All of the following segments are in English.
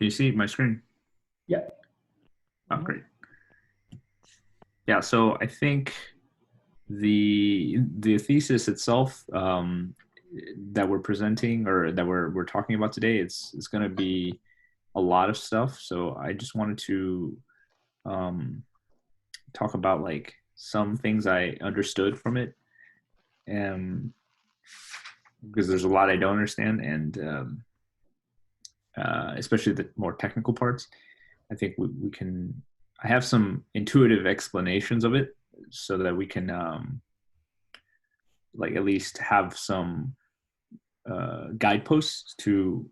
Can you see my screen? Yeah. Oh, great. Yeah, so I think the thesis itself that we're presenting or that we're talking about today, it's going to be a lot of stuff. So I just wanted to talk about like some things I understood from it, and because there's a lot I don't understand, and especially the more technical parts. I think we can. I have some intuitive explanations of it, so that we can like at least have some guideposts to,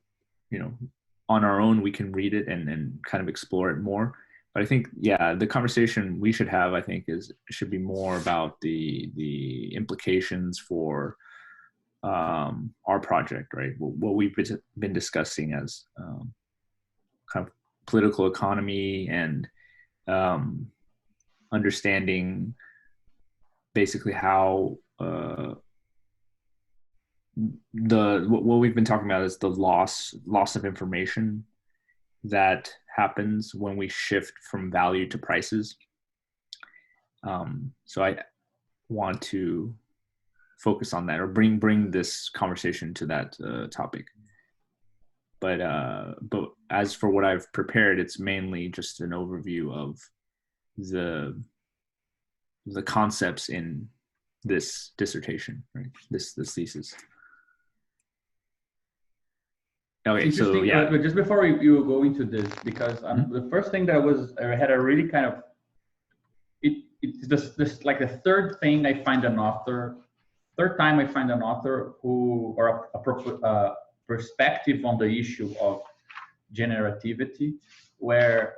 on our own we can read it and kind of explore it more. But I think, yeah, the conversation we should have, I think, should be more about the implications for our project, right? What we've been discussing as kind of political economy and understanding basically how what we've been talking about is the loss of information that happens when we shift from value to prices. So I want to focus on that, or bring this conversation to that topic. But as for what I've prepared, it's mainly just an overview of the concepts in this dissertation, right? This thesis. Okay, so yeah. But just before you go into this, because the first thing that I had a really kind of it's this like the third time I find an author who, or a perspective on the issue of generativity, where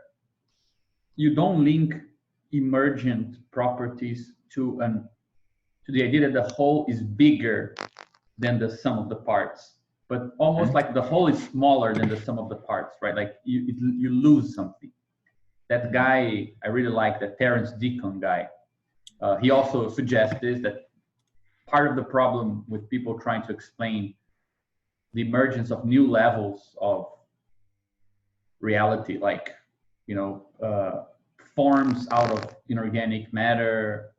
you don't link emergent properties to the idea that the whole is bigger than the sum of the parts, but almost like the whole is smaller than the sum of the parts, right? Like you lose something. That guy, I really like, that Terence Deacon guy. He also suggests this, that part of the problem with people trying to explain the emergence of new levels of reality, like, forms out of inorganic matter,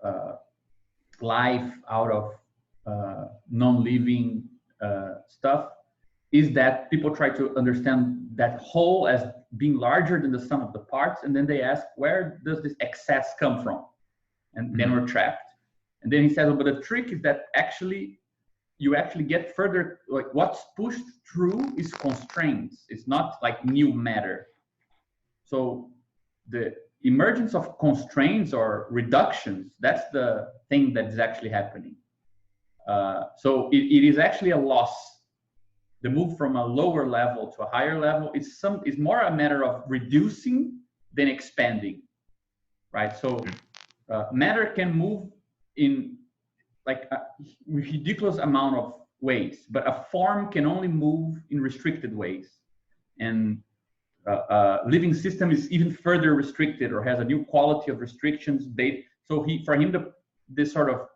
life out of non-living stuff, is that people try to understand that whole as being larger than the sum of the parts, and then they ask, where does this excess come from? And then we're trapped. And then he says, but the trick is that you actually get further, like what's pushed through is constraints. It's not like new matter. So the emergence of constraints or reductions, that's the thing that is actually happening. So it is actually a loss. The move from a lower level to a higher level is more a matter of reducing than expanding, right? So matter can move in like a ridiculous amount of ways, but a form can only move in restricted ways. And a living system is even further restricted, or has a new quality of restrictions. So for him, this sort of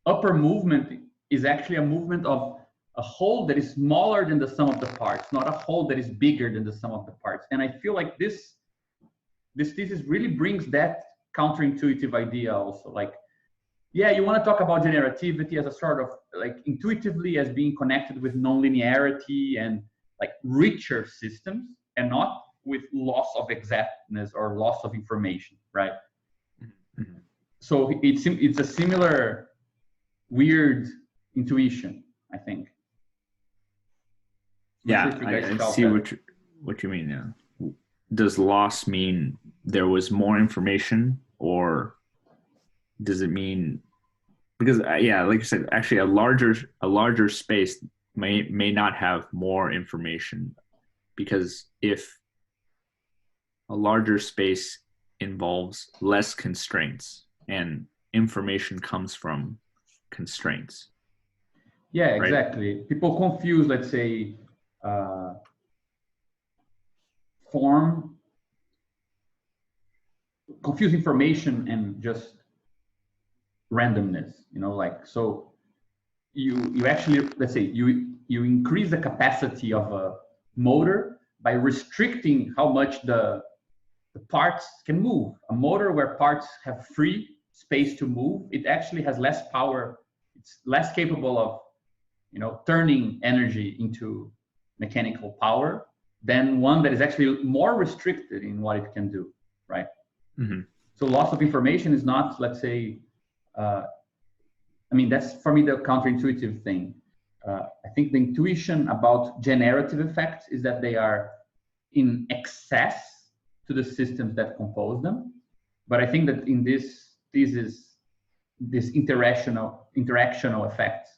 upper movement is actually a movement of a whole that is smaller than the sum of the parts, not a whole that is bigger than the sum of the parts. And I feel like this thesis really brings that counterintuitive idea also. Like, yeah, you want to talk about generativity as a sort of like intuitively as being connected with nonlinearity and like richer systems, and not with loss of exactness or loss of information, right? Mm-hmm. So it's a similar weird intuition, I think. Yeah, I see what you mean. Yeah. Does loss mean there was more information, or does it mean, because yeah, like you said, actually a larger space may not have more information, because if a larger space involves less constraints and information comes from constraints. Yeah, exactly. Right? People confuse, let's say, confuse information and just randomness, like, so you actually, let's say you increase the capacity of a motor, by restricting how much the parts can move. A motor where parts have free space to move, it actually has less power. It's less capable of, turning energy into mechanical power than one that is actually more restricted in what it can do, right? Mm-hmm. So loss of information is not, let's say, that's for me the counterintuitive thing. I think the intuition about generative effects is that they are in excess to the systems that compose them. But I think that in this thesis, this interactional effects,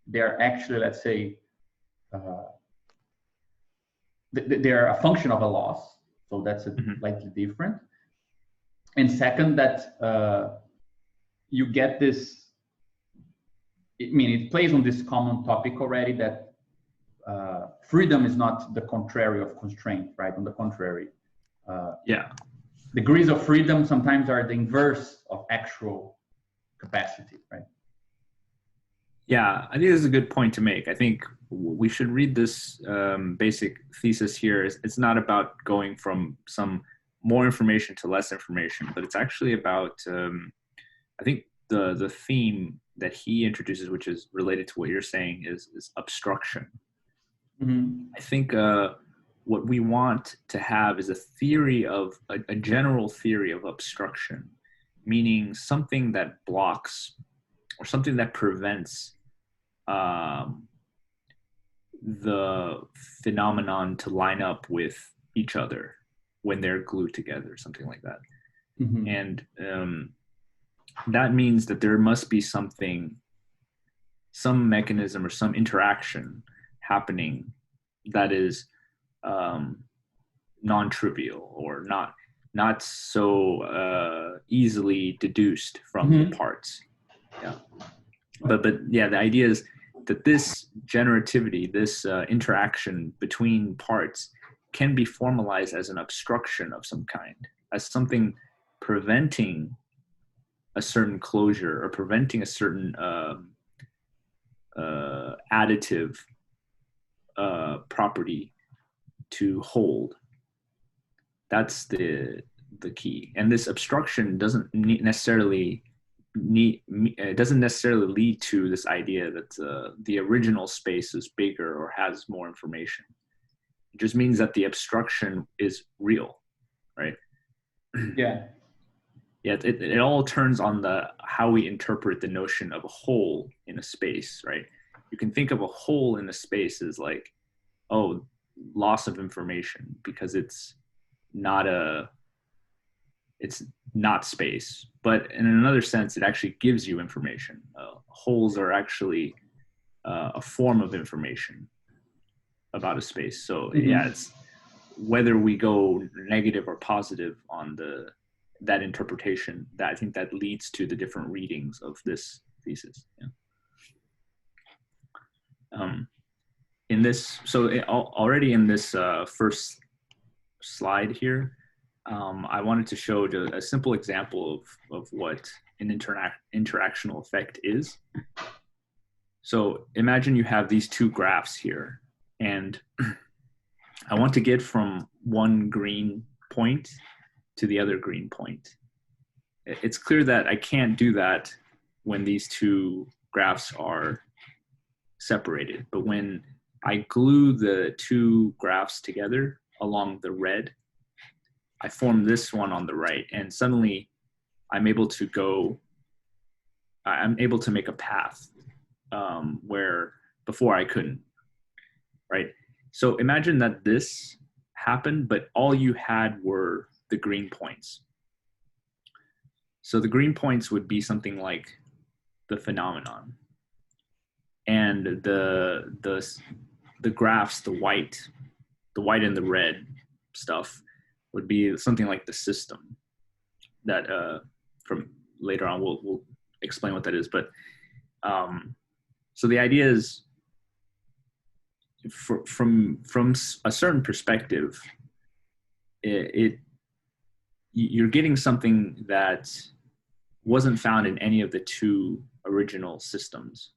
they're actually, let's say, they're a function of a loss. So that's slightly different. And second, that you get this, it plays on this common topic already, that freedom is not the contrary of constraint, right? On the contrary. Degrees of freedom sometimes are the inverse of actual capacity, right? Yeah, I think this is a good point to make. I think we should read this basic thesis here. It's not about going from some more information to less information, but it's actually about, I think the theme that he introduces, which is related to what you're saying, is obstruction. Mm-hmm. I think what we want to have is a theory of, a general theory of obstruction, meaning something that blocks or something that prevents the phenomenon to line up with each other when they're glued together, something like that. Mm-hmm. And that means that there must be some mechanism or some interaction happening that is non-trivial or not so easily deduced from the parts. Yeah. But yeah, the idea is that this generativity, this interaction between parts, can be formalized as an obstruction of some kind, as something preventing a certain closure or preventing a certain additive property to hold. That's the key. And this obstruction doesn't necessarily lead to this idea that the original space is bigger or has more information. It just means that the obstruction is real, right? Yeah. Yeah, it all turns on how we interpret the notion of a hole in a space, right? You can think of a hole in a space as like, oh, loss of information, because it's not space. But in another sense, it actually gives you information. Holes are actually a form of information about a space. So yeah, it's whether we go negative or positive on that interpretation, that I think that leads to the different readings of this thesis. Yeah. Already in this first slide here, I wanted to show a simple example of what an interactional effect is. So imagine you have these two graphs here, and I want to get from one green point to the other green point. It's clear that I can't do that when these two graphs are separated, but when I glue the two graphs together along the red, I form this one on the right, and suddenly I'm able to make a path where before I couldn't, right? So imagine that this happened, but all you had were the green points. So the green points would be something like the phenomenon, and the graphs, the white and the red stuff, would be something like the system. That from later on we'll explain what that is. But so the idea is, from a certain perspective, you're getting something that wasn't found in any of the two original systems.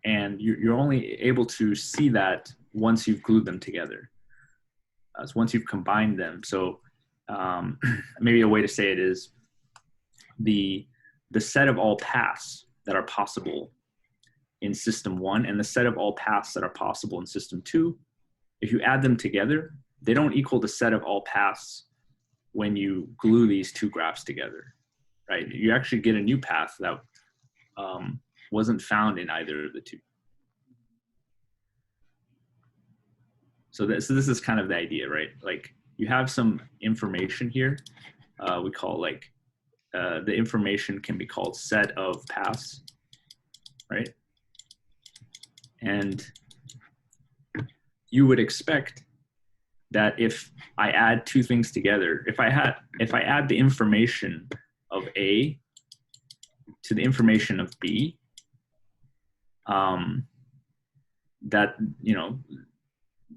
and you're only able to see that once you've glued them together. So once you've combined them. So maybe a way to say it is the set of all paths that are possible in system 1 and the set of all paths that are possible in system 2, if you add them together, they don't equal the set of all paths when you glue these two graphs together, right? You actually get a new path that wasn't found in either of the two. So this is kind of the idea, right? Like you have some information here. We call like the information can be called set of paths, right? And you would expect that if I add two things together, if I add the information of A to the information of B, that, you know,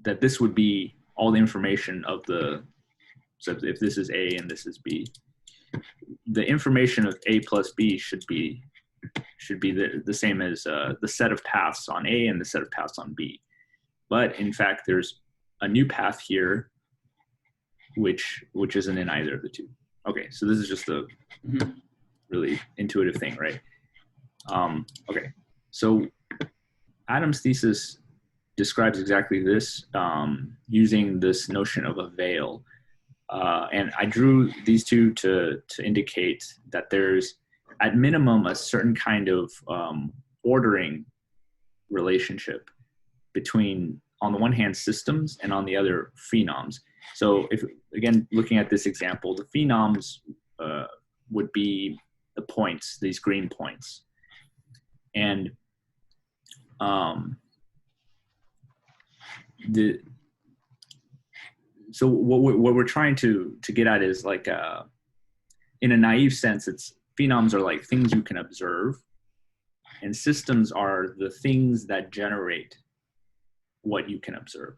that this would be all the information of the, so if this is A and this is B, the information of A plus B should be the same as the set of paths on A and the set of paths on B. But in fact, there's a new path here, which isn't in either of the two. Okay, so this is just a really intuitive thing, right? Okay, so Adam's thesis describes exactly this using this notion of a veil. And I drew these two to indicate that there's, at minimum, a certain kind of ordering relationship between, on the one hand, systems and on the other, phenoms. So if, again, looking at this example, the phenoms would be the points, these green points. And so what we're trying to get at is like, in a naive sense, it's phenoms are like things you can observe, and systems are the things that generate what you can observe.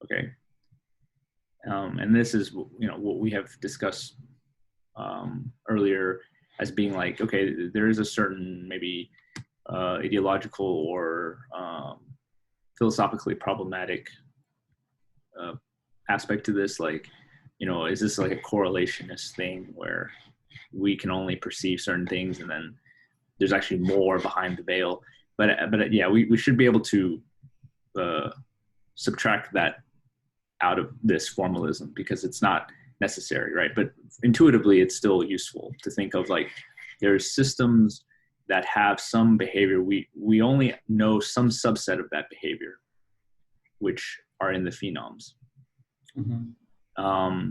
Okay, and this is, you know, what we have discussed earlier as being like, okay, there is a certain maybe ideological or philosophically problematic aspect to this, like, you know, is this like a correlationist thing where we can only perceive certain things and then there's actually more behind the veil? But yeah, we should be able to subtract that out of this formalism because it's not necessary, right? But intuitively, it's still useful to think of like there's systems that have some behavior. We only know some subset of that behavior, which are in the phenoms.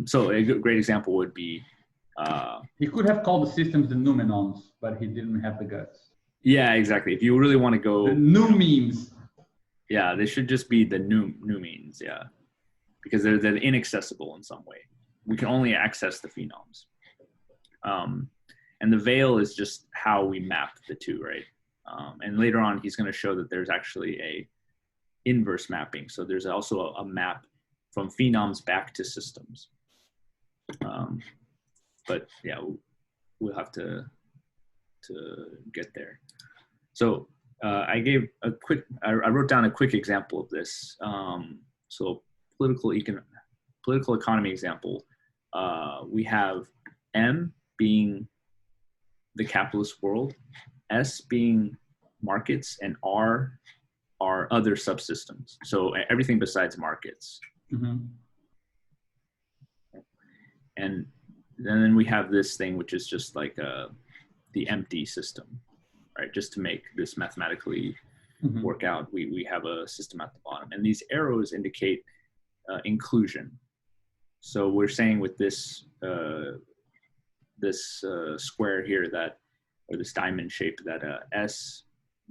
So a great example would be he could have called the systems the noumenons, but he didn't have the guts. Yeah, exactly. If you really want to go the noumenes, yeah, they should just be the noumenes, yeah, because they're inaccessible in some way. We can only access the phenoms, and the veil is just how we map the two, right? And later on, he's going to show that there's actually a inverse mapping. So there's also a map from phenoms back to systems. But yeah, we'll have to get there. So I wrote down a quick example of this. So political economy example. We have M being the capitalist world, S being markets, and R are other subsystems. So everything besides markets. And then we have this thing, which is just like the empty system, right? Just to make this mathematically work out, we have a system at the bottom. And these arrows indicate inclusion. So we're saying with this square here that, or this diamond shape, that S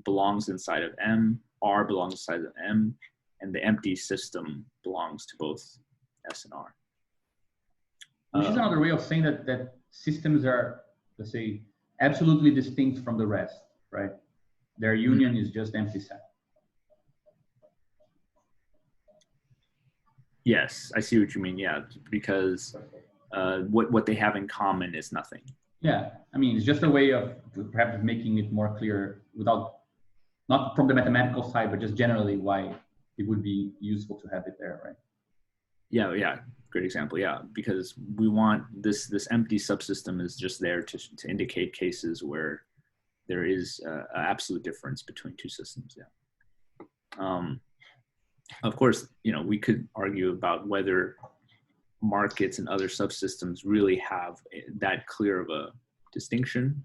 belongs inside of M, R belongs inside of M, and the empty system belongs to both S and R. Which is another way of saying that systems are, let's say, absolutely distinct from the rest, right? Their union is just empty set. Yes, I see what you mean. Yeah, because what they have in common is nothing. Yeah, I mean, it's just a way of perhaps making it more clear without not from the mathematical side, but just generally why it would be useful to have it there, right? Yeah, great example. Yeah, because we want this empty subsystem is just there to indicate cases where there is an absolute difference between two systems. Yeah. Of course, we could argue about whether markets and other subsystems really have that clear of a distinction.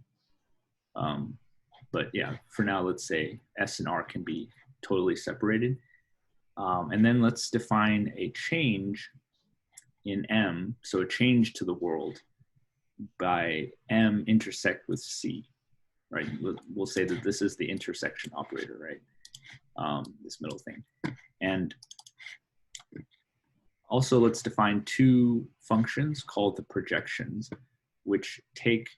But yeah, for now, let's say S and R can be totally separated. And then let's define a change in M, so a change to the world by M intersect with C, right? We'll say that this is the intersection operator, right? This middle thing. And also let's define two functions called the projections, which take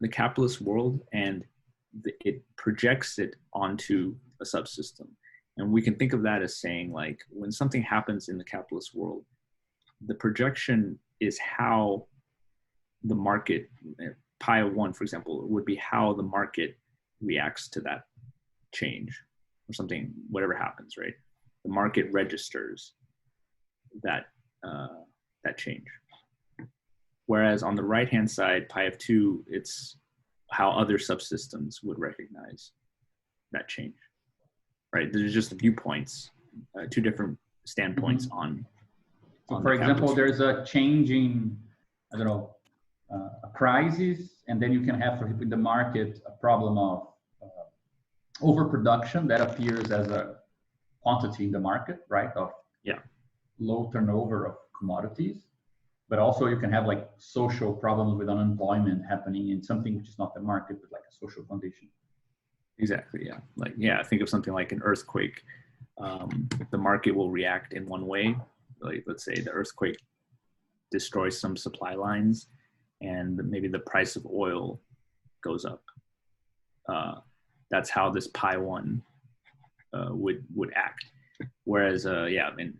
the capitalist world and it projects it onto a subsystem. And we can think of that as saying, like, when something happens in the capitalist world, the projection is how the market, pi of 1, for example, would be how the market reacts to that change or something, whatever happens, right? The market registers that change. Whereas on the right-hand side, pi of 2, it's how other subsystems would recognize that change, right? There's just viewpoints, two different standpoints on. So for example, there's a changing, I don't know, a crisis, and then you can have, for example, in the market, a problem of overproduction that appears as a quantity in the market, right? Of low turnover of commodities. But also you can have like social problems with unemployment happening in something which is not the market, but like a social condition. Exactly, yeah. Like, yeah, think of something like an earthquake. The market will react in one way. Like, let's say the earthquake destroys some supply lines and maybe the price of oil goes up. That's how this pi 1 would act. Whereas, and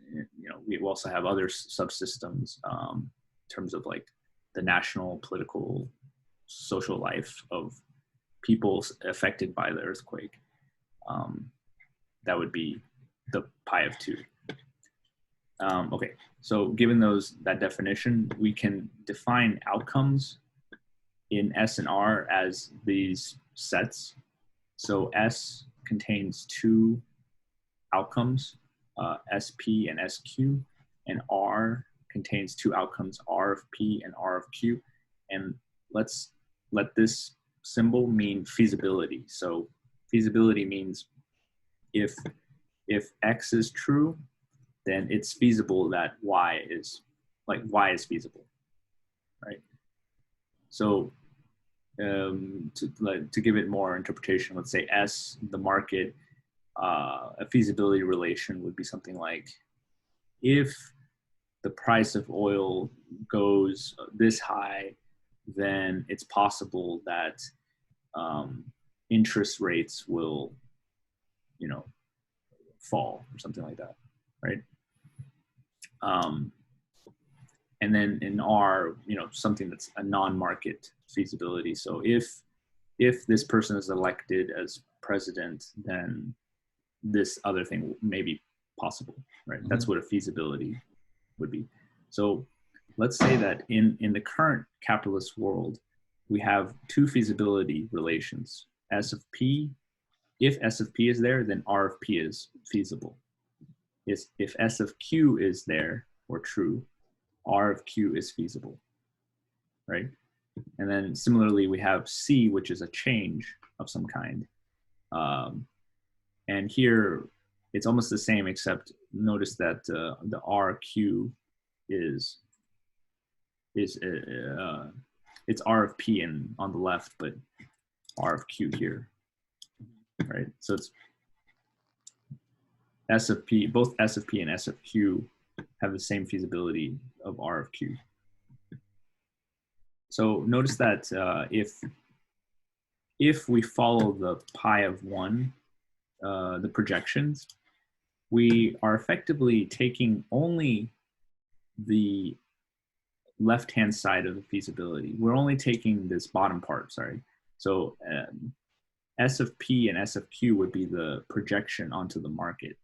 we also have other subsystems in terms of like the national, political, social life of people affected by the earthquake. That would be the pi of 2. Okay, so given that definition, we can define outcomes in S and R as these sets. So S contains two outcomes, SP and SQ, and R contains two outcomes, R of P and R of Q. And let's let this symbol mean feasibility. So feasibility means if X is true, then it's feasible that Y is feasible, right? So to give it more interpretation, let's say S, the market, a feasibility relation would be something like, if the price of oil goes this high, then it's possible that interest rates will, fall or something like that, right? And then in R, something that's a non-market feasibility. So if this person is elected as president, then this other thing may be possible, right? Mm-hmm. That's what a feasibility would be. So let's say that in the current capitalist world, we have two feasibility relations. S of P, if S of P is there, then R of P is feasible. If S of Q is there or true, R of Q is feasible, right? And then similarly, we have C, which is a change of some kind. And here, it's almost the same, except notice that the RQ is it's R of P on the left, but R of Q here, right? So it's S of P, both S of P and S of Q have the same feasibility of R of Q. So notice that if we follow the pi of 1, the projections, we are effectively taking only the left-hand side of the feasibility. We're only taking this bottom part, sorry. So S of P and S of Q would be the projection onto the market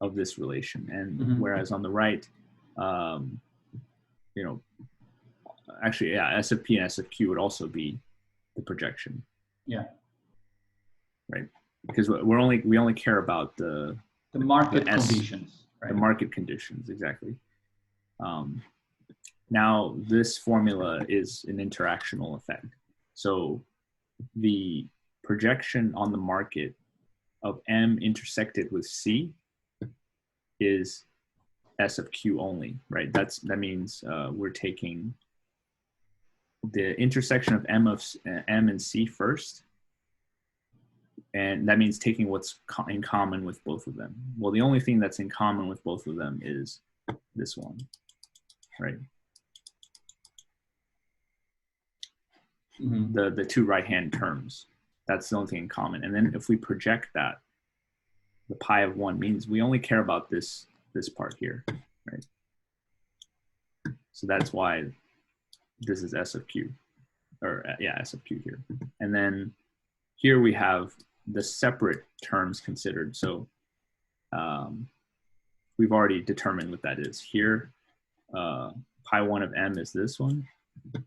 of this relation. And whereas on the right, you know, actually, yeah, S of P and S of Q would also be the projection. Yeah. Right. Because we only care about the market conditions. Right? The market conditions, exactly. Now, this formula is an interactional effect. So the projection on the market of M intersected with C is S of Q only, right? That means we're taking the intersection of M and C first, and that means taking what's in common with both of them. Well, the only thing that's in common with both of them is this one, right? The two right-hand terms. That's the only thing in common. And then if we project that, the pi of 1 means we only care about this part here, right? So that's why this is S of Q, or yeah, S of Q here. And then here we have the separate terms considered. So we've already determined what that is. Here, pi 1 of M is this one,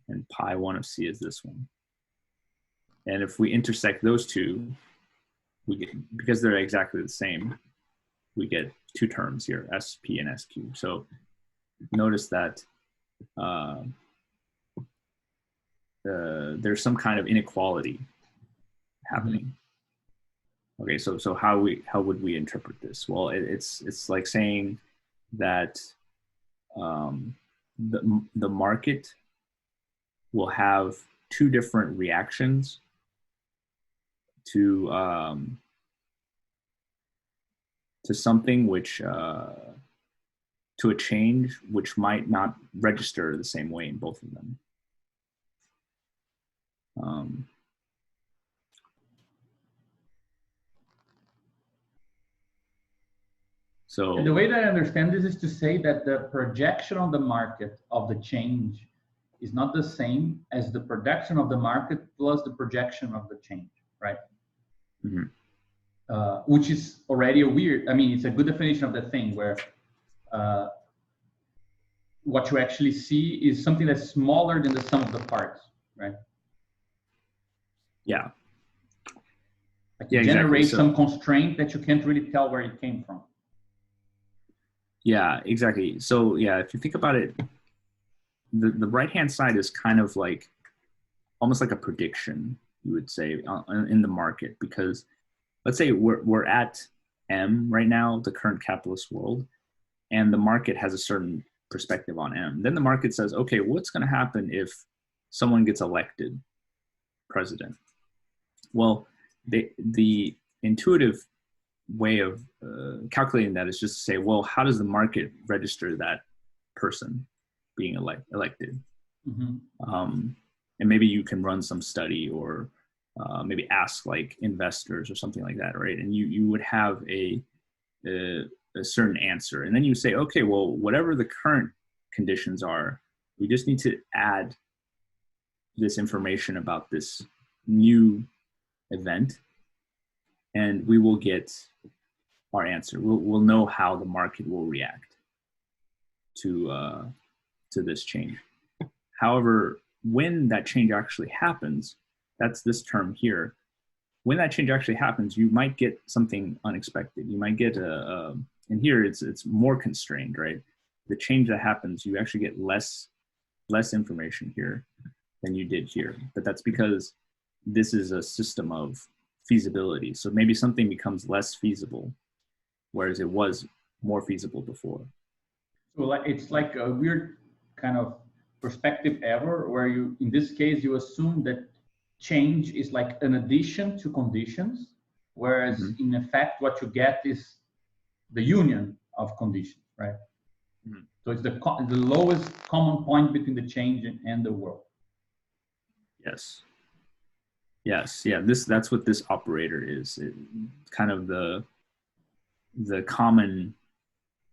and pi 1 of C is this one. And if we intersect those two, we get, because they're exactly the same, we get two terms here, SP and SQ. So notice that there's some kind of inequality happening. Okay, so how would we interpret this? Well, it's like saying that the market will have two different reactions to something which to a change which might not register the same way in both of them. So the way that I understand this is to say that the projection on the market of the change is not the same as the projection of the market plus the projection of the change, right? Which is already a weird, I mean, it's a good definition of the thing where what you actually see is something that's smaller than the sum of the parts, right? Yeah. Like you generate some constraint that you can't really tell where it came from. Yeah, exactly. So yeah, if you think about it, the right-hand side is kind of like, almost like a prediction, you would say, in the market, because let's say we're at M right now, the current capitalist world, and the market has a certain perspective on M. Then the market says, okay, what's going to happen if someone gets elected president? Well, the intuitive way of calculating that is just to say, well, how does the market register that person being elected? And maybe you can run some study or maybe ask like investors or something like that, right? And you would have a certain answer. And then you say, okay, well, whatever the current conditions are, we just need to add this information about this new event, and we will get our answer. We'll know how the market will react to this change. However, when that change actually happens, that's this term here. When that change actually happens, you might get something unexpected. You might get and here it's more constrained, right? The change that happens, you actually get less information here than you did here. But that's because this is a system of feasibility. So maybe something becomes less feasible, whereas it was more feasible before. So it's like a weird kind of perspective error where you, in this case, you assume that change is like an addition to conditions, whereas in effect, what you get is the union of conditions, right? So it's the lowest common point between the change and the world. Yes. Yes. Yeah. That's what this operator is. Kind of the common,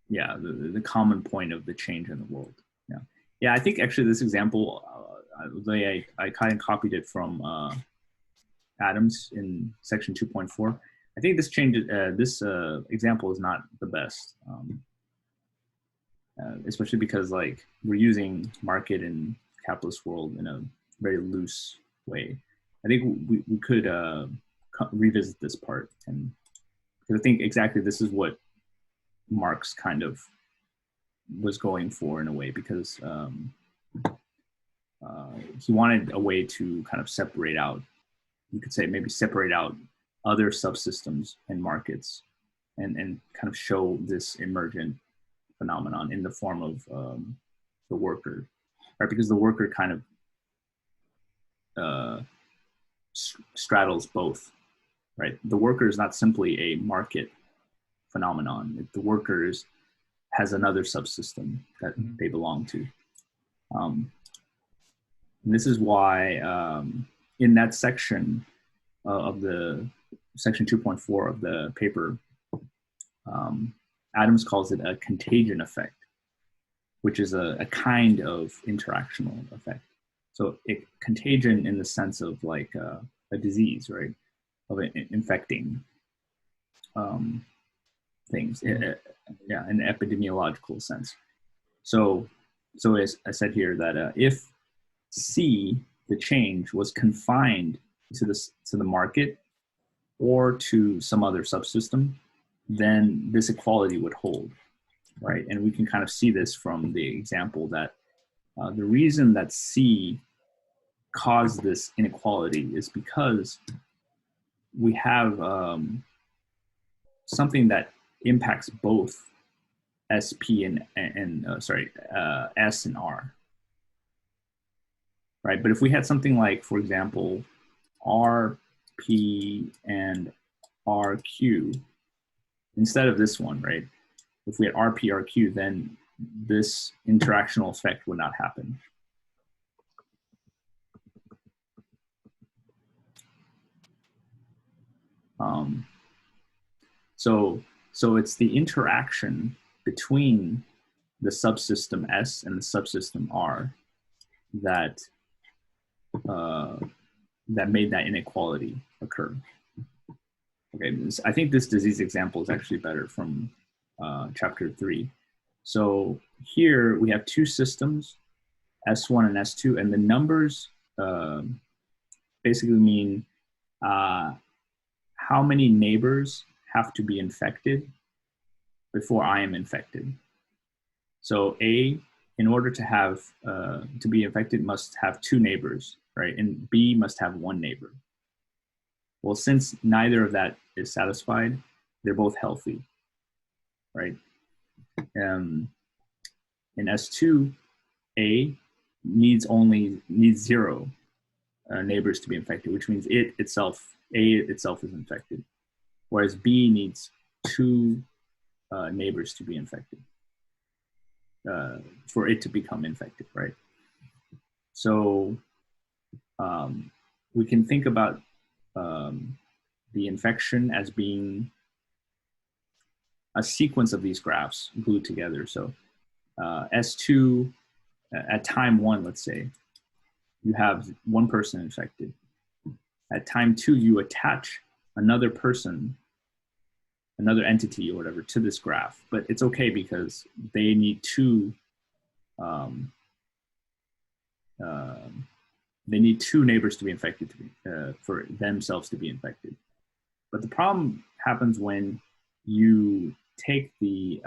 yeah, the common point of the change in the world. Yeah. Yeah. I think actually this example, I kind of copied it from atoms in section 2.4. I think this changes. This example is not the best, especially because like we're using market and capitalist world in a very loose way. I think we could revisit this part, and because I think exactly this is what Marx kind of was going for in a way, because he wanted a way to kind of separate out, you could say maybe separate out other subsystems and markets, and kind of show this emergent phenomenon in the form of the worker, right? Because the worker kind of straddles both, right? The worker is not simply a market phenomenon. The workers has another subsystem that they belong to. And this is why in that section of the section 2.4 of the paper, Adams calls it a contagion effect, which is a kind of interactional effect. So contagion in the sense of like a disease, right? Of infecting things, yeah, in an epidemiological sense. So as I said here, that if C, the change, was confined to the market or to some other subsystem, then this equality would hold, right? And we can kind of see this from the example that the reason that C caused this inequality is because we have something that impacts both SP and S and R, right? But if we had something like, for example, RP and RQ, instead of this one, right? If we had RP, RQ, then this interactional effect would not happen. So it's the interaction between the subsystem S and the subsystem R that that made that inequality occur. Okay, I think this disease example is actually better from chapter 3. So here we have two systems, S1 and S2, and the numbers basically mean how many neighbors have to be infected before I am infected. So A, in order to have to be infected, must have two neighbors, right? And B must have one neighbor. Well, since neither of that is satisfied, they're both healthy, right? In S2, A needs 0 neighbors to be infected, which means A itself is infected, whereas B needs 2 neighbors to be infected for it to become infected, right? So we can think about the infection as being a sequence of these graphs glued together. So S2 at time 1, let's say, you have one person infected. At time 2, you attach another person, another entity or whatever to this graph, but it's okay because they need 2 neighbors to be infected for themselves to be infected. But the problem happens when you take the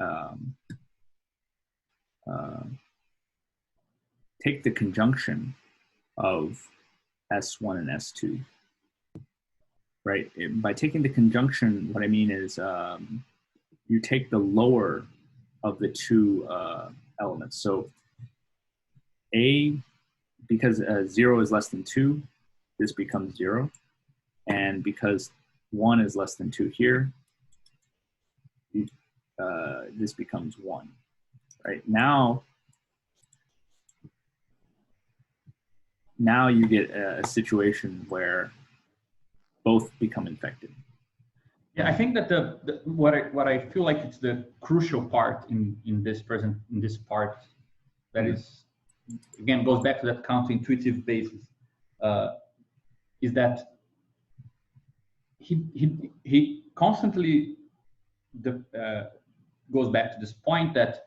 conjunction of S1 and S2, right? By taking the conjunction, what I mean is you take the lower of the 2 elements. So A, because 0 is less than 2, this becomes 0. And because 1 is less than 2 here, this becomes 1, right? Now you get a situation where both become infected. Yeah, I think that what I feel like it's the crucial part in this part that is, again, goes back to that counterintuitive basis, is that he constantly goes back to this point that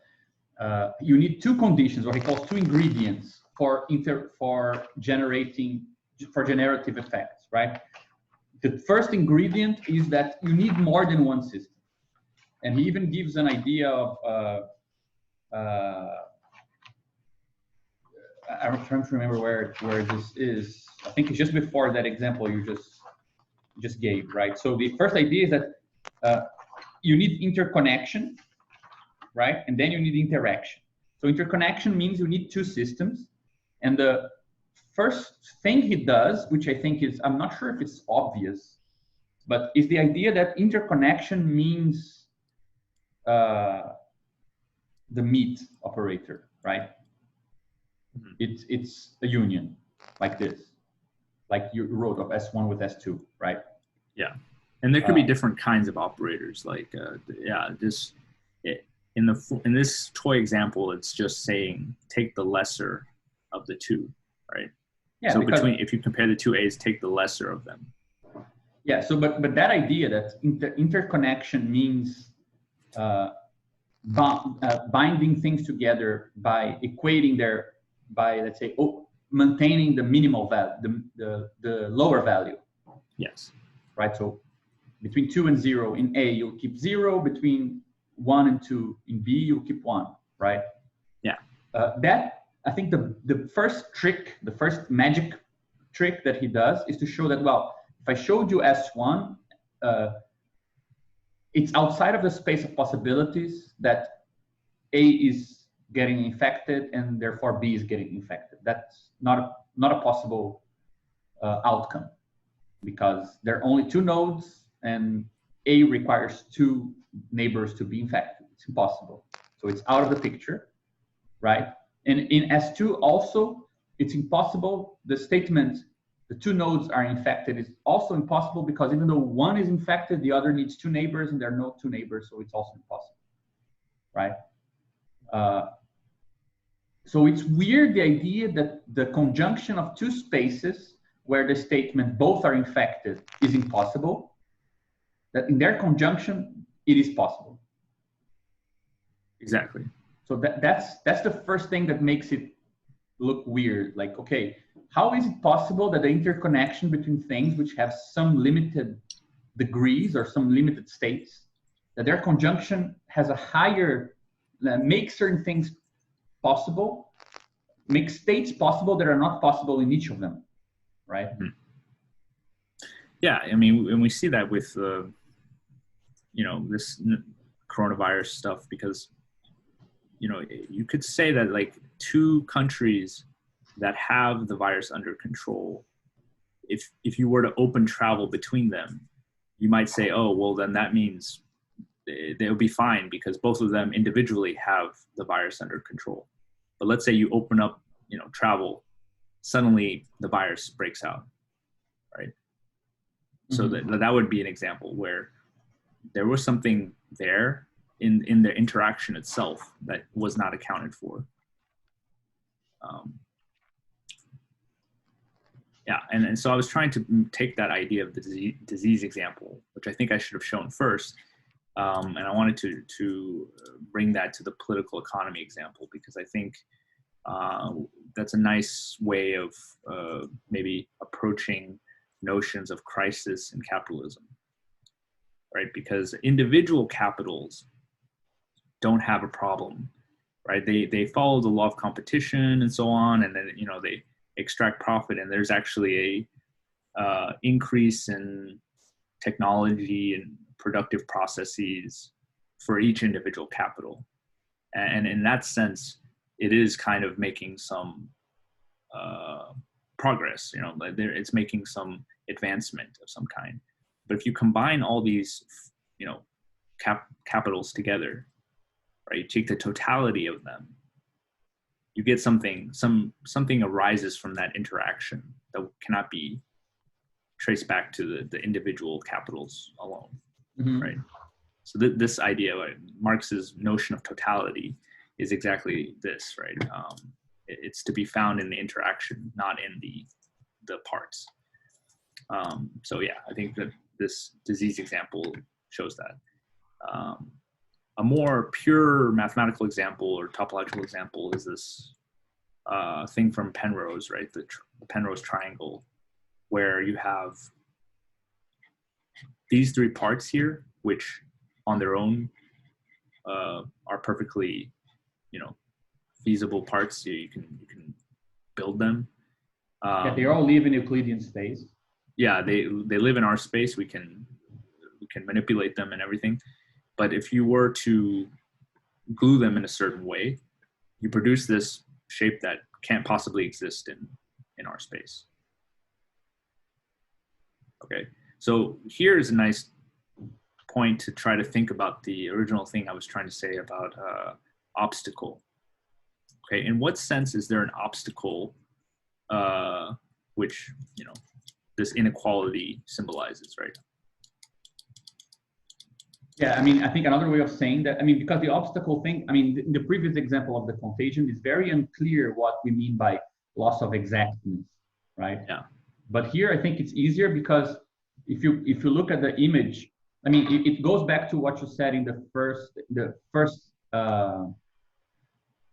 you need two conditions, or he calls two ingredients for generative effects, right? The first ingredient is that you need more than one system, and he even gives an idea of I'm trying to remember where this is. I think it's just before that example you just gave, right? So the first idea is that you need interconnection, right? And then you need interaction. So interconnection means you need two systems. And the first thing he does, which I think is, I'm not sure if it's obvious, but is the idea that interconnection means the meet operator, right? It's a union like this, like you wrote of S1 with S2, right? Yeah. And there could be different kinds of operators, like in this toy example, it's just saying take the lesser of the two, right? Yeah. So if you compare the two A's, take the lesser of them. Yeah. So, but that idea that interconnection means binding things together by equating let's say maintaining the minimal value, the lower value. Yes. Right. So between 2 and 0 in A, you'll keep 0. Between 1 and 2 in B, you'll keep 1, right? Yeah. That, I think the first trick, the first magic trick that he does is to show that, well, if I showed you S1, it's outside of the space of possibilities that A is getting infected and therefore B is getting infected. That's not a possible outcome, because there are only two nodes and A requires two neighbors to be infected. It's impossible. So it's out of the picture, right? And in S2 also, it's impossible. The statement, the two nodes are infected, is also impossible, because even though one is infected, the other needs two neighbors, and there are no two neighbors, so it's also impossible, right? So it's weird, the idea that the conjunction of two spaces where the statement both are infected is impossible, that in their conjunction, it is possible. Exactly. So that's the first thing that makes it look weird. Like, okay, how is it possible that the interconnection between things which have some limited degrees or some limited states, that their conjunction has a higher, makes certain things possible, makes states possible that are not possible in each of them, right? Mm-hmm. Yeah, I mean, and we see that with this coronavirus stuff, because you could say that like two countries that have the virus under control, if you were to open travel between them, you might say, oh, well, then that means they'll be fine because both of them individually have the virus under control. But let's say you open up, travel, suddenly the virus breaks out, right? So that would be an example where there was something there in the interaction itself that was not accounted for. Yeah, and so I was trying to take that idea of the disease example, which I think I should have shown first, and I wanted to bring that to the political economy example, because I think that's a nice way of maybe approaching notions of crisis in capitalism, right? Because individual capitals don't have a problem, right? They follow the law of competition and so on, and then they extract profit, and there's actually a increase in technology and productive processes for each individual capital, and in that sense, it is kind of making some progress. It's making some advancement of some kind. But if you combine all these, capitals together, right? You take the totality of them, you get something arises from that interaction that cannot be traced back to the individual capitals alone, right? So this idea, Marx's notion of totality, is exactly this, right? It's to be found in the interaction, not in the parts. So yeah, I think that this disease example shows that. A more pure mathematical example or topological example is this thing from Penrose, right? The Penrose Triangle, where you have these three parts here, which on their own are perfectly, feasible parts. You can build them. Yeah, they all live in Euclidean space. Yeah, they live in our space. We can manipulate them and everything. But if you were to glue them in a certain way, you produce this shape that can't possibly exist in our space. Okay, so here's a nice point to try to think about the original thing I was trying to say about obstacle. Okay, in what sense is there an obstacle which, this inequality symbolizes, right? Yeah, I think another way of saying that, because the obstacle thing, in the previous example of the contagion, is very unclear what we mean by loss of exactness, right? Yeah. But here I think it's easier because if you look at the image, it goes back to what you said in the first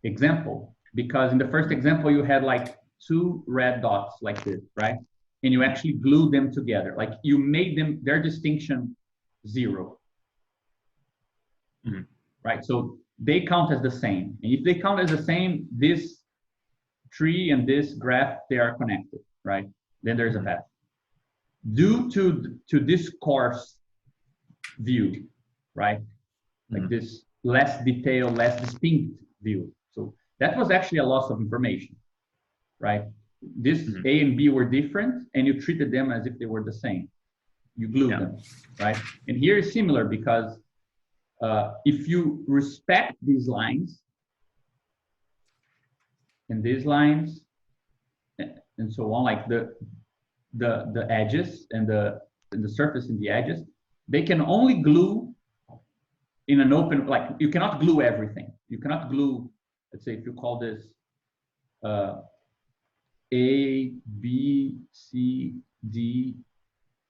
example, because in the first example you had like two red dots like this, right? And you actually glued them together, like you made their distinction 0. Mm-hmm. Right? So they count as the same. And if they count as the same, this tree and this graph, they are connected, right? Then there's a path. Due to this coarse view, right? Like this less detailed, less distinct view. So that was actually a loss of information, right? This A and B were different, and you treated them as if they were the same. You glued them, right? And here is similar because if you respect these lines and these lines and so on, like the edges and the surface and the edges, they can only glue in an open, like you cannot glue everything. You cannot glue, let's say if you call this A, B, C, D,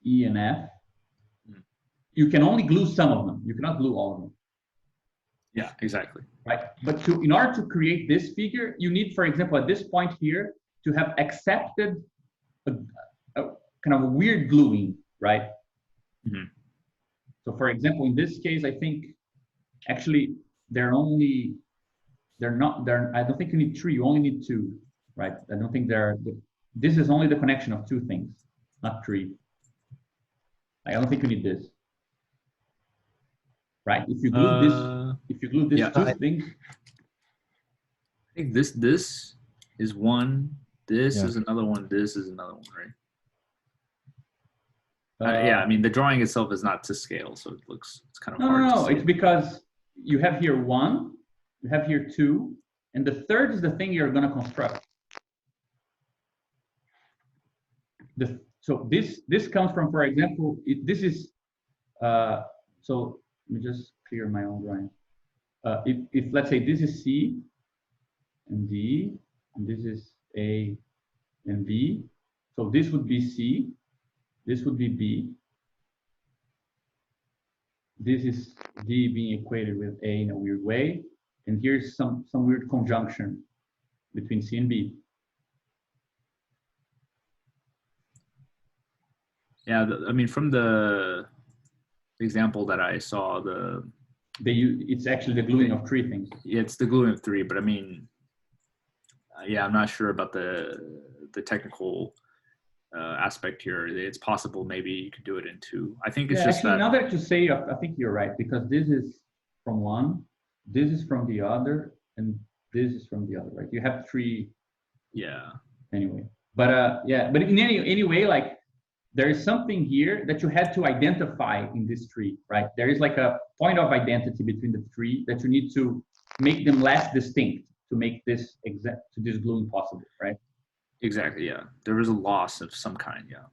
E, and F, you can only glue some of them. You cannot glue all of them. Yeah, exactly. Right. But in order to create this figure, you need, for example, at this point here, to have accepted a kind of a weird gluing, right? Mm-hmm. So for example, in this case, I think actually I don't think you need 3, you only need 2, right? I don't think this is only the connection of 2 things, not 3. I don't think you need this. Right? If you glue this 2 things. I think this is one, this is another one, this is another one, right? The drawing itself is not to scale, so it's kind of hard. No, it's because you have here 1, you have here 2, and the third is the thing you're going to construct. So this comes from, for example, this is so let me just clear my own drawing. If let's say this is C and D, and this is A and B, so this would be C, this would be B, this is D being equated with A in a weird way, and here's some weird conjunction between C and B. Yeah, from the example that I saw, it's actually the gluing of 3 things. Yeah, it's the gluing of 3, but I'm not sure about the technical aspect here. It's possible maybe you could do it in 2. I think it's just actually, that. Now that you say, I think you're right, because this is from one, this is from the other, and this is from the other, right? You have 3. Yeah. Anyway, but but in anyway, like there is something here that you had to identify in this tree, right? There is like a point of identity between the 3 that you need to make them less distinct to make this gluing possible, right? Exactly. Yeah, there is a loss of some kind. Yeah.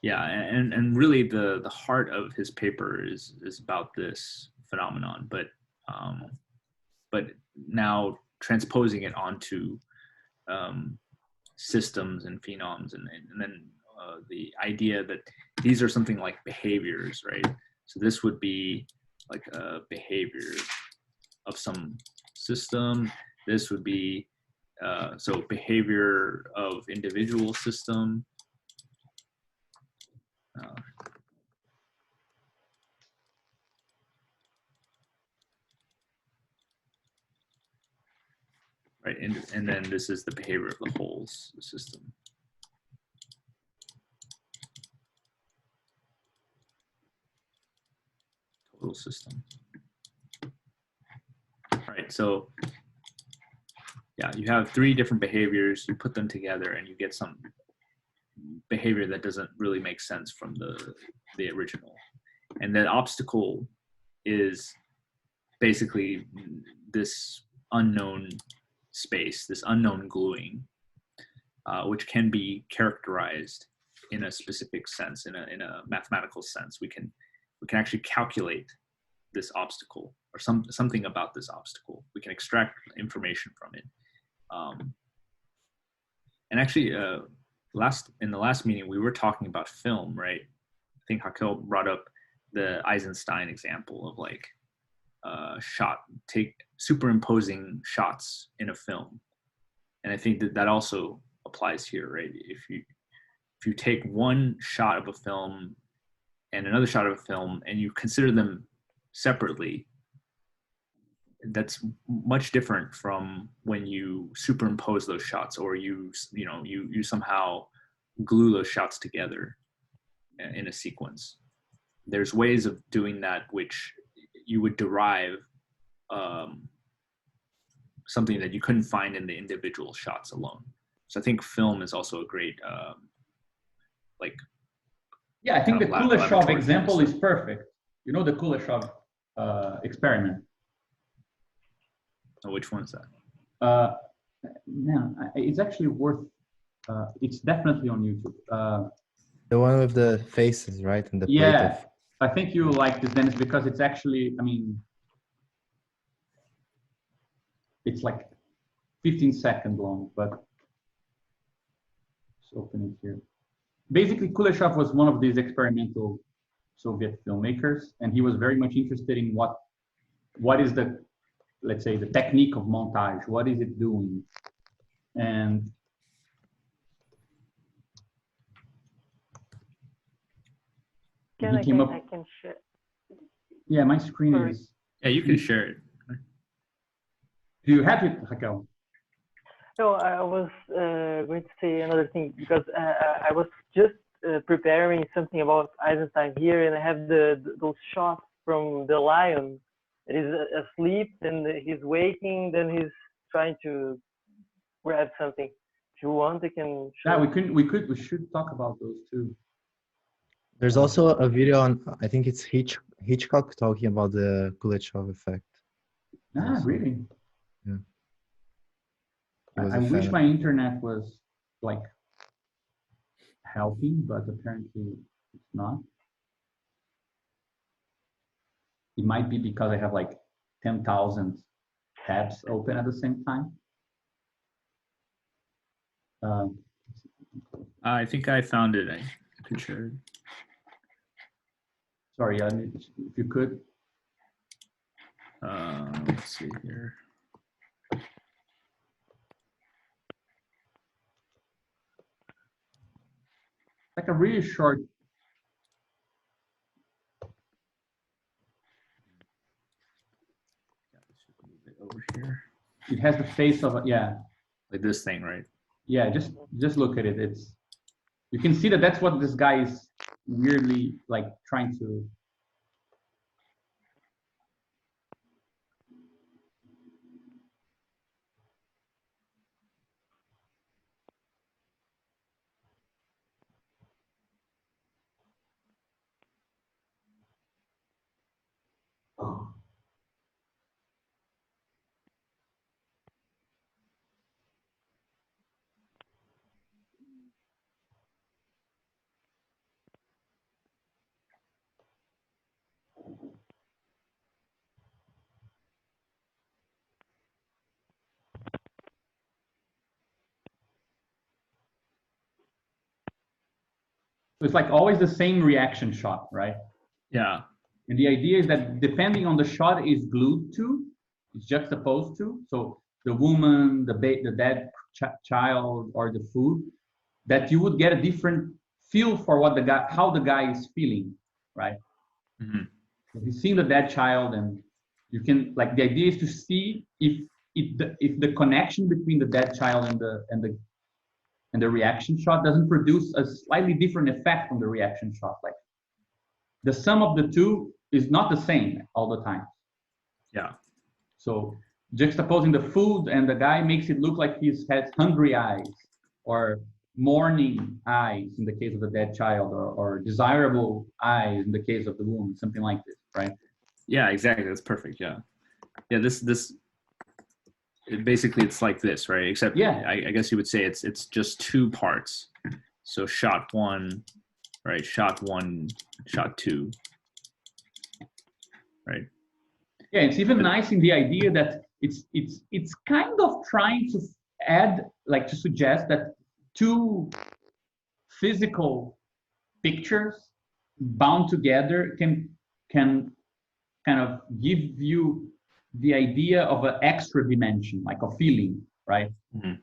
And really the heart of his paper is about this phenomenon, but now transposing it onto systems and phenoms, and then the idea that these are something like behaviors, right? So this would be like a behavior of some system. This would be so behavior of individual system. Right, and then this is the behavior of the whole system. Total system. All right, so yeah, you have three different behaviors, you put them together and you get some behavior that doesn't really make sense from the original. And that obstacle is basically this unknown space, this unknown gluing, which can be characterized in a specific sense, in a mathematical sense. We can actually calculate this obstacle or something about this obstacle. We can extract information from it. And actually, in the last meeting, we were talking about film, right? I think Hakel brought up the Eisenstein example of like superimposing shots in a film. And I think that also applies here, right? If you take one shot of a film and another shot of a film and you consider them separately, that's much different from when you superimpose those shots, or you somehow glue those shots together in a sequence. There's ways of doing that which you would derive something that you couldn't find in the individual shots alone. So I think film is also a great yeah, I think the Kuleshov example is perfect. You know the Kuleshov experiment. Oh, which one is that? Man, it's actually worth. It's definitely on YouTube. The one with the faces, right? And the yeah, plate of... I think you like this, Dennis, because it's actually, I mean, it's like 15-second long, but let's open it here. Basically, Kuleshov was one of these experimental Soviet filmmakers, and he was very much interested in what is the, let's say, the technique of montage. What is it doing? And I can share. Yeah, my screen is. Yeah, you can share it. Do you have it, Raquel? No, I was going to say another thing, because I was just preparing something about Eisenstein here, and I have those shots from the lion that is asleep, and he's waking, then he's trying to grab something. If you want, I can show. Yeah, we should talk about those too. There's also a video on, I think it's Hitchcock talking about the Kuleshov effect. Ah, Also. really? Yeah. I wish my internet was like helping, but apparently it's not. It might be because I have like 10,000 tabs open at the same time. I think I found it. I could share it. Sorry, if you could. Let's see here. Like a really short. Over here. It has the face of a, yeah. Like this thing, right? Yeah, just look at it. It's, you can see that that's what this guy is weirdly like trying to. So it's like always the same reaction shot, right? Yeah. And the idea is that depending on the shot is glued to, it's juxtaposed to. So the woman, the dead child, or the food, that you would get a different feel for what the guy, how the guy is feeling, right? Mm-hmm. So he's seeing the dead child, and you can, like, the idea is to see if the connection between the dead child and the reaction shot doesn't produce a slightly different effect on the reaction shot. Like the sum of the two is not the same all the time. Yeah. So juxtaposing the food and the guy makes it look like he has hungry eyes, or mourning eyes in the case of the dead child, or desirable eyes in the case of the woman, something like this, right? Yeah, exactly. That's perfect. Yeah. Yeah. Basically it's like this, right? Except I guess you would say it's just two parts. So shot one, right? Shot one, shot two, right? Yeah, it's even nice in the idea that it's kind of trying to add, like, to suggest that two physical pictures bound together can kind of give you the idea of an extra dimension, like a feeling, right? Mm-hmm.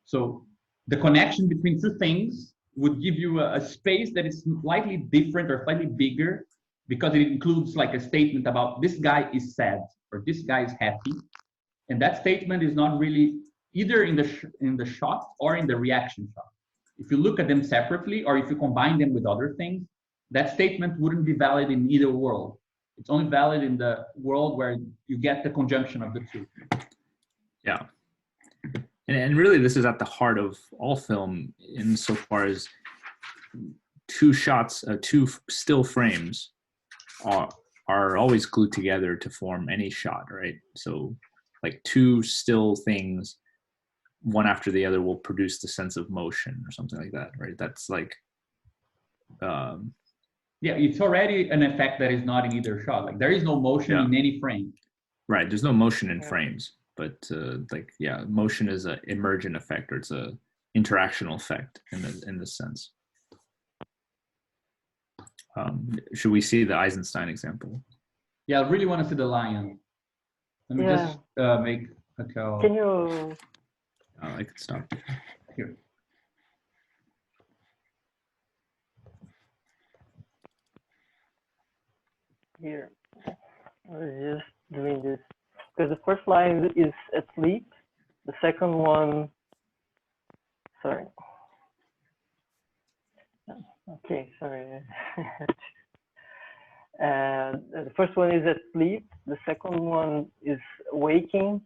So the connection between two things would give you a space that is slightly different or slightly bigger, because it includes like a statement about this guy is sad or this guy is happy, and that statement is not really either in the shot or in the reaction shot. If you look at them separately, or if you combine them with other things, that statement wouldn't be valid in either world. It's only valid in the world where you get the conjunction of the two. Yeah. And really this is at the heart of all film, insofar as two shots, two still frames are always glued together to form any shot, right? So like two still things, one after the other, will produce the sense of motion or something like that, right? That's like yeah, it's already an effect that is not in either shot. Like there is no motion in any frame. Right, there's no motion in frames, but motion is an emergent effect, or it's a interactional effect in this sense. Should we see the Eisenstein example? Yeah, I really want to see the lion. Let me just make a call. Can you? I could stop here. Here, I was just doing this because the first line is asleep. The second one, sorry. Okay, sorry. The first one is asleep. The second one is waking,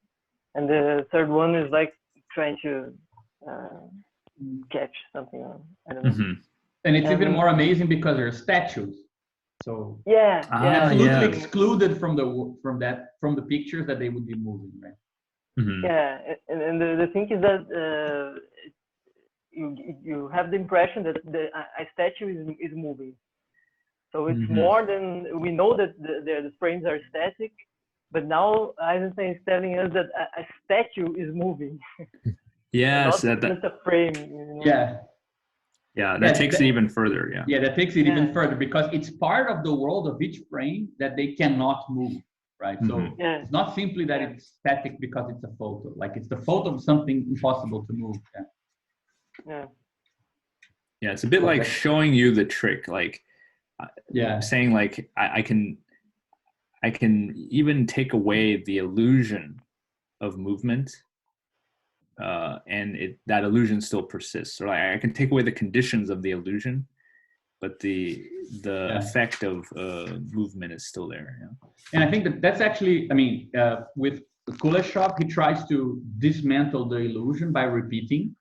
and the third one is like trying to catch something. I don't know. Mm-hmm. And it's even more amazing because there are statues. So absolutely excluded from the pictures that they would be moving, right? Mm-hmm. Yeah, and the thing is that you have the impression that a statue is moving. So it's more than, we know that the frames are static, but now Eisenstein is telling us that a statue is moving. Yes, not just a frame. You know? Yeah, that takes it even further. Yeah, that takes it even further, because it's part of the world of each frame that they cannot move, right? So it's not simply that it's static because it's a photo. Like it's the photo of something impossible to move. Yeah, it's a bit like showing you the trick, like saying like I can even take away the illusion of movement, and that illusion still persists. Or like I can take away the conditions of the illusion, but the effect of movement is still there. Yeah. And I think that's actually, I mean, with Kuleshov, he tries to dismantle the illusion by repeating.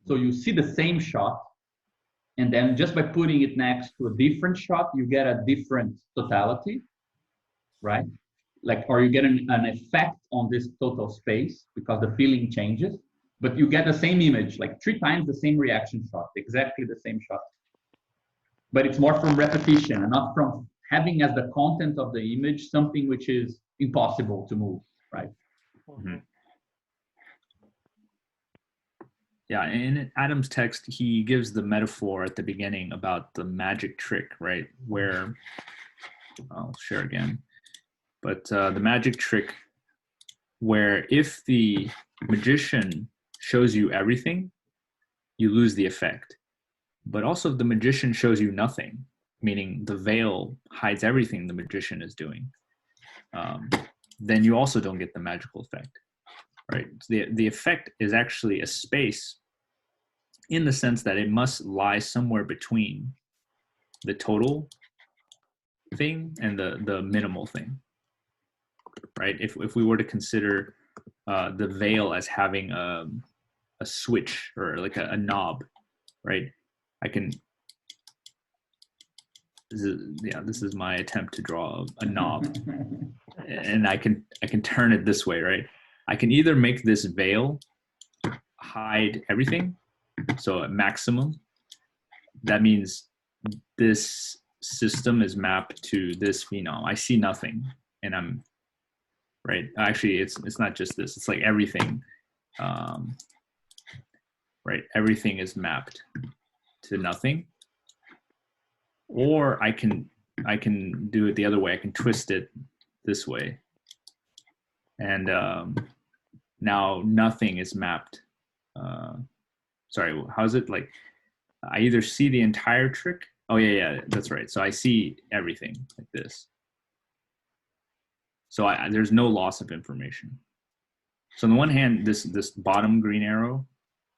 So you see the same shot, and then just by putting it next to a different shot, you get a different totality, right? Like, or you get an effect on this total space because the feeling changes, but you get the same image, like 3 times the same reaction shot, exactly the same shot. But it's more from repetition and not from having as the content of the image something which is impossible to move, right? Mm-hmm. Yeah, in Adam's text, he gives the metaphor at the beginning about the magic trick, right? Where I'll share again, but the magic trick where if the magician shows you everything, you lose the effect. But also if the magician shows you nothing, meaning the veil hides everything the magician is doing, then you also don't get the magical effect, right? The effect is actually a space in the sense that it must lie somewhere between the total thing and the minimal thing, right? If we were to consider the veil as having a switch or like a knob, right? I can, this is my attempt to draw a knob, and I can turn it this way, right? I can either make this veil hide everything, so at maximum, that means this system is mapped to this phenom. I see nothing, and I'm right. Actually, it's not just this. It's like everything, right? Everything is mapped to nothing. Or I can do it the other way. I can twist it this way, and now nothing is mapped. Sorry, how's it like? I either see the entire trick. Oh yeah, that's right. So I see everything like this. So there's no loss of information. So on the one hand, this bottom green arrow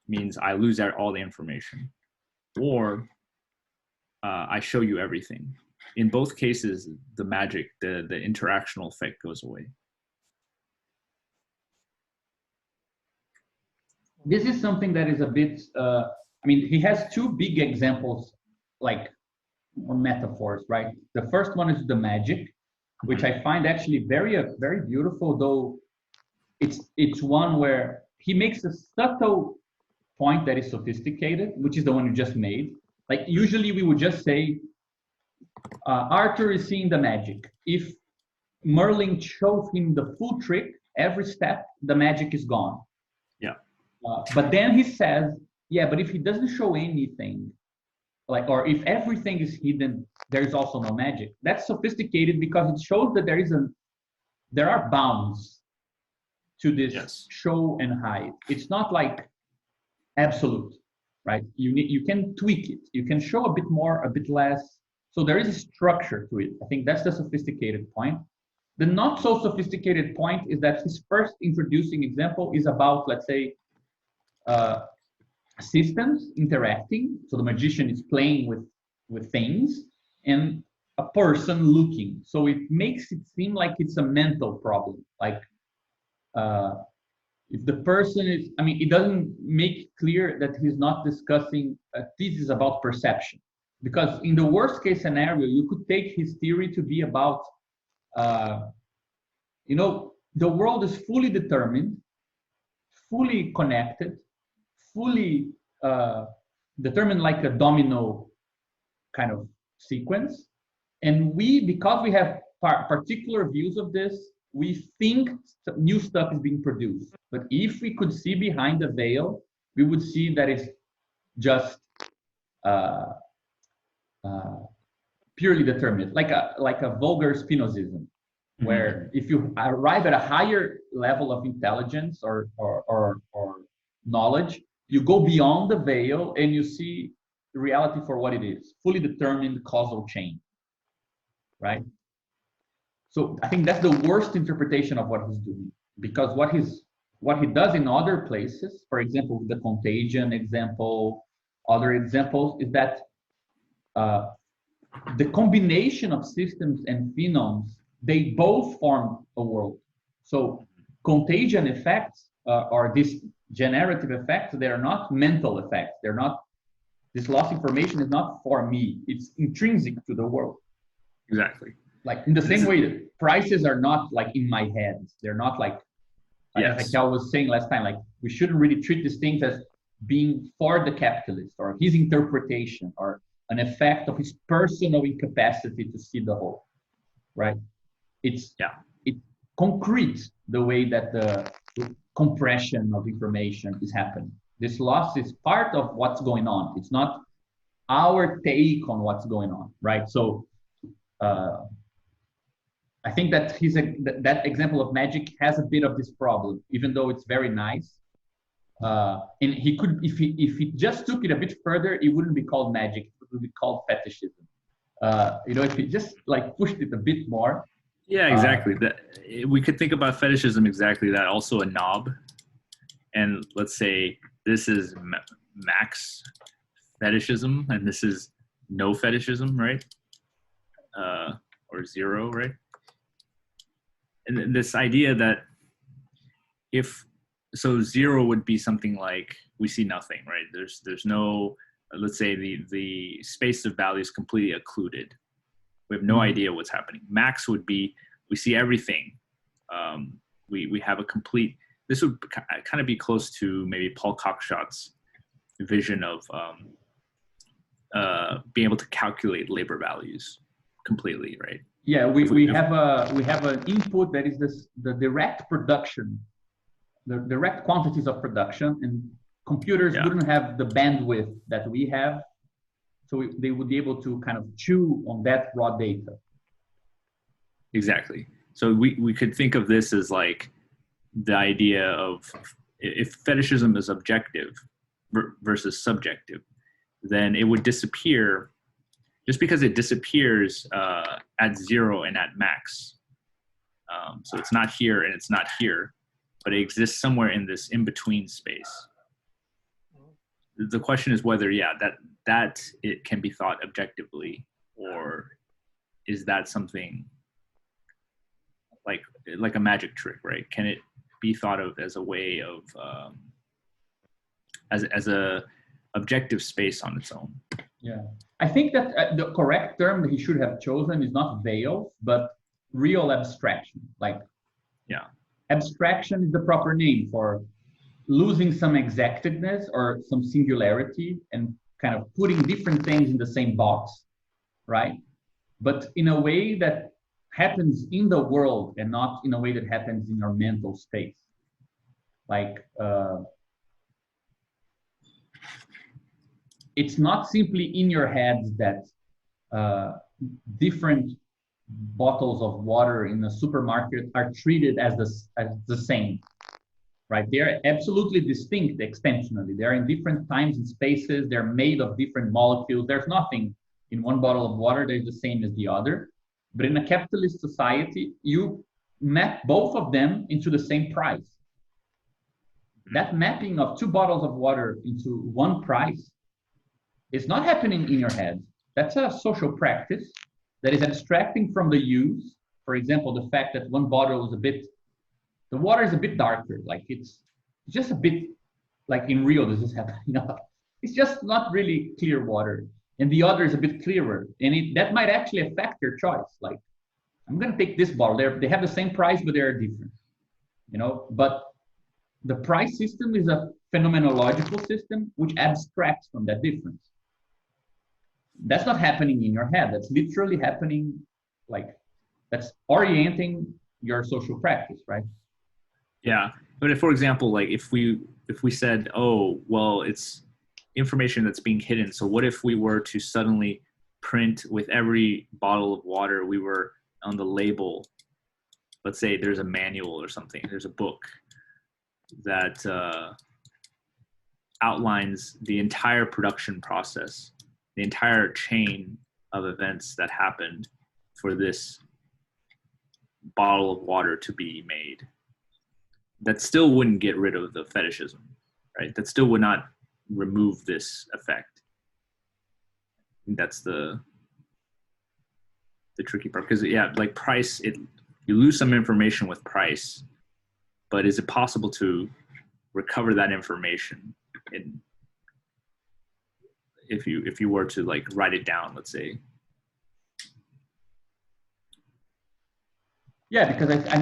means I lose out all the information, or I show you everything. In both cases, the magic, the interactional effect goes away. This is something that is a bit, I mean, he has two big examples, like, or metaphors, right? The first one is the magic, which I find actually very beautiful, though it's one where he makes a subtle point that is sophisticated, which is the one you just made. Like usually we would just say, Arthur is seeing the magic. If Merlin shows him the full trick, every step, the magic is gone. Yeah. But then he says, yeah, but if he doesn't show anything, like, or if everything is hidden, there is also no magic. That's sophisticated because it shows that there are bounds to this show and hide. It's not like absolute, right? You can tweak it. You can show a bit more, a bit less. So there is a structure to it. I think that's the sophisticated point. The not so sophisticated point is that his first introducing example is about, let's say, systems interacting. So the magician is playing with things and a person looking. So it makes it seem like it's a mental problem. Like if the person is, I mean, it doesn't make it clear that he's not discussing a thesis about perception. Because in the worst case scenario, you could take his theory to be about, you know, the world is fully determined, fully connected, fully determined like a domino kind of sequence. And we, because we have particular views of this, we think new stuff is being produced. But if we could see behind the veil, we would see that it's just purely determined, like a vulgar Spinozism, where if you arrive at a higher level of intelligence or knowledge, you go beyond the veil and you see the reality for what it is, fully determined causal chain, right? So I think that's the worst interpretation of what he's doing, because what he does in other places, for example, the contagion example, other examples, is that the combination of systems and phenoms, they both form a world. So contagion effects or this generative effects, they are not mental effects. They're not, this lost information is not for me. It's intrinsic to the world. Exactly. Like in the same way that prices are not like in my head. They're not like, like I was saying last time, like we shouldn't really treat these things as being for the capitalist or his interpretation or an effect of his personal incapacity to see the whole, right? It's concrete the way that the compression of information is happening. This loss is part of what's going on. It's not our take on what's going on, right? So I think that that example of magic has a bit of this problem, even though it's very nice. And he could, if he just took it a bit further, it wouldn't be called magic. It would be called fetishism. You know, if he just like pushed it a bit more. Yeah, exactly. We could think about fetishism exactly that. Also a knob, and let's say this is max fetishism, and this is no fetishism, right? Or zero, right? And this idea that so zero would be something like we see nothing, right? There's no, let's say the space of value is completely occluded. We have no idea what's happening. Max would be we see everything. We have a complete. This would kind of be close to maybe Paul Cockshot's vision of being able to calculate labor values completely, right? Yeah, we have an input that is the direct production, the direct quantities of production, and computers wouldn't have the bandwidth that we have, so they would be able to kind of chew on that raw data. Exactly. So we could think of this as like the idea of if fetishism is objective versus subjective, then it would disappear just because it disappears at zero and at max. So it's not here and it's not here, but it exists somewhere in this in-between space. The question is whether, that it can be thought objectively, or is that something like a magic trick, right? Can it be thought of as a way of, as a objective space on its own? Yeah, I think that the correct term that he should have chosen is not veil, but real abstraction. Abstraction is the proper name for losing some exactedness or some singularity and kind of putting different things in the same box, right? But in a way that happens in the world and not in a way that happens in your mental space. It's not simply in your head that different bottles of water in a supermarket are treated as the same, right? They're absolutely distinct extensionally. They're in different times and spaces. They're made of different molecules. There's nothing in one bottle of water that is the same as the other. But in a capitalist society, you map both of them into the same price. That mapping of two bottles of water into one price is not happening in your head. That's a social practice that is abstracting from the use. For example, the fact that one bottle is the water is a bit darker. Like it's just a bit, like in Rio, this is happening. It's just not really clear water. And the other is a bit clearer. And that might actually affect your choice. Like, I'm gonna take this bottle. They have the same price, but they're different. But the price system is a phenomenological system which abstracts from that difference. That's not happening in your head. That's literally happening, that's orienting your social practice, right? Yeah, but if, for example, if we said, oh, well, it's information that's being hidden. So what if we were to suddenly print with every bottle of water, we were on the label, let's say there's a manual or something, there's a book that outlines the entire production process, the entire chain of events that happened for this bottle of water to be made. That still wouldn't get rid of the fetishism, right? That still would not remove this effect. I think that's the tricky part, because price, you lose some information with price, but is it possible to recover that information if you were to write it down, let's say? Yeah, because I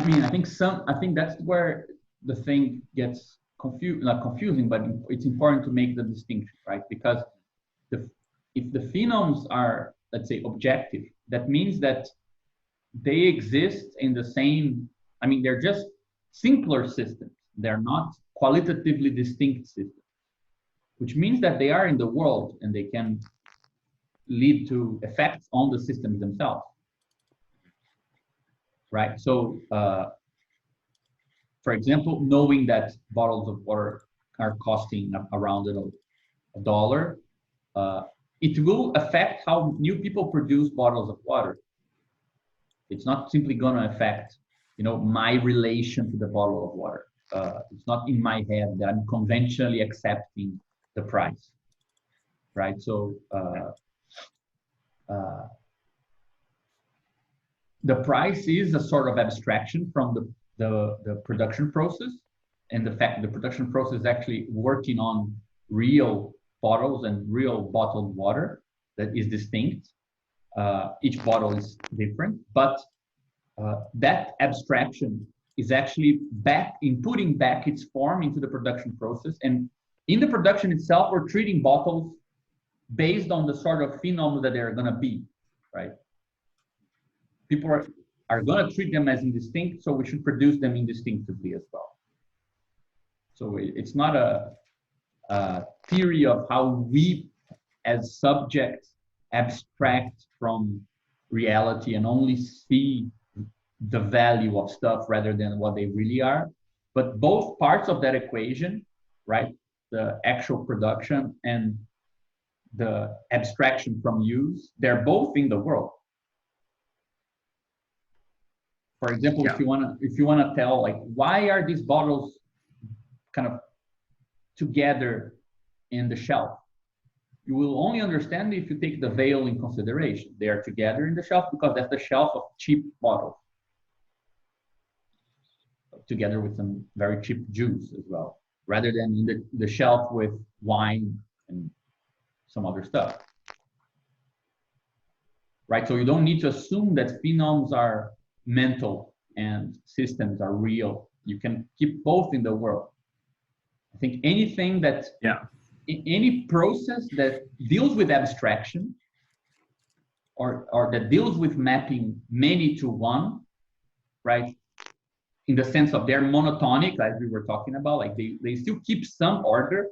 think that's where the thing gets not confusing, but it's important to make the distinction, right? Because if the phenoms are, let's say, objective, that means that they exist in the same, they're just simpler systems. They're not qualitatively distinct systems. which means that they are in the world and they can lead to effects on the systems themselves, right? So, for example, knowing that bottles of water are costing around $1, it will affect how new people produce bottles of water. It's not simply going to affect, my relation to the bottle of water. It's not in my head that I'm conventionally accepting the price, right? So the price is a sort of abstraction from the production process, and the fact the production process is actually working on real bottles and real bottled water that is distinct. Each bottle is different, but that abstraction is actually putting back its form into the production process. And in the production itself, we're treating bottles based on the sort of phenom that they're going to be, right? People are going to treat them as indistinct, so we should produce them indistinctively as well. So it's not a theory of how we as subjects abstract from reality and only see the value of stuff rather than what they really are. But both parts of that equation, right, the actual production and the abstraction from use, they're both in the world. For example, if you wanna tell, like, why are these bottles kind of together in the shelf? You will only understand if you take the veil in consideration. They are together in the shelf because that's the shelf of cheap bottles, together with some very cheap juice as well, rather than in the shelf with wine and some other stuff, right? So you don't need to assume that phenoms are mental and systems are real. You can keep both in the world. I think anything that, any process that deals with abstraction or that deals with mapping many to one, right? In the sense of they're monotonic, as we were talking about, like they still keep some order,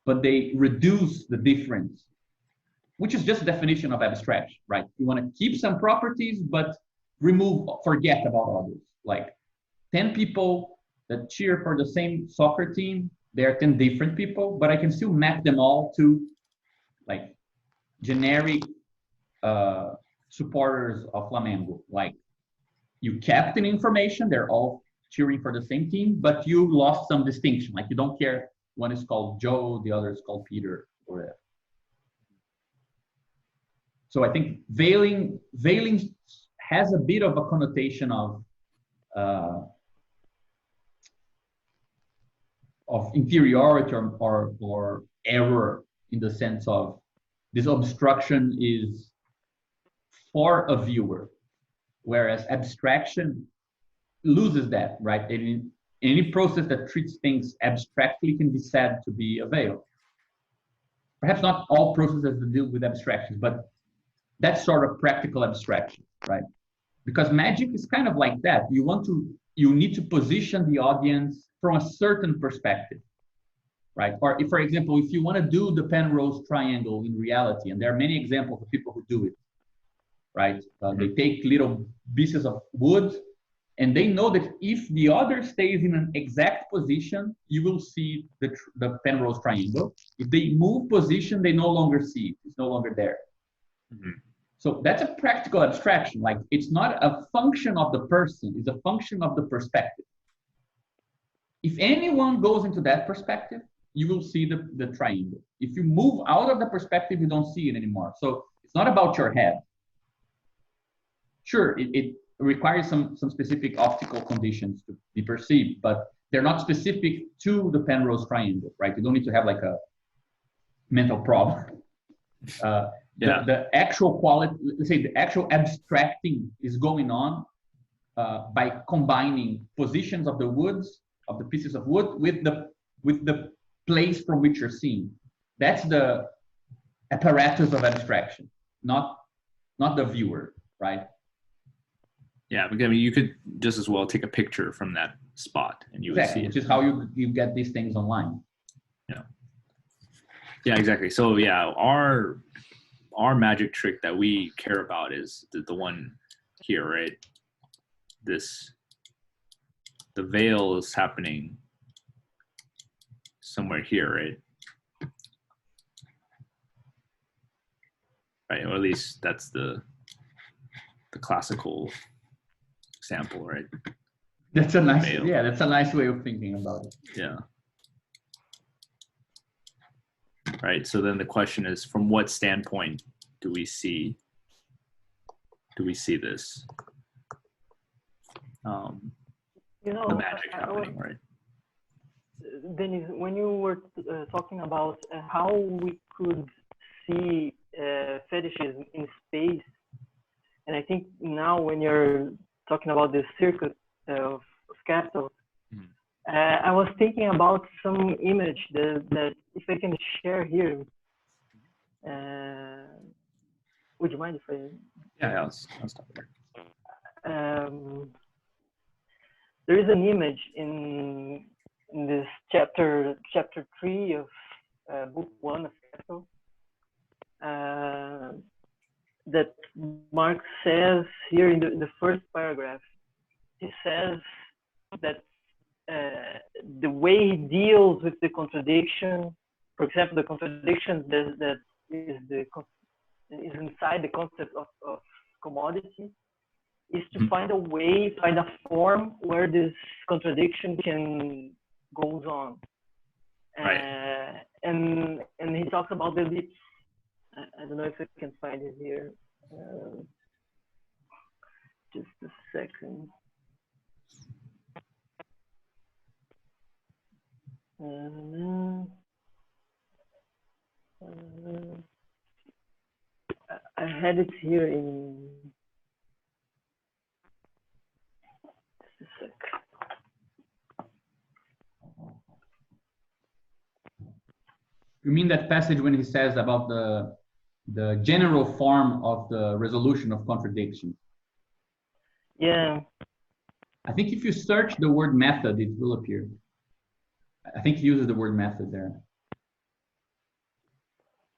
but they reduce the difference, which is just a definition of abstraction, right? You want to keep some properties, but forget about others. Like 10 people that cheer for the same soccer team, they're 10 different people, but I can still map them all to like generic supporters of Flamengo. Like you kept an information, they're all cheering for the same team, but you lost some distinction. Like you don't care, one is called Joe, the other is called Peter, or whatever. So I think veiling has a bit of a connotation of inferiority or error, in the sense of this obstruction is for a viewer, whereas abstraction loses that, right? Any process that treats things abstractly can be said to be a veil. Perhaps not all processes that deal with abstractions, but that's sort of practical abstraction, right? Because magic is kind of like that. You need to position the audience from a certain perspective, right? Or if, for example, if you want to do the Penrose Triangle in reality, and there are many examples of people who do it, right? They take little pieces of wood, and they know that if the other stays in an exact position, you will see the Penrose Triangle. If they move position, they no longer see it. It's no longer there. Mm-hmm. So that's a practical abstraction. Like it's not a function of the person, it's a function of the perspective. If anyone goes into that perspective, you will see the triangle. If you move out of the perspective, you don't see it anymore. So it's not about your head. Sure, it requires some specific optical conditions to be perceived, but they're not specific to the Penrose Triangle, right? You don't need to have like a mental problem. The actual quality, let's say the actual abstracting is going on by combining positions of the woods, of the pieces of wood with the place from which you're seeing. That's the apparatus of abstraction, not the viewer, right? Yeah, because I mean, you could just as well take a picture from that spot and you would see it. Which is how you get these things online. Yeah. Yeah, exactly. So yeah, our magic trick that we care about is the one here, right? The veil is happening somewhere here, right? Right, or at least that's the classical example, right? That's a nice, Veil. yeah, that's a nice way of thinking about it. Yeah. Right. So then the question is, from what standpoint do we see this? You know, The magic happening, right? Dennis, when you were talking about how we could see fetishism in space, and I think now when you're talking about the circuit of capitals, I was thinking about some image that if I can share here, would you mind if I? Yeah, I'll stop there. There is an image in this chapter 3 of book 1 of Capital that Marx says here in the first paragraph. He says that the way he deals with the contradiction, for example, the contradiction that is inside the concept of commodity, is to find a way, find a form where this contradiction can goes on. Right. And he talks about the ellipse. I don't know if I can find it here. Just a second. I had it here in just a sec. You mean that passage when he says about the general form of the resolution of contradiction? Yeah. I think if you search the word method, it will appear. I think he uses the word method there.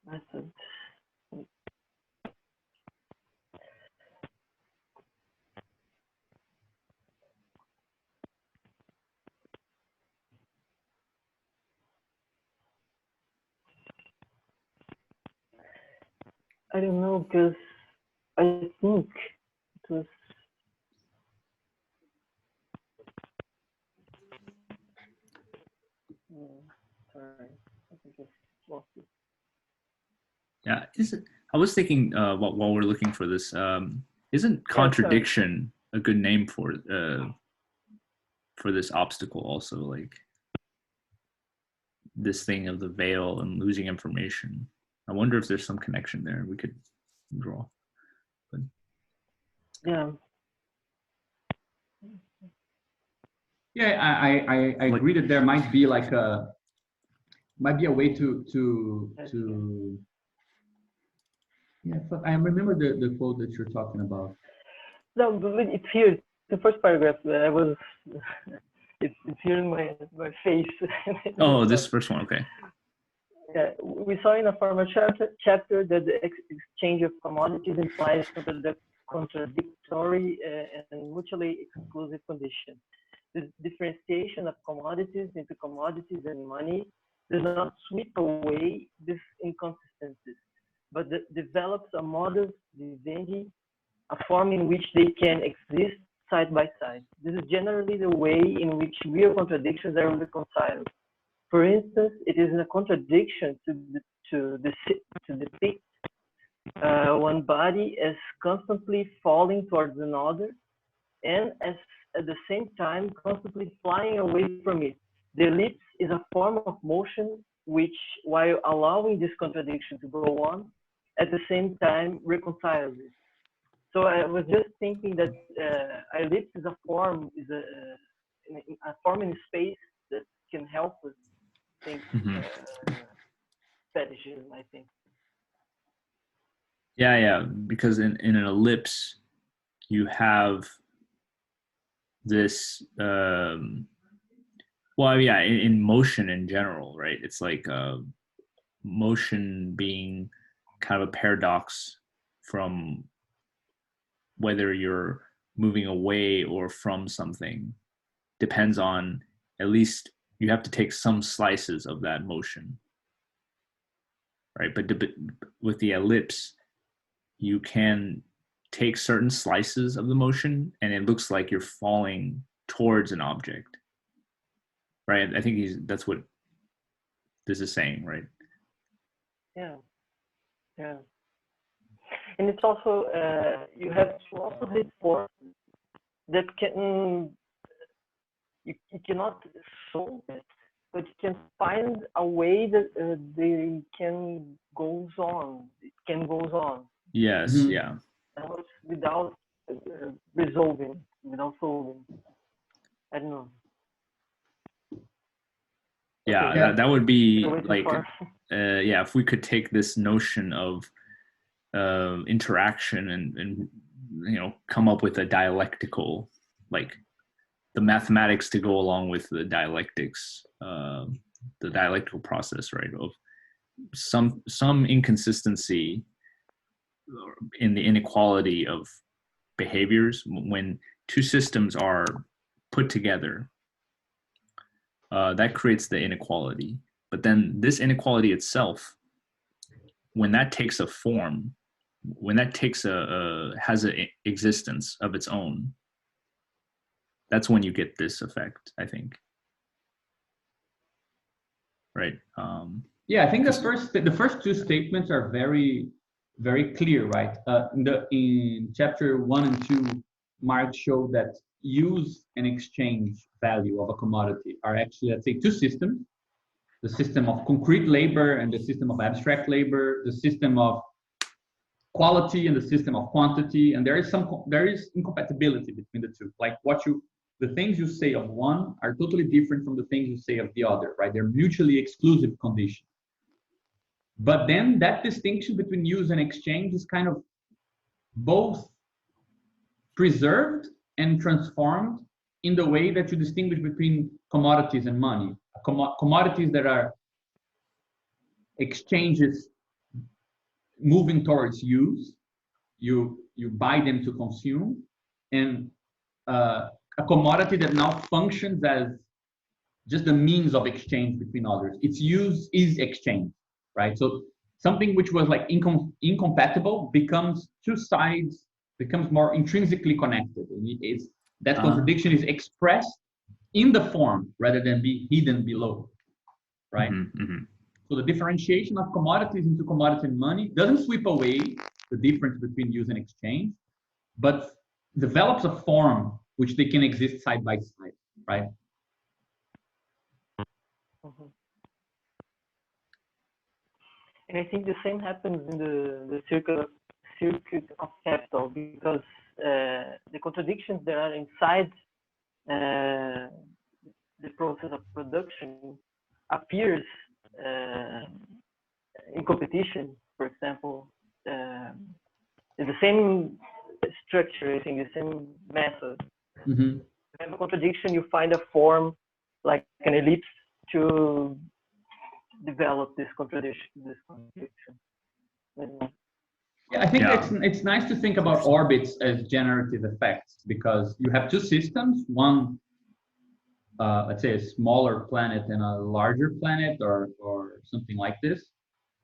Method. I don't know, because I think it was. Sorry, I think I lost it. Yeah, I was thinking while we're looking for this, isn't contradiction a good name for this obstacle also, like this thing of the veil and losing information? I wonder if there's some connection there we could draw. But yeah. Yeah, I agree that there might be like a way to yeah, but I remember the quote that you're talking about. No, but it's here. The first paragraph. I was. It's here in my face. oh, this first one, okay. Yeah, we saw in a former chapter that the exchange of commodities implies the contradictory and mutually exclusive condition. The differentiation of commodities into commodities and money does not sweep away these inconsistencies, but develops a modus vivendi, a form in which they can exist side by side. This is generally the way in which real contradictions are reconciled. For instance, it is a contradiction to depict one body as constantly falling towards another, and at the same time constantly flying away from it. The ellipse is a form of motion which, while allowing this contradiction to go on, at the same time reconciles it. So I was just thinking that ellipse is a form in space that can help us think fetishism, I think. Yeah, because in an ellipse, you have this, well, yeah, in motion in general, right? It's like motion being kind of a paradox from whether you're moving away or from something depends on, at least you have to take some slices of that motion, right? But with the ellipse, you can take certain slices of the motion and it looks like you're falling towards an object, right? I think that's what this is saying, right? Yeah. And it's also, you have to also report that you cannot solve it, but you can find a way that they can goes on. It can goes on. Yes, Mm-hmm. yeah. Without resolving, without solving. I don't know. Yeah, Okay. that would be Way too like, far. yeah, if we could take this notion of interaction and come up with a dialectical, like the mathematics to go along with the dialectics, the dialectical process, right? Of some inconsistency in the inequality of behaviors when two systems are put together, that creates the inequality. But then this inequality itself, when that takes a form, when that takes has an existence of its own, that's when you get this effect, I think. Right. Yeah, I think the first two statements are very, very clear, right? In chapter 1 and 2, Marx showed that use and exchange value of a commodity are actually, let's say, two systems: the system of concrete labor and the system of abstract labor, the system of quality and the system of quantity, and there is incompatibility between the two. Like the things you say of one are totally different from the things you say of the other, right? They're mutually exclusive conditions. But then that distinction between use and exchange is kind of both preserved and transformed in the way that you distinguish between commodities and money. Commodities that are exchanges moving towards use, you buy them to consume, and a commodity that now functions as just the means of exchange between others. Its use is exchange, right? So something which was like incompatible becomes two sides, becomes more intrinsically connected. And that contradiction is expressed in the form rather than be hidden below, right? Mm-hmm. So the differentiation of commodities into commodity and money doesn't sweep away the difference between use and exchange, but develops a form which they can exist side by side, right? Mm-hmm. And I think the same happens in the circuit of capital, because the contradictions that are inside the process of production appears in competition, for example. It's the same structure, I think, the same method. Mm-hmm. You have a contradiction, you find a form like an ellipse to develop this contradiction. Yeah, I think it's nice to think about orbits as generative effects, because you have two systems, one, let's say a smaller planet and a larger planet, or something like this,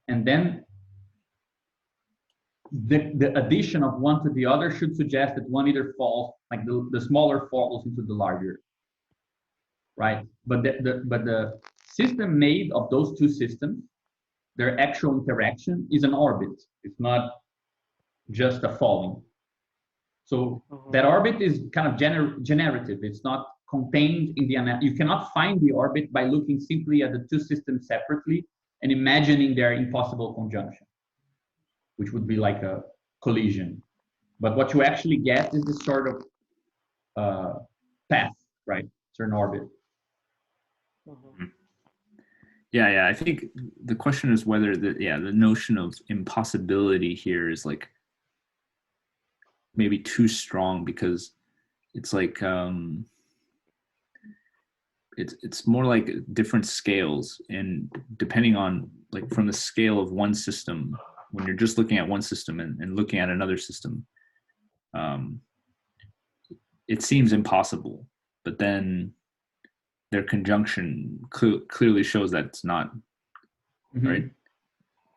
and then the addition of one to the other should suggest that one either falls, like the smaller falls into the larger, right? But the system made of those two systems, their actual interaction is an orbit. It's not just a falling. So that orbit is kind of generative. It's not contained in the you cannot find the orbit by looking simply at the two systems separately and imagining their impossible conjunction, which would be like a collision. But what you actually get is this sort of path, right? It's an orbit. Yeah. I think the question is whether the notion of impossibility here is like maybe too strong, because it's like it's more like different scales, and depending on like from the scale of one system, when you're just looking at one system and looking at another system, it seems impossible, but then their conjunction clearly shows that it's not, right?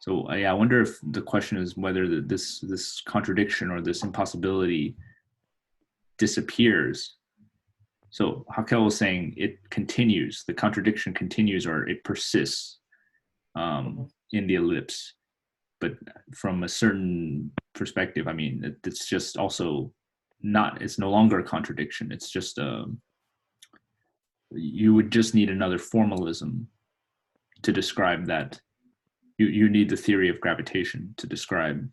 So yeah, I wonder if the question is whether this contradiction or this impossibility disappears. So Hakel was saying it continues, the contradiction continues, or it persists in the ellipse. But from a certain perspective, I mean, it's just also not, it's no longer a contradiction. It's just you would just need another formalism to describe that. You need the theory of gravitation to describe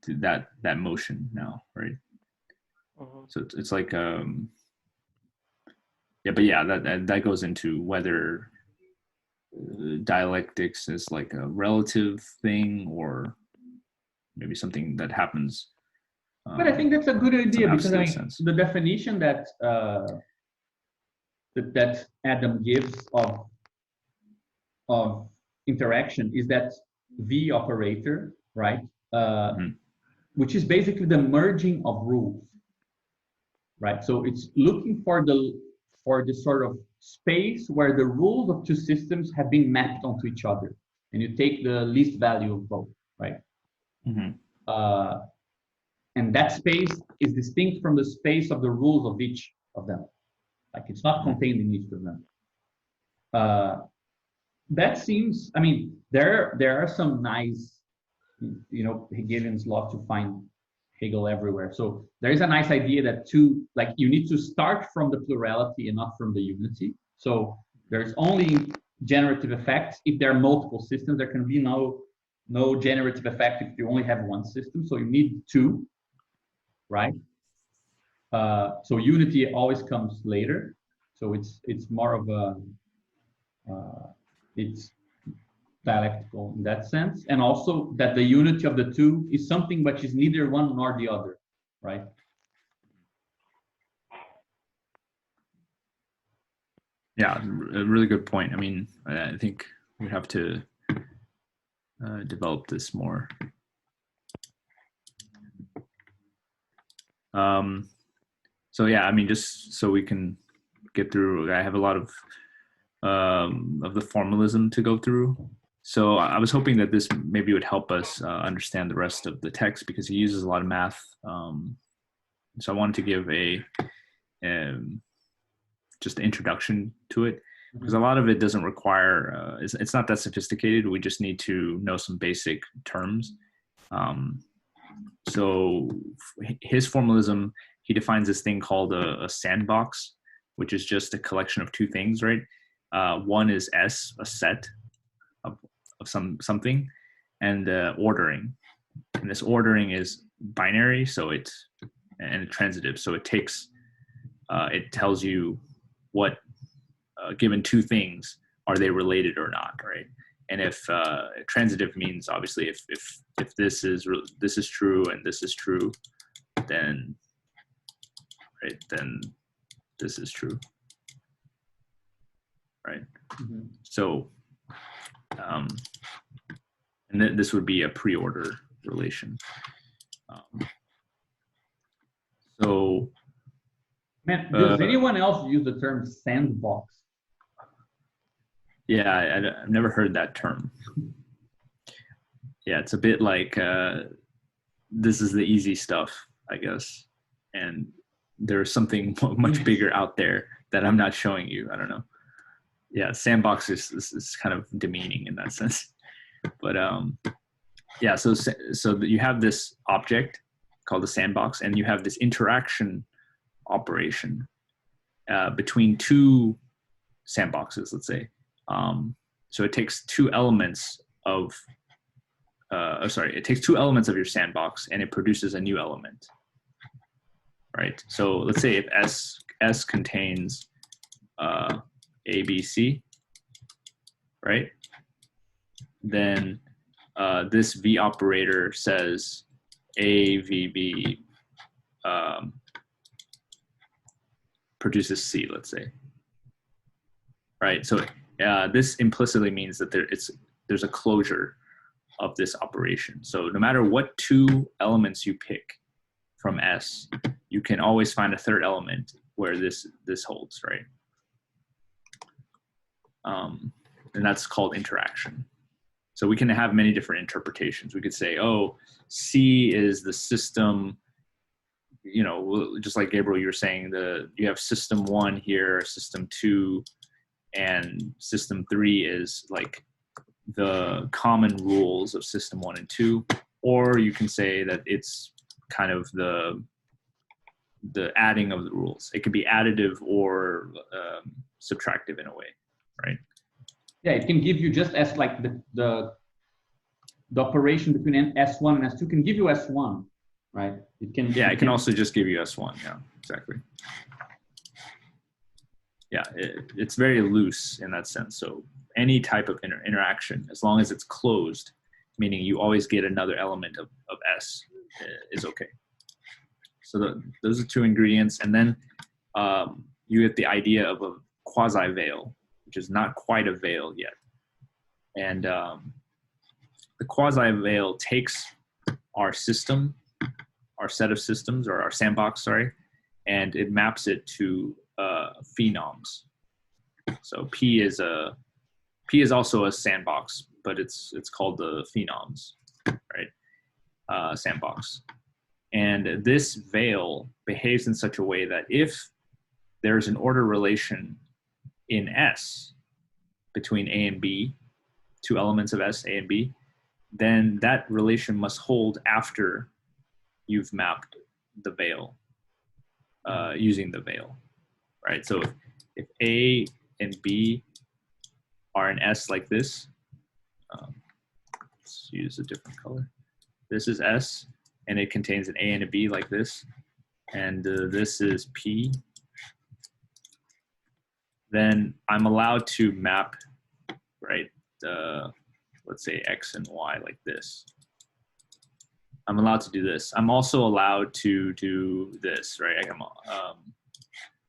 that motion now, right? So it's like yeah, but yeah, that goes into whether dialectics is like a relative thing or maybe something that happens. But I think that's a good idea, because I mean, the definition that that Adam gives of interaction is that V operator, right? Which is basically the merging of rules, right? So it's looking for the sort of space where the rules of two systems have been mapped onto each other, and you take the least value of both, right? And that space is distinct from the space of the rules of each of them. Like it's not contained in each of them. That seems, I mean, there are some nice, you know, Hegelians love to find Hegel everywhere. So there is a nice idea that you need to start from the plurality and not from the unity. So there's only generative effects if there are multiple systems. There can be no generative effect if you only have one system. So you need two, right? So unity always comes later. So it's more of a it's dialectical in that sense, and also that the unity of the two is something which is neither one nor the other, right? Yeah, a really good point. I mean, I think we have to develop this more. So yeah, I mean, just so we can get through, I have a lot of the formalism to go through. So I was hoping that this maybe would help us understand the rest of the text, because he uses a lot of math. So I wanted to give just an introduction to it, because a lot of it doesn't require, it's not that sophisticated. We just need to know some basic terms. So his formalism, he defines this thing called a sandbox, which is just a collection of two things, right? One is S, a set of something, and ordering. And this ordering is binary, and transitive. So it tells you what, given two things, are they related or not, right? And if transitive means obviously if this is true and this is true, then this is true, right? So and then this would be a pre-order relation. So man, does anyone else use the term sandbox? Yeah, I've never heard that term. Yeah, it's a bit like this is the easy stuff, I guess, and there's something much bigger out there that I'm not showing you. I don't know. Yeah, sandbox is kind of demeaning in that sense. But yeah, so you have this object called the sandbox, and you have this interaction operation between two sandboxes, let's say. So it takes two elements of it takes two elements of your sandbox, and it produces a new element, right? So let's say if S contains A, B, C, right? Then this V operator says A, V, B produces C, let's say. right? So this implicitly means that there's a closure of this operation. So no matter what two elements you pick from S, you can always find a third element where this holds, right? And that's called interaction. So we can have many different interpretations. We could say, oh, C is the system, you know, just like Gabriel, you were saying, you have system 1 here, system 2, and system 3 is like the common rules of system 1 and 2. Or you can say that it's kind of the adding of the rules. It could be additive or subtractive in a way, right? Yeah, it can give you just as like the operation between S1 and S2 can give you S1, right? It can. Yeah, it can also just give you S1. Yeah, exactly. Yeah, it's very loose in that sense. So any type of interaction, as long as it's closed, meaning you always get another element of S, is okay. So those are two ingredients. And then you get the idea of a quasi-veil, which is not quite a veil yet. And the quasi-veil takes our system, our set of systems, or our sandbox, sorry, and it maps it to phenoms. So P is also a sandbox, but it's called the phenoms, right? Sandbox. And this veil behaves in such a way that if there's an order relation in S between A and B, two elements of S, A and B, then that relation must hold after you've mapped the veil using the veil, right? So if A and B are in S like this, let's use a different color. This is S, and it contains an A and a B like this, and this is P, then I'm allowed to map, right, let's say X and Y like this. I'm allowed to do this. I'm also allowed to do this, right?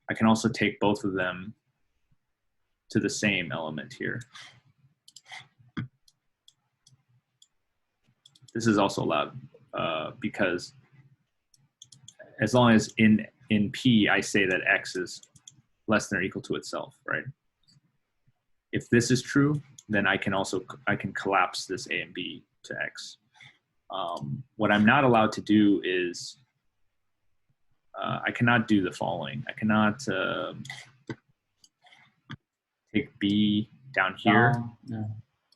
I can also take both of them to the same element here. This is also allowed because as long as in P I say that X is less than or equal to itself, right? If this is true, then I can collapse this A and B to X. What I'm not allowed to do is I cannot do the following. I cannot take B down here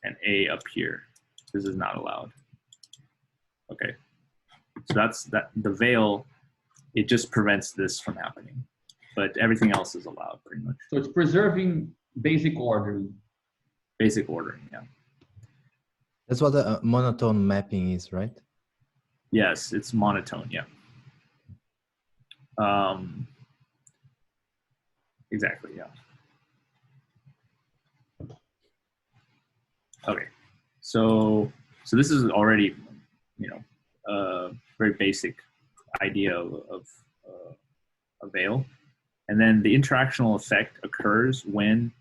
and A up here. This is not allowed. Okay, so that's the veil. It just prevents this from happening, but everything else is allowed pretty much. So it's preserving basic ordering. Basic ordering, yeah. That's what a monotone mapping is, right? Yes, it's monotone, yeah. Exactly, yeah. Okay, so this is already, you know, a very basic idea of a veil. And then the interactional effect occurs when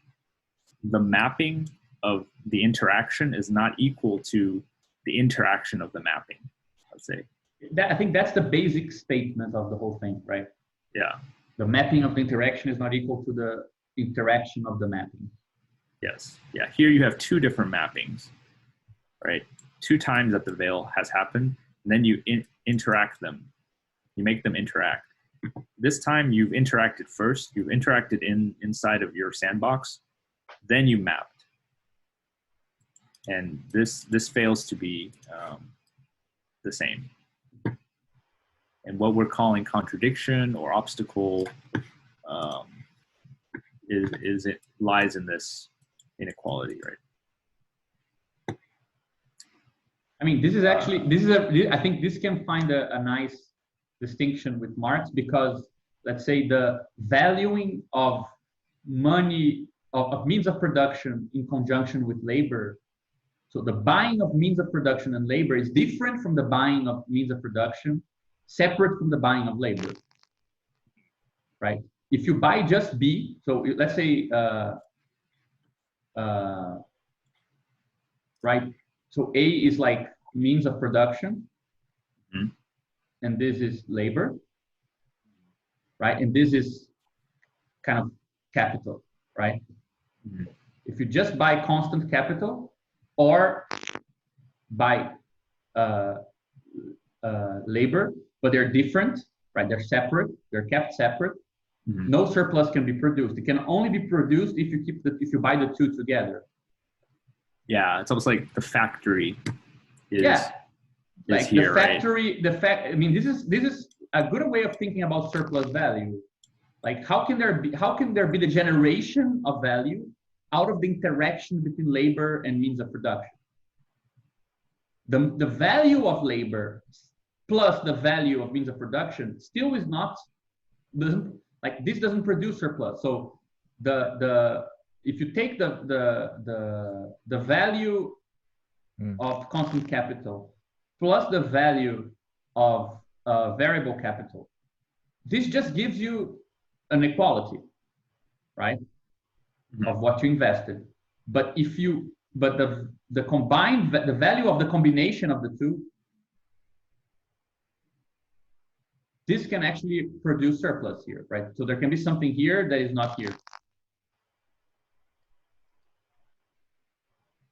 the mapping of the interaction is not equal to the interaction of the mapping, let's say. I think that's the basic statement of the whole thing, right? Yeah. The mapping of the interaction is not equal to the interaction of the mapping. Yes. Yeah. Here you have two different mappings, right? Two times that the veil has happened, and then you interact them. You make them interact. This time you've interacted first. You've interacted inside of your sandbox. Then you mapped. And this fails to be the same. And what we're calling contradiction or obstacle it lies in this inequality, right? I mean, I think this can find a nice distinction with Marx, because let's say the valuing of money, of means of production in conjunction with labor. So the buying of means of production and labor is different from the buying of means of production, separate from the buying of labor, right? If you buy just B, so let's say right? So A is like means of production, and this is labor, right? And this is kind of capital, right? If you just buy constant capital or buy labor, but they're different, right? They're separate, they're kept separate. No surplus can be produced. It can only be produced if you if you buy the two together. Yeah, it's almost like the factory is, like here, the factory, right? I mean, this is a good way of thinking about surplus value. Like how can there be the generation of value out of the interaction between labor and means of production? The value of labor plus the value of means of production still is not, this doesn't produce surplus. So if you take the value of constant capital plus the value of variable capital, this just gives you an equality, right? Of what you invested. But the combined, the value of the combination of the two, this can actually produce surplus here, right? So there can be something here that is not here.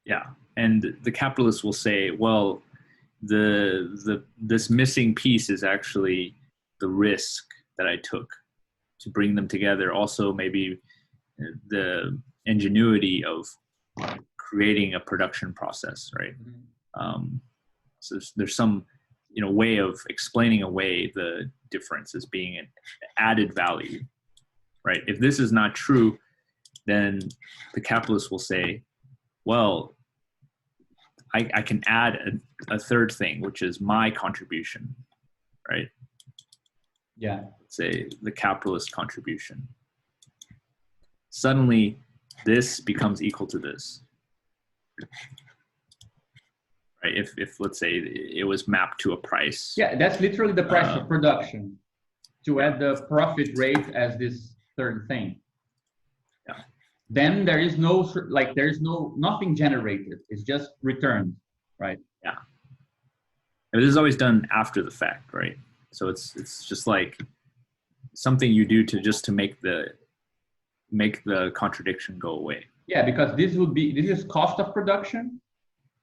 Yeah, and the capitalist will say, well, this missing piece is actually the risk that I took to bring them together. Also, maybe the ingenuity of creating a production process, right? So there's some way of explaining away the difference as being an added value, right? If this is not true, then the capitalist will say, well, I can add a third thing, which is my contribution, right? Yeah. Let's say the capitalist contribution. Suddenly, this becomes equal to this. Right? If let's say it was mapped to a price. Yeah, that's literally the price of production. To add the profit rate as this third thing. Yeah. Then there is nothing generated. It's just returned, right? Yeah. And this is always done after the fact, right? So it's just like something you do to make the contradiction go away. Yeah, because this is cost of production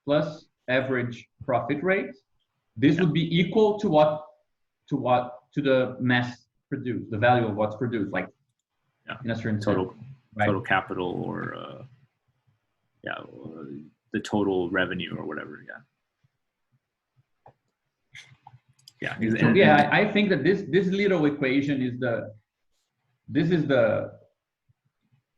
plus average profit rate. This would be equal to the mass produced, the value of what's produced, like in a certain total right? Total capital or the total revenue or whatever. Yeah. So I think that this little equation is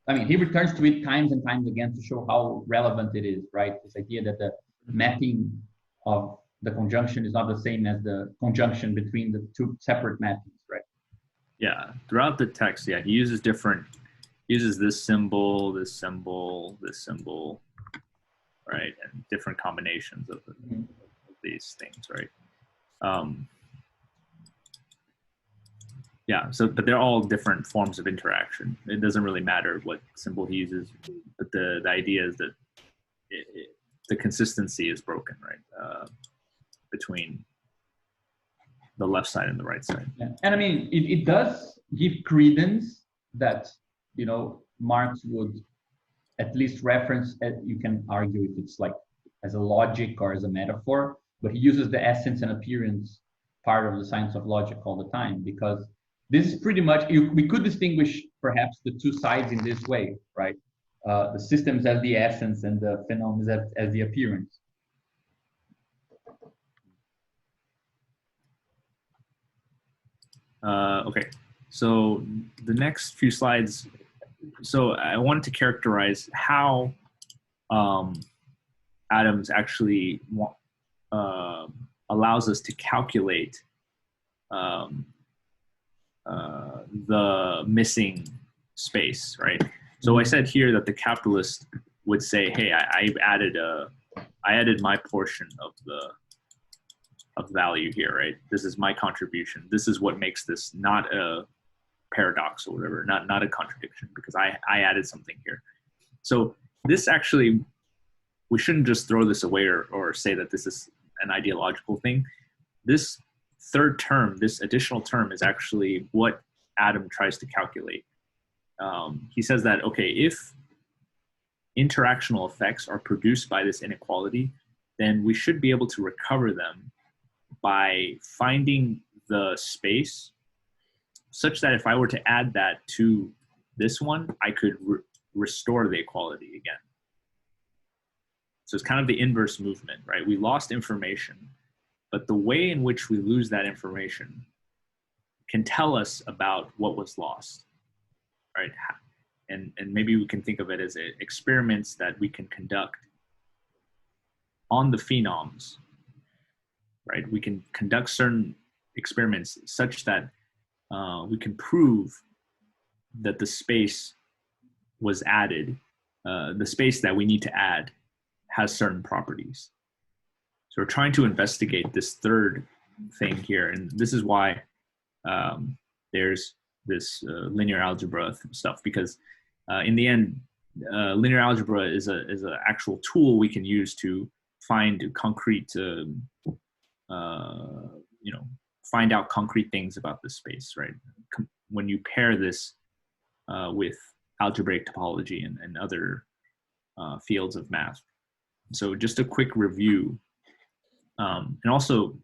I mean, he returns to it times and times again to show how relevant it is, right? This idea that the mapping of the conjunction is not the same as the conjunction between the two separate mappings, right? Yeah, throughout the text, he uses this symbol, this symbol, right? And different combinations of these things, right? But they're all different forms of interaction. It doesn't really matter what symbol he uses, but the idea is that the consistency is broken, right? Between the left side and the right side. Yeah. And I mean, it does give credence that, Marx would at least reference, you can argue if it's like as a logic or as a metaphor, but he uses the essence and appearance part of the science of logic all the time, because this is pretty much, we could distinguish perhaps the two sides in this way, right? The systems as the essence and the phenomena as the appearance. Okay, so the next few slides, so I wanted to characterize how Adams actually allows us to calculate the missing space, right? So I said here that the capitalist would say, hey, I added my portion of value here, right? This is my contribution. This is what makes this not a paradox or whatever, not a contradiction, because I added something here. So this actually, we shouldn't just throw this away or say that this is an ideological thing. This third term, this additional term, is actually what Adam tries to calculate. He says that, okay, if interactional effects are produced by this inequality, then we should be able to recover them by finding the space such that if I were to add that to this one, I could restore the equality again. So it's kind of the inverse movement, right? We lost information, but the way in which we lose that information can tell us about what was lost, right? And maybe we can think of it as experiments that we can conduct on the phenoms, right? We can conduct certain experiments such that we can prove that the space was added, the space that we need to add has certain properties. So we're trying to investigate this third thing here, and this is why there's this linear algebra stuff, because in the end, linear algebra is an actual tool we can use to find concrete, find out concrete things about the space, right? When you pair this with algebraic topology and other fields of math. So just a quick review. And also,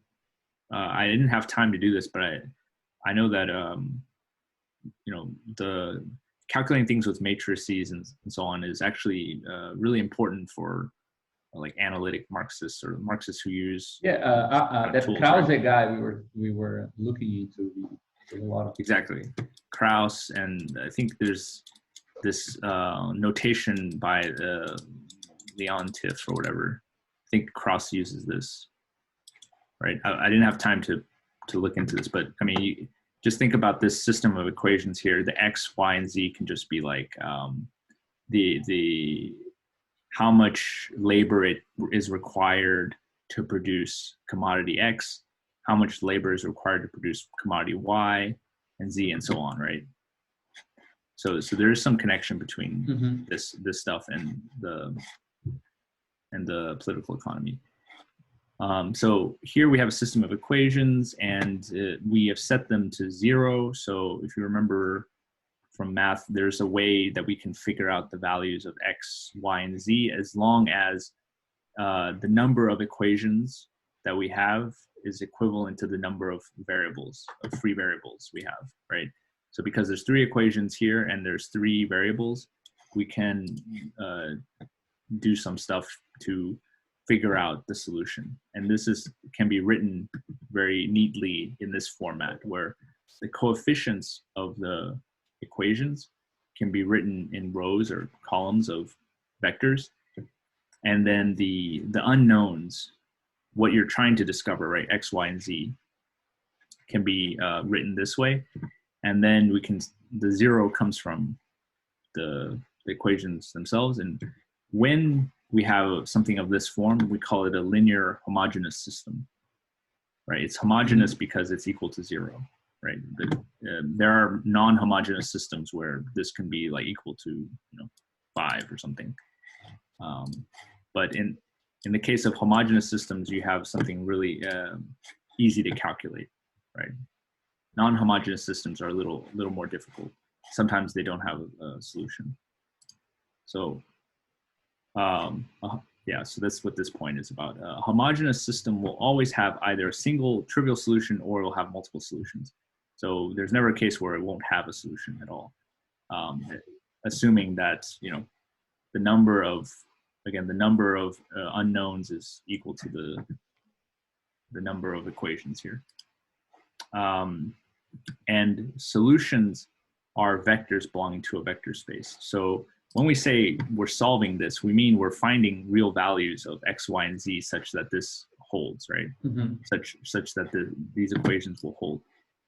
I didn't have time to do this, but I know that, the calculating things with matrices and so on is actually really important for like analytic Marxists or Marxists who use that Krause guy we were looking into a lot of exactly Krause, and I think there's this notation by Leon Tiff or whatever. I think Krause uses this, right? I didn't have time to look into this, but I mean, you just think about this system of equations here. The x, y, and z can just be like the how much labor it is required to produce commodity X, how much labor is required to produce commodity Y and Z, and so on, right? So there is some connection between this stuff and the political economy. So here we have a system of equations, and we have set them to 0. So if you remember from math, there's a way that we can figure out the values of X, Y, and Z as long as the number of equations that we have is equivalent to the number of variables, of free variables we have, right? So because there's 3 equations here and there's 3 variables, we can do some stuff to figure out the solution. And this can be written very neatly in this format, where the coefficients of the equations can be written in rows or columns of vectors, and then the unknowns, what you're trying to discover, right, X, Y, and Z, can be written this way, and then the 0 comes from the equations themselves. And when we have something of this form, we call it a linear homogeneous system, right? It's homogeneous because it's equal to 0. Right. There are non-homogeneous systems where this can be like equal to 5 or something. But in the case of homogeneous systems, you have something really easy to calculate, right? Non-homogeneous systems are a little more difficult. Sometimes they don't have a solution. So so that's what this point is about. A homogeneous system will always have either a single trivial solution or it will have multiple solutions. So there's never a case where it won't have a solution at all, assuming that the number of unknowns is equal to the number of equations here. And solutions are vectors belonging to a vector space. So when we say we're solving this, we mean we're finding real values of X, Y, and Z such that this holds, right? Such that these equations will hold.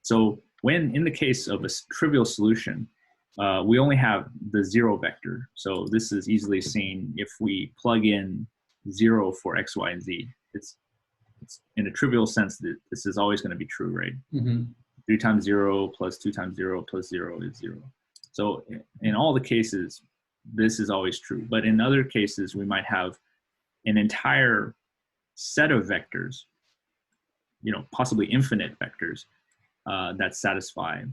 So when in the case of a trivial solution, we only have the 0 vector. So this is easily seen if we plug in 0 for X, Y, and Z. It's in a trivial sense that this is always going to be true, right? 3 times 0 plus 2 times 0 plus 0 is 0. So in all the cases, this is always true. But in other cases, we might have an entire set of vectors, you know, possibly infinite vectors that satisfy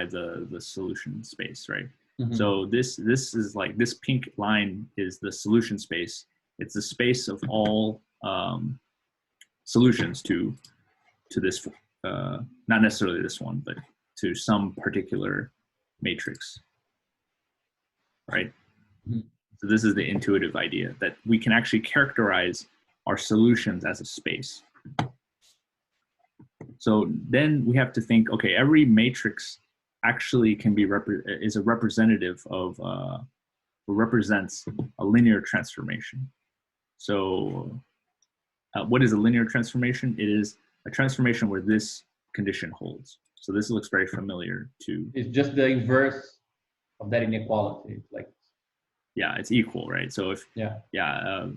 the solution space, right? Mhm. So this is like, this pink line is the solution space. It's the space of all solutions to this, not necessarily this one, but to some particular matrix, right? Mhm. So this is the intuitive idea that we can actually characterize our solutions as a space. So then we have to think, okay, every matrix actually can be is a representative of represents a linear transformation. So what is a linear transformation? It is a transformation where this condition holds. So this looks very familiar to, It's just the inverse of that inequality. It's like, yeah, it's equal, right? So if, yeah.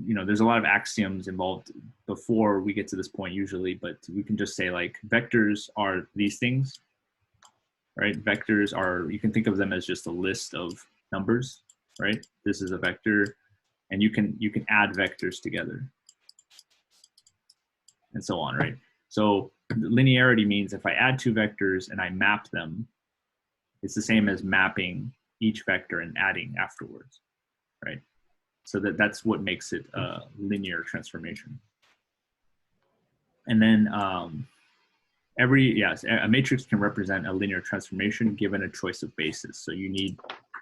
You know, there's a lot of axioms involved before we get to this point usually, but we can just say like vectors are these things, right? Vectors are, you can think of them as just a list of numbers, right? This is a vector, and you can add vectors together and so on, right? So linearity means if I add two vectors and I map them, it's the same as mapping each vector and adding afterwards, right? So that's what makes it a linear transformation. And then a matrix can represent a linear transformation given a choice of basis. So you need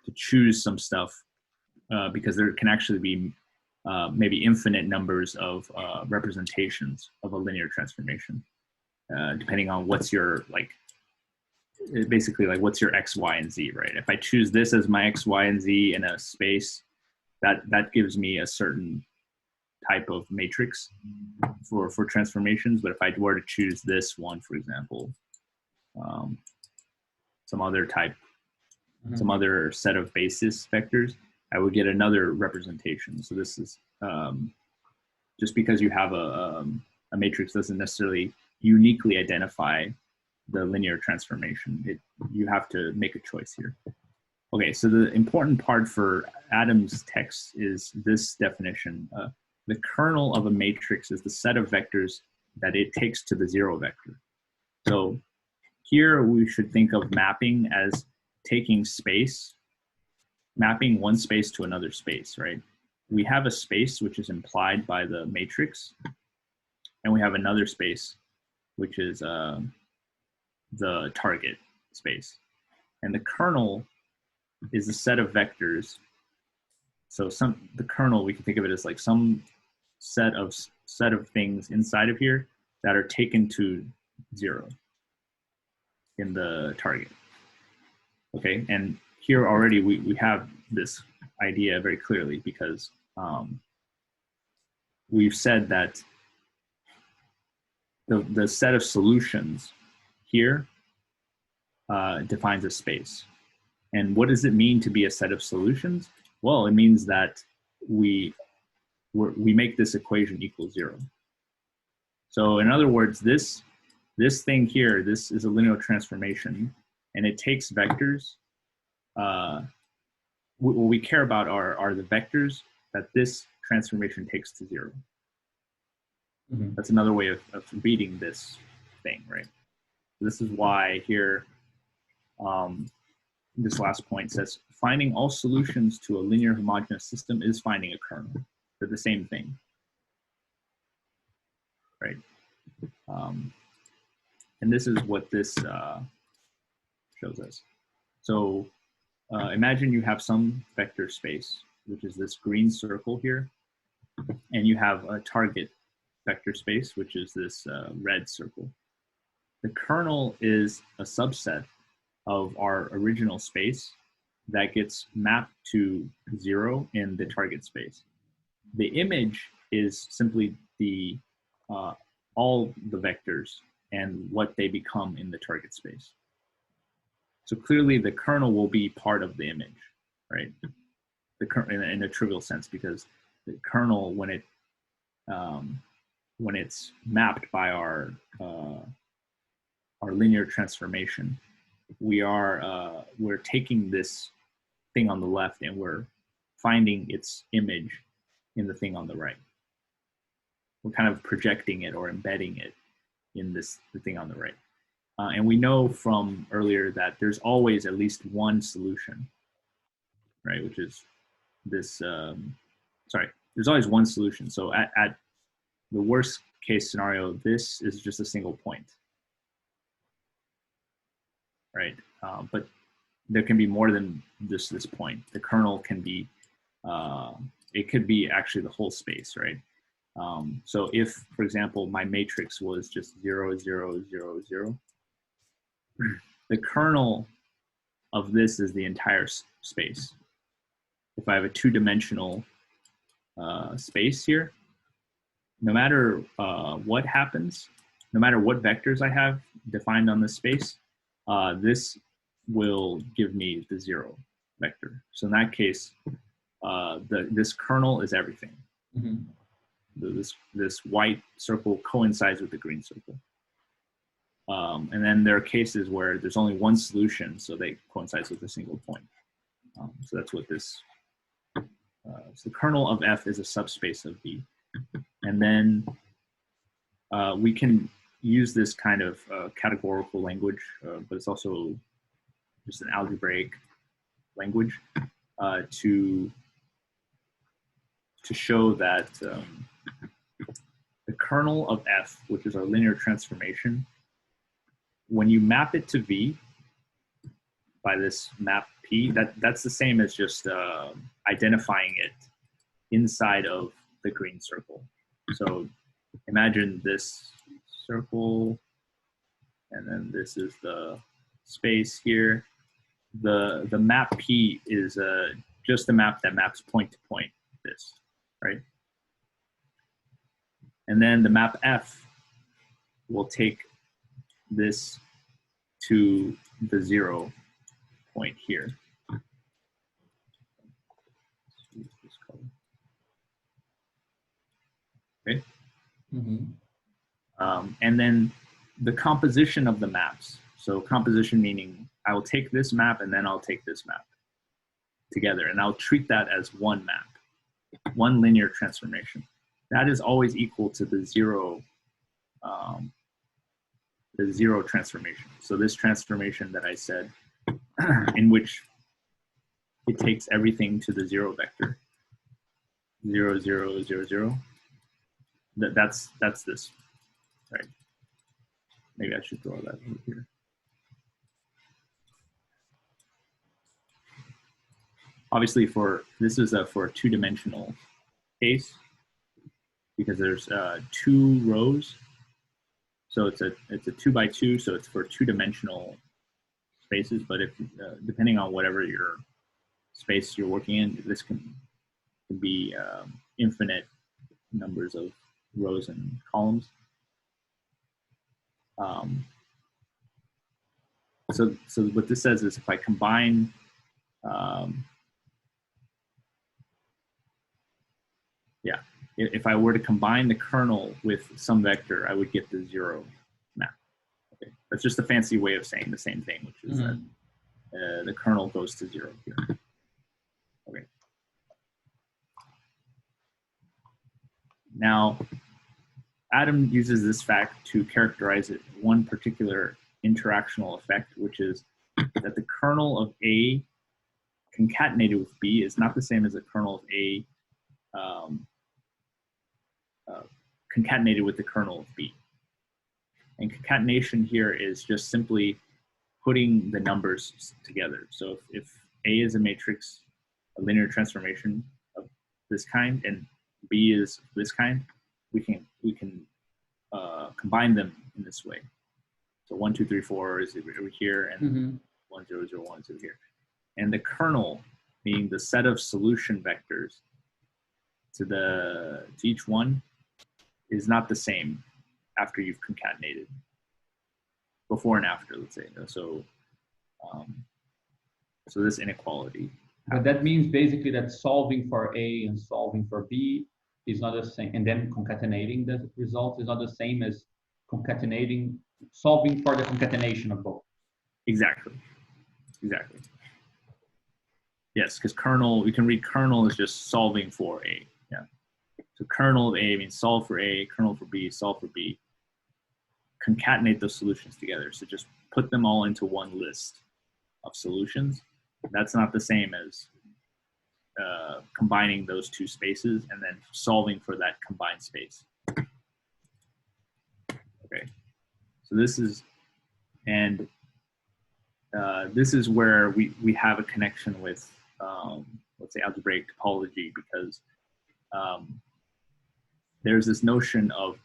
to choose some stuff because there can actually be maybe infinite numbers of representations of a linear transformation, depending on what's your, like, basically like what's your X, Y, and Z, right? If I choose this as my X, Y, and Z in a space, that gives me a certain type of matrix for transformations. But if I were to choose this one, for example, some other type, some other set of basis vectors, I would get another representation. So this is just because you have a matrix doesn't necessarily uniquely identify the linear transformation. You have to make a choice here. Okay, so the important part for Adam's text is this definition. The kernel of a matrix is the set of vectors that it takes to the zero vector. So here we should think of mapping as taking space, mapping one space to another space, right? We have a space which is implied by the matrix, and we have another space which is the target space. And the kernel is a set of vectors. So the kernel, we can think of it as like some set of things inside of here that are taken to zero in the target. Okay, and here already we have this idea very clearly because we've said that the set of solutions here defines a space. And what does it mean to be a set of solutions? Well, it means that we make this equation equal zero. So in other words, this thing here, this is a linear transformation, and it takes vectors. What we care about are the vectors that this transformation takes to zero. Mm-hmm. That's another way of reading this thing, right? This is why here, this last point says, finding all solutions to a linear homogeneous system is finding a kernel. They're the same thing, right? And this is what this shows us. So imagine you have some vector space, which is this green circle here, and you have a target vector space, which is this red circle. The kernel is a subset of our original space that gets mapped to zero in the target space. The image is simply the all the vectors and what they become in the target space. So clearly the kernel will be part of the image, right? In a trivial sense, because the kernel, when it's mapped by our linear transformation, we're taking this thing on the left and we're finding its image in the thing on the right. We're kind of projecting it or embedding it in the thing on the right. And we know from earlier that there's always at least one solution, right? Which is this, there's always one solution. So at the worst case scenario, this is just a single point, right? But there can be more than just this point. The kernel can be, it could be actually the whole space, right? So if, for example, my matrix was just 0, 0, 0, 0, the kernel of this is the entire space. If I have a two-dimensional space here, no matter what happens, no matter what vectors I have defined on this space, this will give me the 0 vector. So in that case, this kernel is everything. Mm-hmm. This white circle coincides with the green circle. And then there are cases where there's only one solution, so they coincide with a single point. So that's what this, so the kernel of F is a subspace of V. And then we can use this kind of categorical language, but it's also just an algebraic language to show that the kernel of F, which is our linear transformation, when you map it to V by this map P, that's the same as just identifying it inside of the green circle. So imagine this circle, and then this is the space here. The map P is just a map that maps point to point, this, right? And then the map F will take this to the 0 point here. Okay. Mm-hmm. And then the composition of the maps. So composition meaning I will take this map and then I'll take this map together, and I'll treat that as one map, one linear transformation. That is always equal to the 0 transformation. So this transformation that I said, in which it takes everything to the 0 vector, 0, 0, 0, 0. That's this, right? Maybe I should draw that over here. Obviously, this is for a two-dimensional case because there's 2 rows. So it's a 2 by 2, so it's for two-dimensional spaces. But if depending on whatever your space you're working in, this can be infinite numbers of rows and columns. So what this says is if I combine if I were to combine the kernel with some vector, I would get the 0 map. Okay, that's just a fancy way of saying the same thing, which is that the kernel goes to 0 here. Okay. Now, Adam uses this fact to characterize it one particular interactional effect, which is that the kernel of A concatenated with B is not the same as the kernel of A concatenated with the kernel of B. And concatenation here is just simply putting the numbers together. So if A is a matrix, a linear transformation of this kind, and B is this kind, we can combine them in this way. So 1, 2, 3, 4 is over here, and 1, 0, 0, 1 is over here. And the kernel, being the set of solution vectors to each one, is not the same after you've concatenated. Before and after, let's say. So, so this inequality. But that means basically that solving for A and solving for B is not the same, and then concatenating the result is not the same as solving for the concatenation of both. Exactly. Exactly. Yes, because kernel, we can read kernel is just solving for A. Yeah. So kernel of A means solve for A, kernel for B, solve for B. Concatenate those solutions together. So just put them all into one list of solutions. That's not the same as combining those two spaces and then solving for that combined space. Okay. So this is, and this is where we have a connection with, let's say, algebraic topology, because there's this notion of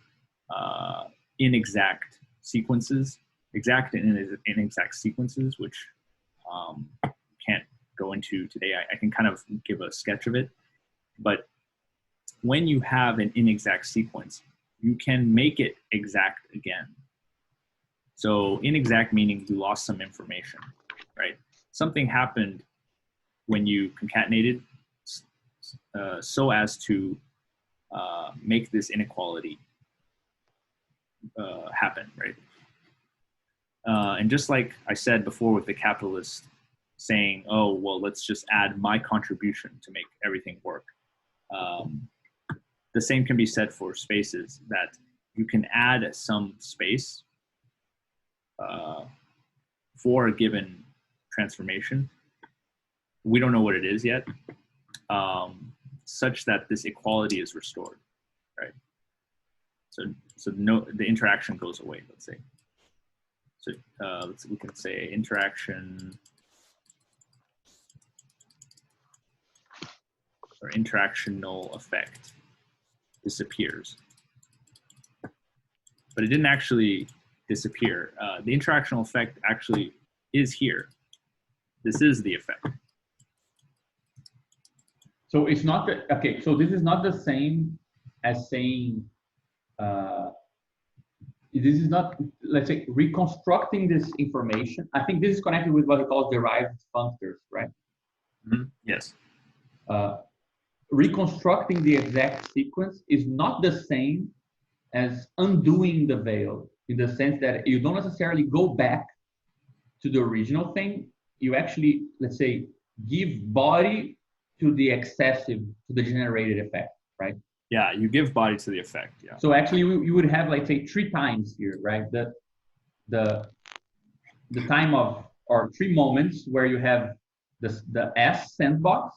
inexact sequences, exact and inexact sequences, which can't go into today. I can kind of give a sketch of it. But when you have an inexact sequence, you can make it exact again. So inexact meaning you lost some information, right? Something happened when you concatenated so as to make this inequality happen, right? And just like I said before with the capitalist saying, oh, well, let's just add my contribution to make everything work. The same can be said for spaces, that you can add some space for a given transformation. We don't know what it is yet, such that this equality is restored, right? So no, the interaction goes away, let's say. So we can say interaction or interactional effect disappears. But it didn't actually disappear. The interactional effect actually is here. This is the effect. So it's not, okay, so this is not the same as saying, this is not, let's say, reconstructing this information. I think this is connected with what we call derived functors, right? Mm-hmm. Yes. Reconstructing the exact sequence is not the same as undoing the veil, in the sense that you don't necessarily go back to the original thing. You actually, let's say, give body to the excessive, to the generated effect, right? Yeah, you give body to the effect. Yeah. So actually, you would have, like, say, 3 times here, right? The time of, or 3 moments where you have the S sandbox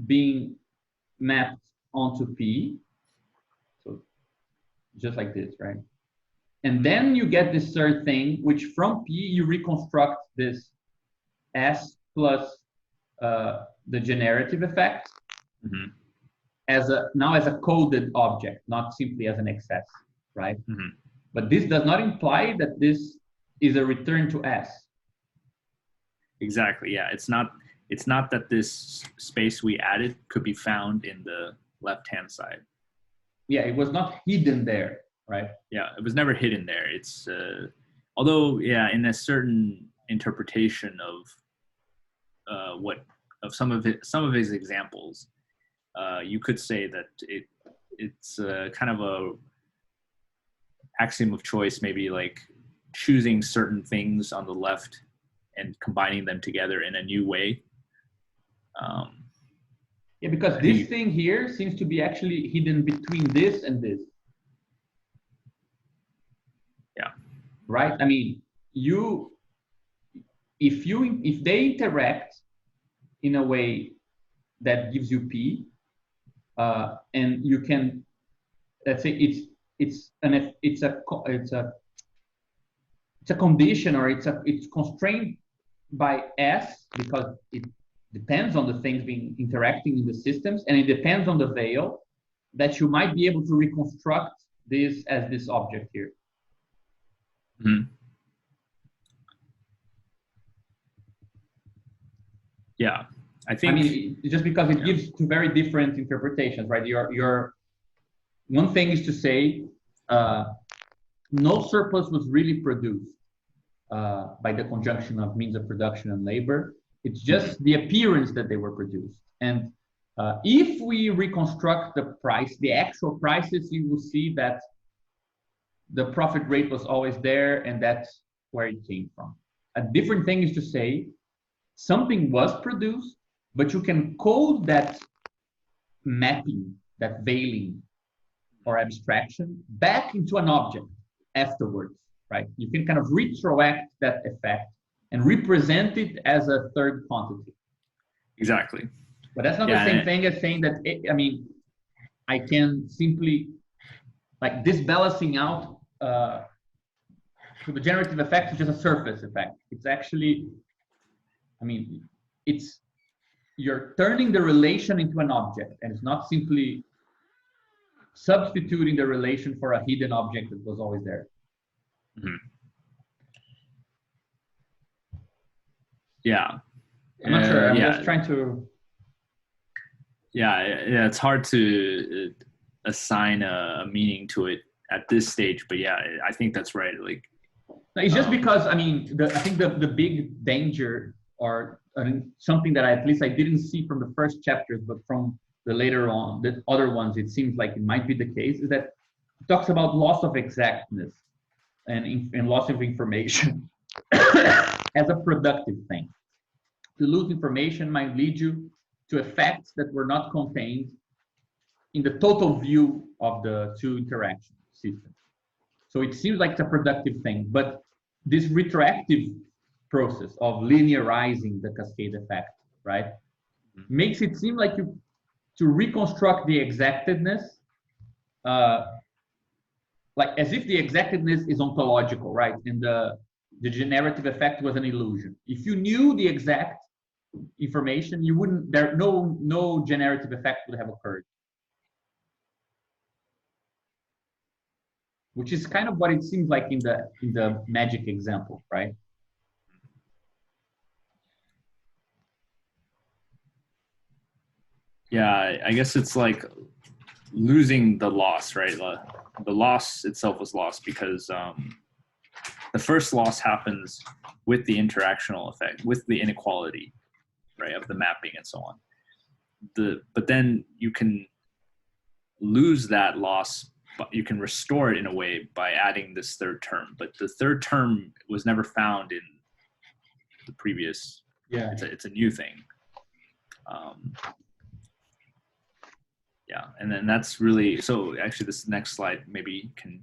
being mapped onto P, so just like this, right? And then you get this third thing, which from P you reconstruct this S plus the generative effect, mm-hmm. as a coded object, not simply as an excess, right? Mm-hmm. But this does not imply that this is a return to S. Exactly. Yeah. It's not that this space we added could be found in the left-hand side. Yeah, it was not hidden there, right? Yeah, it was never hidden there. It's although, yeah, in a certain interpretation of some of his examples, you could say that it's kind of a axiom of choice, maybe like choosing certain things on the left and combining them together in a new way. Yeah, because this thing here seems to be actually hidden between this and this. Yeah. Right? I mean, if they interact in a way that gives you P, and you can, let's say, it's a condition, or it's constrained by S, because it depends on the things being interacting in the systems, and it depends on the veil, that you might be able to reconstruct this as this object here. Mm-hmm. Yeah, I mean, just because it gives two very different interpretations, right? Your one thing is to say no surplus was really produced by the conjunction of means of production and labor. It's just the appearance that they were produced. And if we reconstruct the price, the actual prices, you will see that the profit rate was always there, and that's where it came from. A different thing is to say something was produced, but you can code that mapping, that veiling or abstraction back into an object afterwards, right? You can kind of retroact that effect and represent it as a third quantity. Exactly. But that's not the same thing as saying that, I mean, I can simply, like this balancing out, so the generative effect is just a surface effect. It's actually, I mean, it's, you're turning the relation into an object, and it's not simply substituting the relation for a hidden object that was always there. Mm-hmm. Yeah. I'm not sure. I'm just trying to. Yeah, it's hard to assign a meaning to it at this stage, but yeah, I think that's right. Like, it's just because, I mean, I think the big danger, or something that at least I didn't see from the first chapters, but from the later on, the other ones, it seems like it might be the case, is that it talks about loss of exactness and loss of information as a productive thing. To lose information might lead you to effects that were not contained in the total view of the two interaction systems. So it seems like it's a productive thing, but this retroactive process of linearizing the cascade effect, right, makes it seem like you, to reconstruct the exactedness, like as if the exactedness is ontological, right? And the generative effect was an illusion. If you knew the exact information, you wouldn't, no generative effect would have occurred. Which is kind of what it seems like in the magic example, right? Yeah, I guess it's like losing the loss, right? The loss itself was lost because the first loss happens with the interactional effect, with the inequality, right, of the mapping and so on. But then you can lose that loss, but you can restore it in a way by adding this third term. But the third term was never found in the previous. Yeah, it's a new thing. Yeah, and then that's really, so actually this next slide maybe can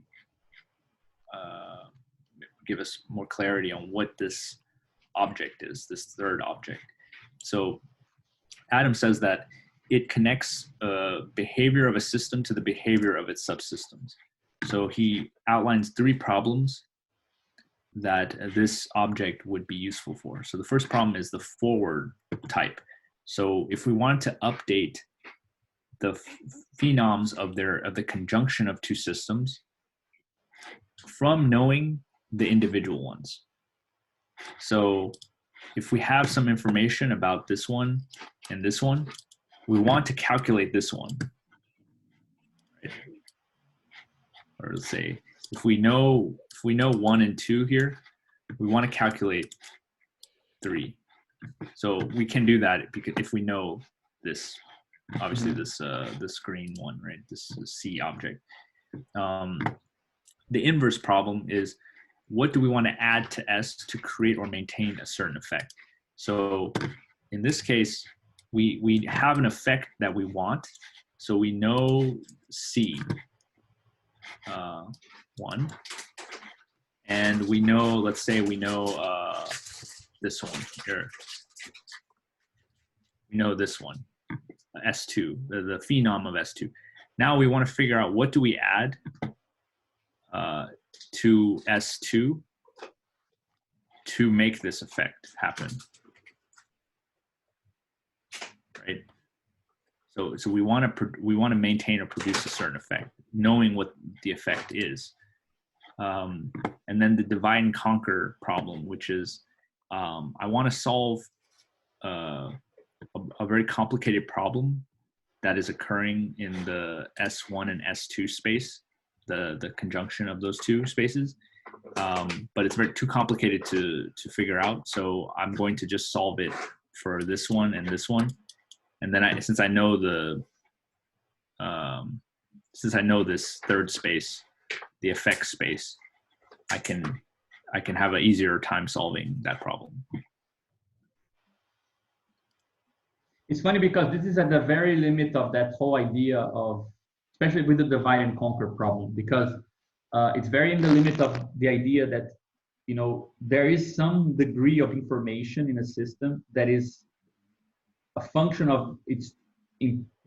give us more clarity on what this object is, this third object. So Adam says that it connects behavior of a system to the behavior of its subsystems. So he outlines 3 problems that this object would be useful for. So the first problem is the forward type. So if we wanted to update the phenoms of the conjunction of 2 systems from knowing the individual ones. So if we have some information about this one and this one, we want to calculate this one. Right? Or let's say if we know 1 and 2 here, we want to calculate 3. So we can do that because if we know this, obviously this green one, right? This C object. The inverse problem is, what do we want to add to S to create or maintain a certain effect? So in this case, we have an effect that we want. So we know C, 1, and we know, let's say we know this one here. We know this one, S2, the phenom of S2. Now we want to figure out what do we add to S2 to make this effect happen, right? So we want to maintain or produce a certain effect, knowing what the effect is, and then the divide and conquer problem, which is I want to solve a very complicated problem that is occurring in the S1 and S2 space, the conjunction of those 2 spaces, but it's too complicated to figure out. So I'm going to just solve it for this one and this one, and then since I know this third space, the effect space, I can have an easier time solving that problem. It's funny because this is at the very limit of that whole idea of, especially with the divide and conquer problem, because it's very in the limit of the idea that, you know, there is some degree of information in a system that is a function of its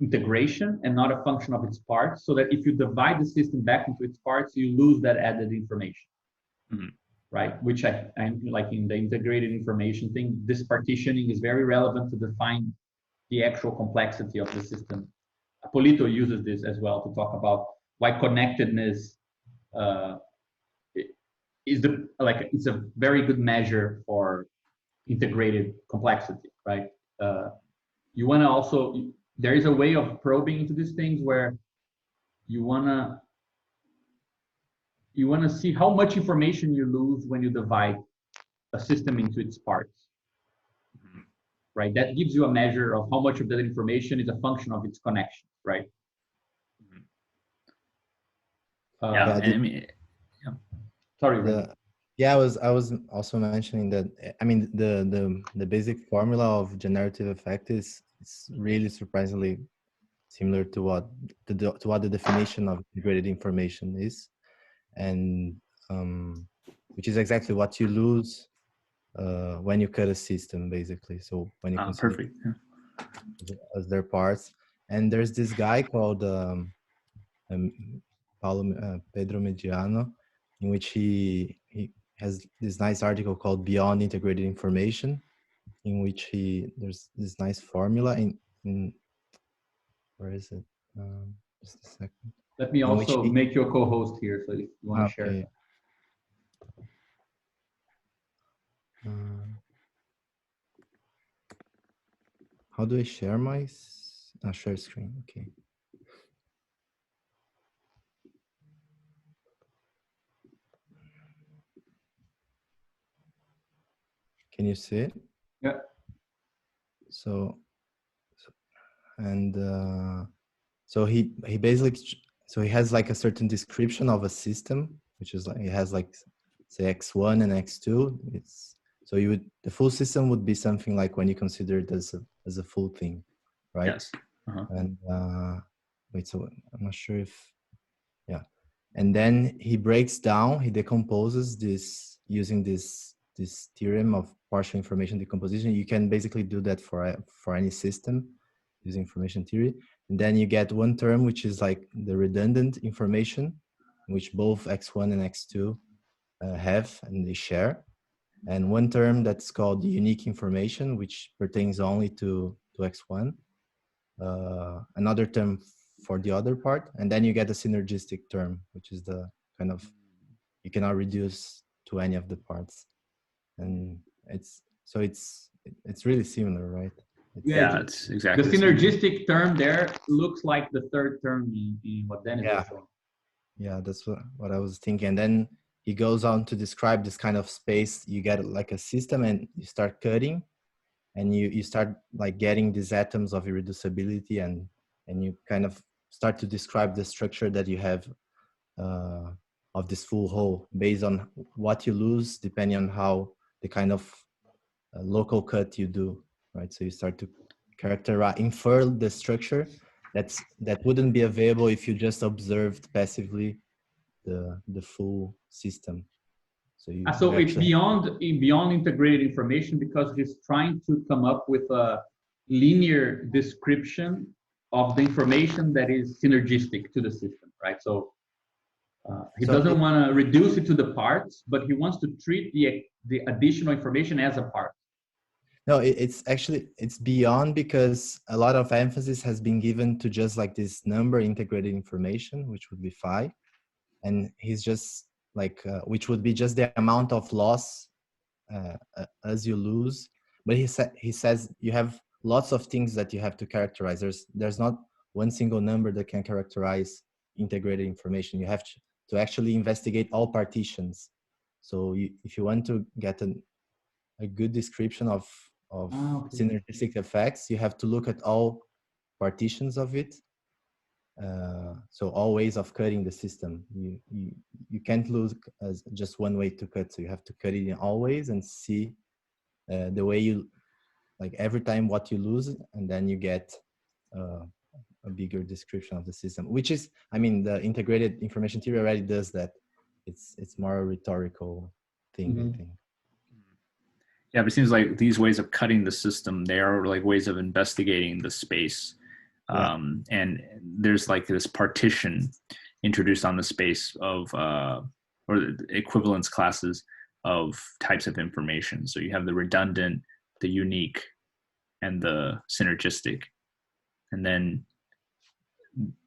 integration and not a function of its parts, so that if you divide the system back into its parts, you lose that added information. Mm-hmm. Right? Which I'm like in the integrated information thing, this partitioning is very relevant to define the actual complexity of the system. Polito uses this as well to talk about why connectedness is it's a very good measure for integrated complexity, right? You want to also, there is a way of probing into these things where you want to see how much information you lose when you divide a system into its parts. Right? That gives you a measure of how much of that information is a function of its connection, right? Yeah, I mean, yeah. Sorry, Ray. Yeah, I was also mentioning that, I mean, the basic formula of generative effect is really surprisingly similar to what the definition of integrated information is, and which is exactly what you lose when you cut a system, basically. So when you consider perfect. Yeah. as their parts, and there's this guy called Pedro Mediano, in which he has this nice article called Beyond Integrated Information, in which there's this nice formula in where is it? Just a second. Let me also make you a co-host here, so if you want to share. How do I share my share screen? Okay. Can you see it? Yeah. So he basically, so he has like a certain description of a system, which is like, it has like, say, x1 and x2. It's, so the full system would be something like when you consider it as a full thing, right? Yes. Uh-huh. And wait, so I'm not sure if, yeah. And then he breaks down, he decomposes this using this theorem of partial information decomposition. You can basically do that for any system using information theory. And then you get one term, which is like the redundant information, which both x1 and x2 have and they share. And one term that's called unique information, which pertains only to x1. Another term for the other part. And then you get a synergistic term, which is the kind of, you cannot reduce to any of the parts. And it's really similar, right? It's exactly the synergistic term there looks like the third term in what Dennis was showing. Yeah, that's what I was thinking. And then he goes on to describe this kind of space. You get like a system and you start cutting, and you start like getting these atoms of irreducibility, and you kind of start to describe the structure that you have of this full whole based on what you lose depending on how the kind of local cut you do, right? So you start to infer the structure that wouldn't be available if you just observed passively the full system. So it's beyond integrated information, because he's trying to come up with a linear description of the information that is synergistic to the system, right? So he doesn't want to reduce it to the parts, but he wants to treat the additional information as a part. No, it's beyond, because a lot of emphasis has been given to just like this number integrated information, which would be phi, and he's just like which would be just the amount of loss as you lose. But he says you have lots of things that you have to characterize. There's not one single number that can characterize integrated information. You have to actually investigate all partitions. So if you want to get a good description of synergistic effects, you have to look at all partitions of it, So all ways of cutting the system, you can't lose as just one way to cut. So you have to cut it in all ways and see the way you, like every time what you lose, and then you get a bigger description of the system, which is, I mean, the integrated information theory already does that. It's more a rhetorical thing, I think. Yeah, but it seems like these ways of cutting the system, they are like ways of investigating the space. And there's like this partition introduced on the space of, or the equivalence classes of types of information. So you have the redundant, the unique, and the synergistic. And then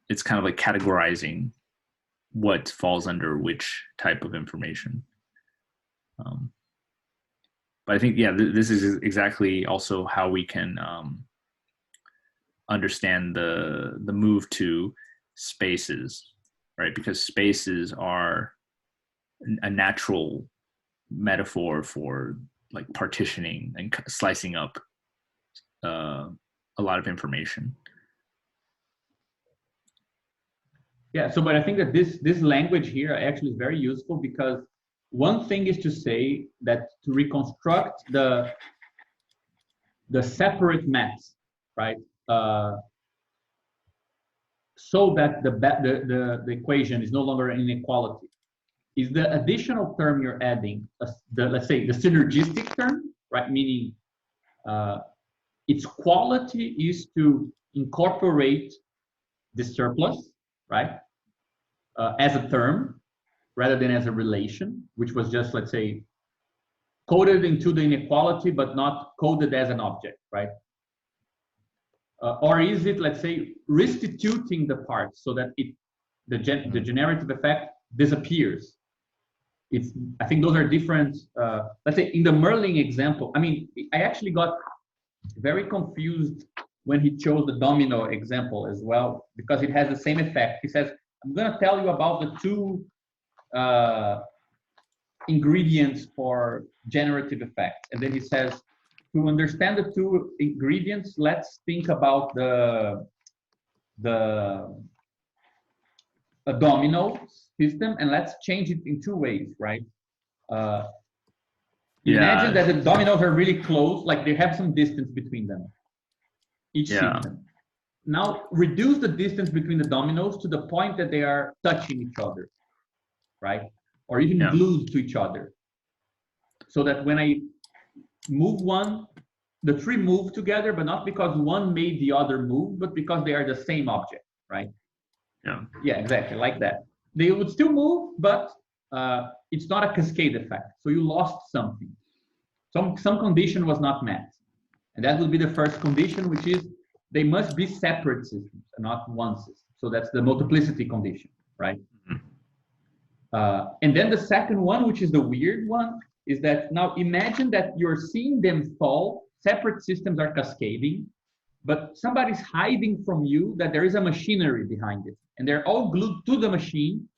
it's kind of like categorizing what falls under which type of information. But I think, yeah, this is exactly also how we can understand the move to spaces, right? Because spaces are a natural metaphor for like partitioning and slicing up a lot of information. Yeah, so but I think that this language here actually is very useful, because one thing is to say that to reconstruct the separate maps, right? So that the equation is no longer an inequality, is the additional term you're adding, let's say the synergistic term, right? Meaning its quality is to incorporate the surplus, right? As a term rather than as a relation, which was just, let's say, coded into the inequality, but not coded as an object, right? Or is it, let's say, restituting the parts so that the generative effect disappears? I think those are different. Let's say in the Merlin example, I mean, I actually got very confused when he chose the domino example as well, because it has the same effect. He says, I'm going to tell you about the two ingredients for generative effect. And then he says, to understand the two ingredients, let's think about a domino system, and let's change it in two ways, right? Imagine that the dominoes are really close, like they have some distance between them, each system. Now reduce the distance between the dominoes to the point that they are touching each other, right? Or even glued to each other. So that when I move one, the three move together, but not because one made the other move, but because they are the same object, right? Yeah, exactly, like that. They would still move, but it's not a cascade effect. So you lost something. Some condition was not met. And that would be the first condition, which is they must be separate systems and not one system. So that's the multiplicity condition, right? And then the second one, which is the weird one, is that now imagine that you're seeing them fall, separate systems are cascading, but somebody's hiding from you that there is a machinery behind it. And they're all glued to the machine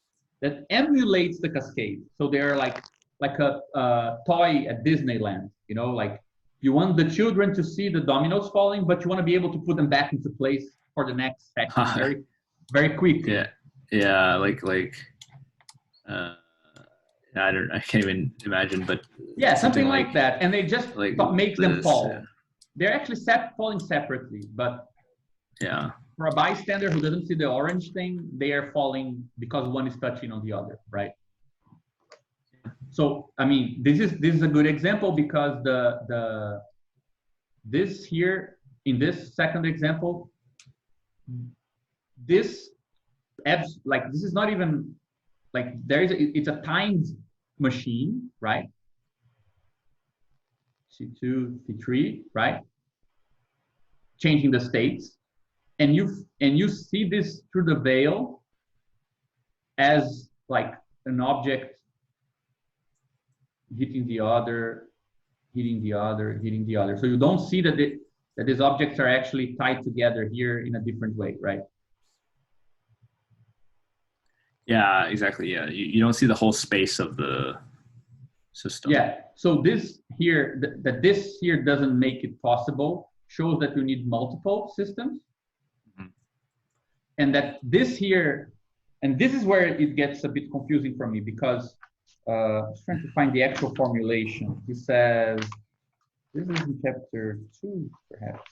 that emulates the cascade. So they're like a toy at Disneyland, you know, like you want the children to see the dominoes falling, but you want to be able to put them back into place for the next second very, very quickly. I can't even imagine, but something like that. And they just make them fall. Yeah. They're actually falling separately, but for a bystander who doesn't see the orange thing, they are falling because one is touching on the other, right? So I mean, this is a good example, because this here in this second example, this is not even like it's a timed machine, right? C2, C3, right? Changing the states, and you see this through the veil as like an object hitting the other, hitting the other, hitting the other. So you don't see that these objects are actually tied together here in a different way, right? Yeah, exactly. Yeah, you don't see the whole space of the system. Yeah. So this here, this here doesn't make it possible, shows that you need multiple systems. and that this here, and this is where it gets a bit confusing for me, because I was trying to find the actual formulation. He says, this is in chapter 2, perhaps.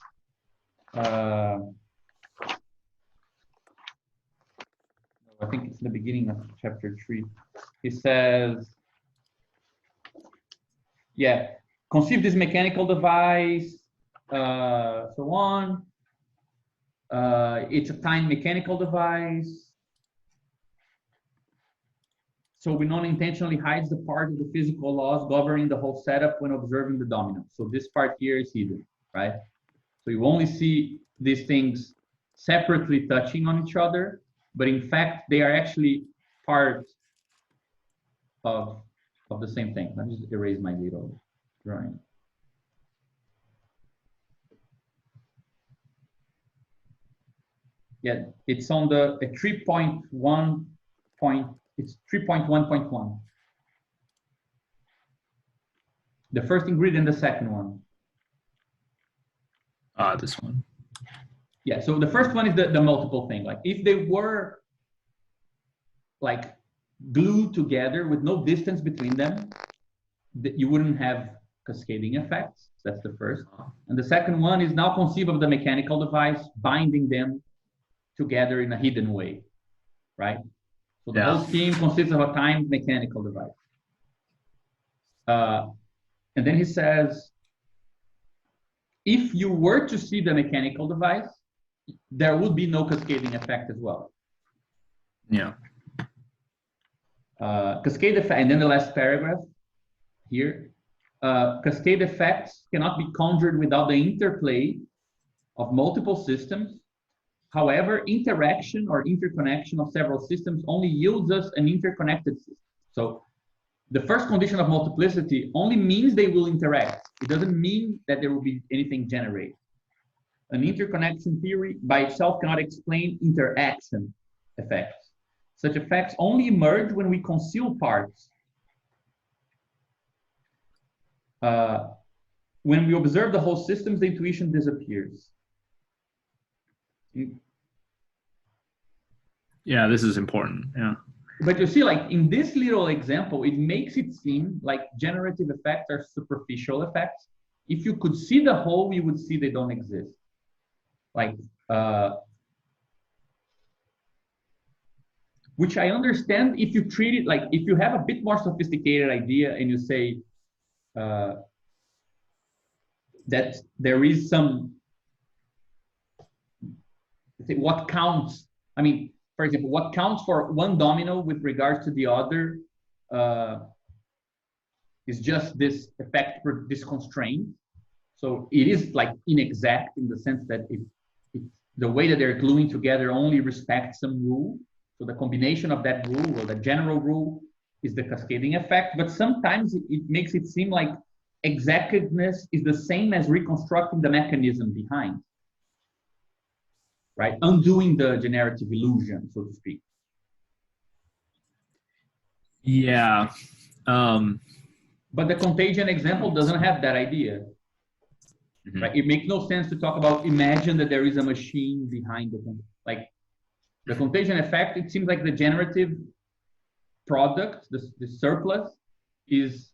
I think it's the beginning of chapter 3. He says, yeah, conceive this mechanical device, so on. It's a time mechanical device. So we non-intentionally hides the part of the physical laws governing the whole setup when observing the domino. So this part here is hidden, right? So you only see these things separately touching on each other, but in fact, they are actually part of the same thing. Let me just erase my little drawing. Yeah, it's on the 3.1 point. It's 3.1.1. The first ingredient, the second one. This one. Yeah, so the first one is the multiple thing. Like if they were like glued together with no distance between them, you wouldn't have cascading effects. That's the first. And the second one is now conceive of the mechanical device binding them together in a hidden way, right? So the whole scheme consists of a timed mechanical device. And then he says, if you were to see the mechanical device, there would be no cascading effect as well. Yeah. Cascade effect, and then the last paragraph here, cascade effects cannot be conjured without the interplay of multiple systems. However, interaction or interconnection of several systems only yields us an interconnected system. So the first condition of multiplicity only means they will interact. It doesn't mean that there will be anything generated. An interconnection theory by itself cannot explain interaction effects. Such effects only emerge when we conceal parts. When we observe the whole systems, the intuition disappears. Yeah, this is important. Yeah. But you see, like in this little example, it makes it seem like generative effects are superficial effects. If you could see the whole, you would see they don't exist. Like, which I understand if you treat it like, if you have a bit more sophisticated idea and you say that there is some, what counts, I mean, for example, what counts for one domino with regards to the other is just this effect for this constraint. So it is like inexact in the sense that the way that they're gluing together only respects some rule. So the combination of that rule or the general rule is the cascading effect. But sometimes it makes it seem like exactness is the same as reconstructing the mechanism behind. Right? Undoing the generative illusion, so to speak. Yeah. But the contagion example doesn't have that idea. Mm-hmm. Right? It makes no sense to talk about imagine that there is a machine behind the contagion effect. It seems like the generative product, the surplus, is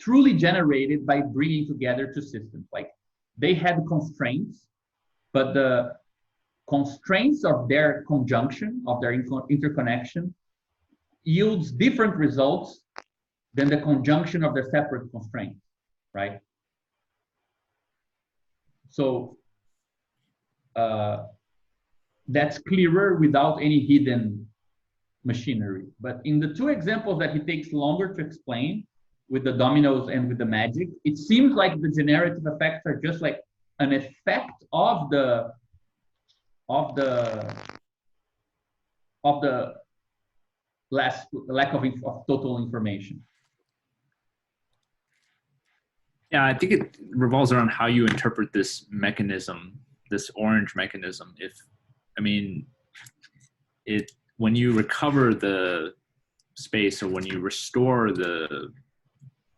truly generated by bringing together two systems. Like they had constraints, but the constraints of their conjunction, of their interconnection, yields different results than the conjunction of their separate constraints, right? So that's clearer without any hidden machinery. But in the two examples that he takes longer to explain, with the dominoes and with the magic, it seems like the generative effects are just like an effect of the lack of total information. Yeah, I think it revolves around how you interpret this mechanism, this orange mechanism. When you recover the space or when you restore the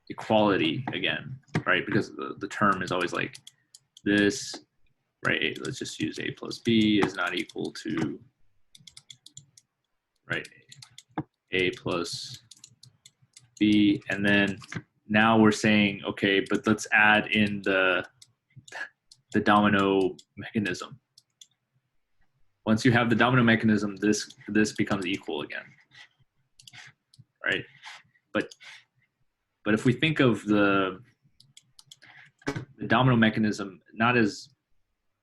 equality again, right? Because the term is always like this right? Let's just use A plus B is not equal to, right, A plus B. And then now we're saying, okay, but let's add in the domino mechanism. Once you have the domino mechanism, this becomes equal again, right? But if we think of the domino mechanism not as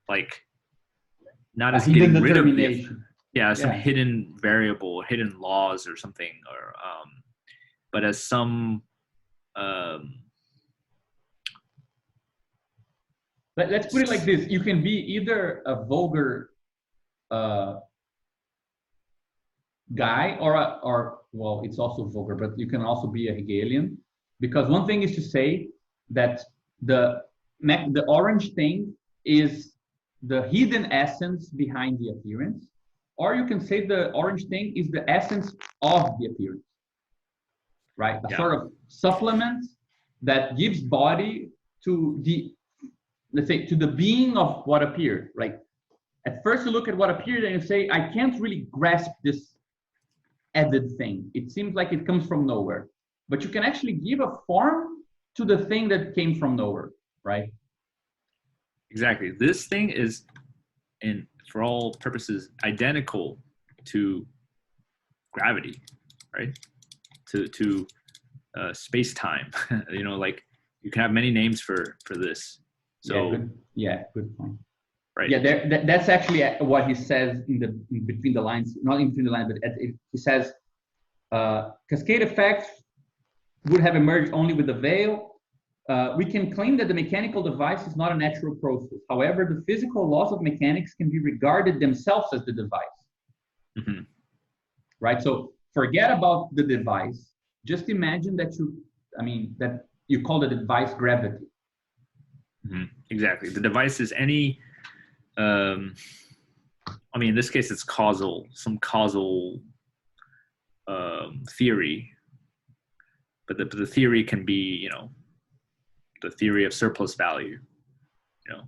like, not as getting rid of some hidden variable, hidden laws or something, or but as some let's put it like this: you can be either a vulgar guy or well, it's also vulgar, but you can also be a Hegelian, because one thing is to say that the orange thing is the hidden essence behind the appearance, or you can say the orange thing is the essence of the appearance, right? A sort of supplement that gives body to the, let's say, to the being of what appeared. Like at first you look at what appeared and you say, I can't really grasp this added thing. It seems like it comes from nowhere, but you can actually give a form to the thing that came from nowhere, right? Exactly. This thing is, for all purposes, identical to gravity, right? To space-time. You know, like you can have many names for this. So good point. Right. Yeah, that's actually what he says in between the lines, not in between the lines, but he says cascade effects would have emerged only with the veil. We can claim that the mechanical device is not a natural process. However, the physical laws of mechanics can be regarded themselves as the device. Mm-hmm. Right? So forget about the device. Just imagine that you call the device gravity. Mm-hmm. Exactly. The device is any, in this case, it's some causal theory, but the theory can be, the theory of surplus value.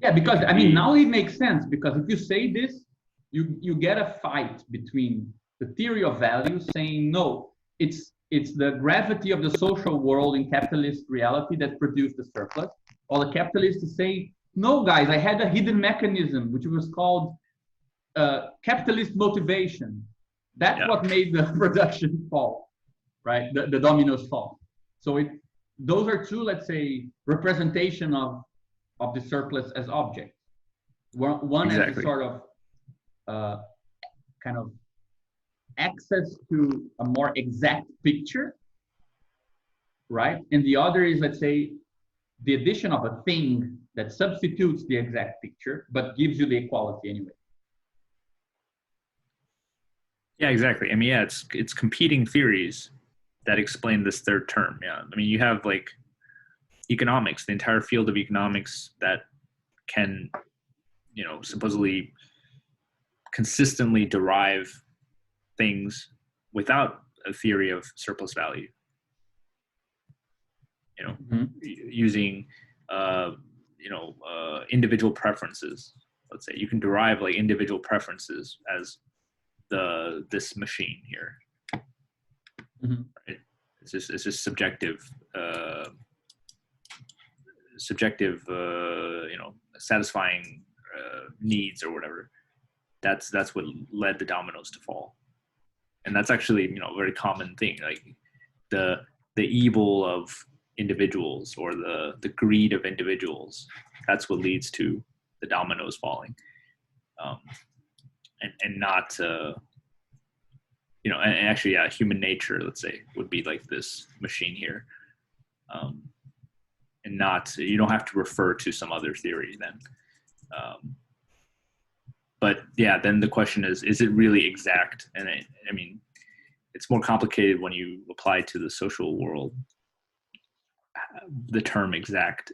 Yeah, because now it makes sense, because if you say this, you get a fight between the theory of value saying no, it's the gravity of the social world in capitalist reality that produced the surplus, or the capitalists say no, guys, I had a hidden mechanism which was called capitalist motivation. That's what made the production fall, right? The dominoes fall. So those are two, let's say, representation of the surplus as object. One exactly. is a sort of kind of access to a more exact picture, right? And the other is, let's say, the addition of a thing that substitutes the exact picture, but gives you the equality anyway. Yeah, exactly. It's competing theories that explain this third term. Yeah, you have like economics, the entire field of economics that can, supposedly consistently derive things without a theory of surplus value. Using individual preferences. Let's say you can derive like individual preferences as this machine here. Mm-hmm. Right? It's just subjective, satisfying needs or whatever. That's what led the dominoes to fall, and that's actually a very common thing. Like the evil of individuals or the greed of individuals. That's what leads to the dominoes falling, and not and actually human nature, let's say, would be like this machine here, and not, you don't have to refer to some other theory then. But then the question is it really exact? And it's more complicated when you apply to the social world the term exact.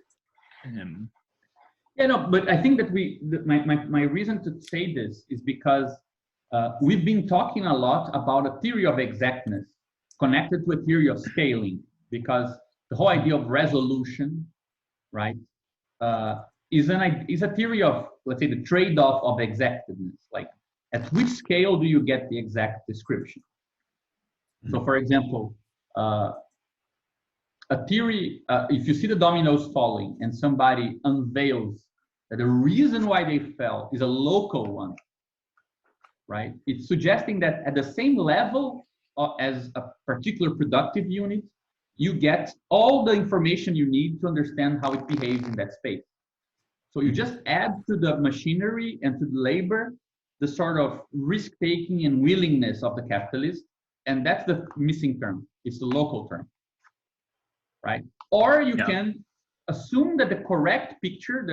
But I think that my reason to say this is because we've been talking a lot about a theory of exactness connected to a theory of scaling, because the whole idea of resolution, right, is a theory of, let's say, the trade-off of exactness. Like, at which scale do you get the exact description? So, for example, a theory, if you see the dominoes falling and somebody unveils that the reason why they fell is a local one, right? It's suggesting that at the same level as a particular productive unit, you get all the information you need to understand how it behaves in that space. So you just add to the machinery and to the labor the sort of risk-taking and willingness of the capitalist, and that's the missing term. It's the local term, right? Or you can assume that the correct picture,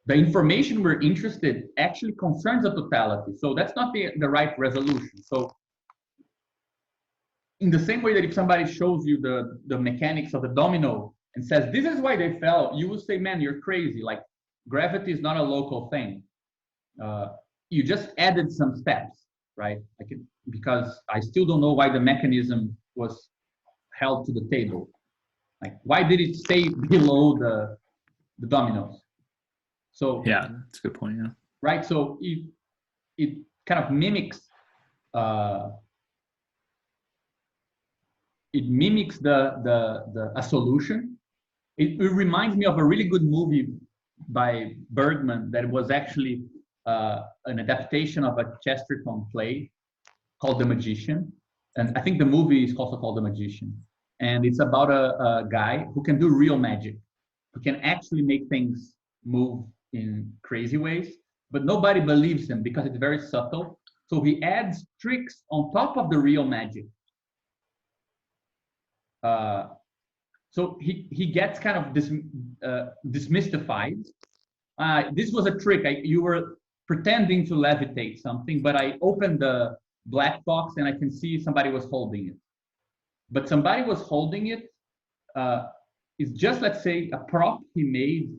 the information we're interested actually concerns the totality. So that's not the right resolution. So in the same way that if somebody shows you the mechanics of the domino and says, this is why they fell, you will say, man, you're crazy. Like, gravity is not a local thing. You just added some steps, right? Because I still don't know why the mechanism was held to the table. Like, why did it stay below the dominoes? So yeah, that's a good point. Yeah. Right. So it kind of mimics a solution. It reminds me of a really good movie by Bergman that was actually an adaptation of a Chesterton play called The Magician, and I think the movie is also called The Magician, and it's about a guy who can do real magic, who can actually make things move in crazy ways, but nobody believes him because it's very subtle. So he adds tricks on top of the real magic. So he gets kind of dismystified. This was a trick. You were pretending to levitate something, but I opened the black box and I can see somebody was holding it. But somebody was holding it is just, let's say, a prop he made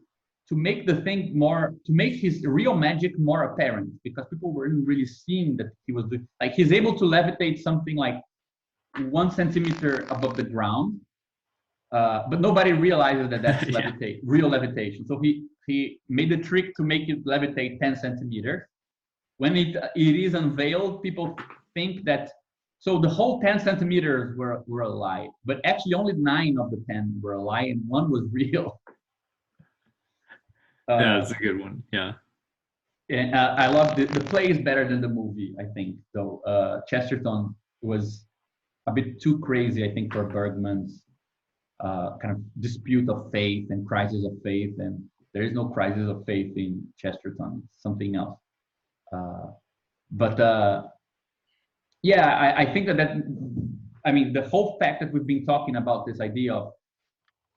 to make the thing to make his real magic more apparent, because people weren't really seeing that he was doing, like, he's able to levitate something like 1 centimeter above the ground, but nobody realizes that that's real levitation. So he made the trick to make it levitate 10 centimeters. When it is unveiled, people think that, so the whole 10 centimeters were a lie, but actually only 9 of the 10 were a lie and 1 was real. Yeah, that's a good one. Yeah. And I love the play is better than the movie, I think. So Chesterton was a bit too crazy, I think, for Bergman's kind of dispute of faith and crisis of faith. And there is no crisis of faith in Chesterton. It's something else. Yeah, I think the whole fact that we've been talking about this idea of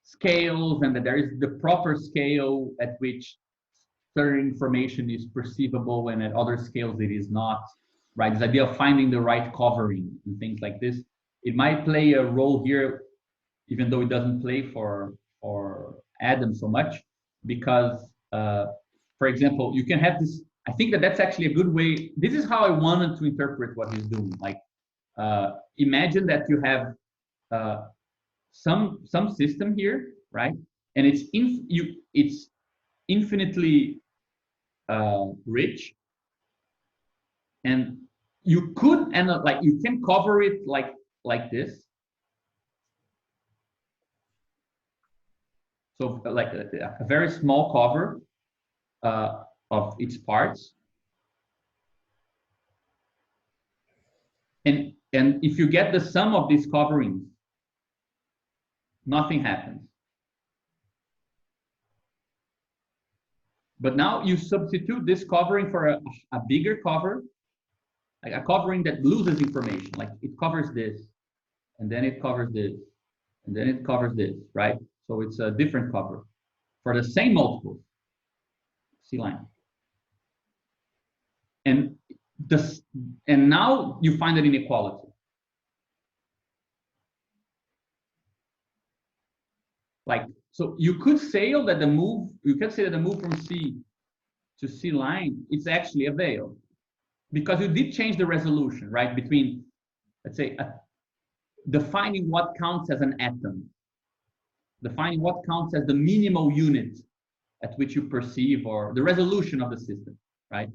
scales and that there is the proper scale at which certain information is perceivable and at other scales it is not, right? This idea of finding the right covering and things like this, it might play a role here, even though it doesn't play for Adam so much, because, for example, you can have this, I think that's actually a good way, this is how I wanted to interpret what he's doing. Like, imagine that you have some system here, right? And it's infinitely rich, and you can cover it like this. So like a very small cover of its parts, and if you get the sum of these coverings, nothing happens. But now you substitute this covering for a bigger cover, like a covering that loses information, like it covers this, and then it covers this, and then it covers this, right? So it's a different cover for the same multiples, C line. And now you find an inequality. Like, so you could say that the move from C to C line, it's actually a veil, because you did change the resolution, right? Between, let's say, defining what counts as an atom. defining what counts as the minimal unit at which you perceive, or the resolution of the system, right?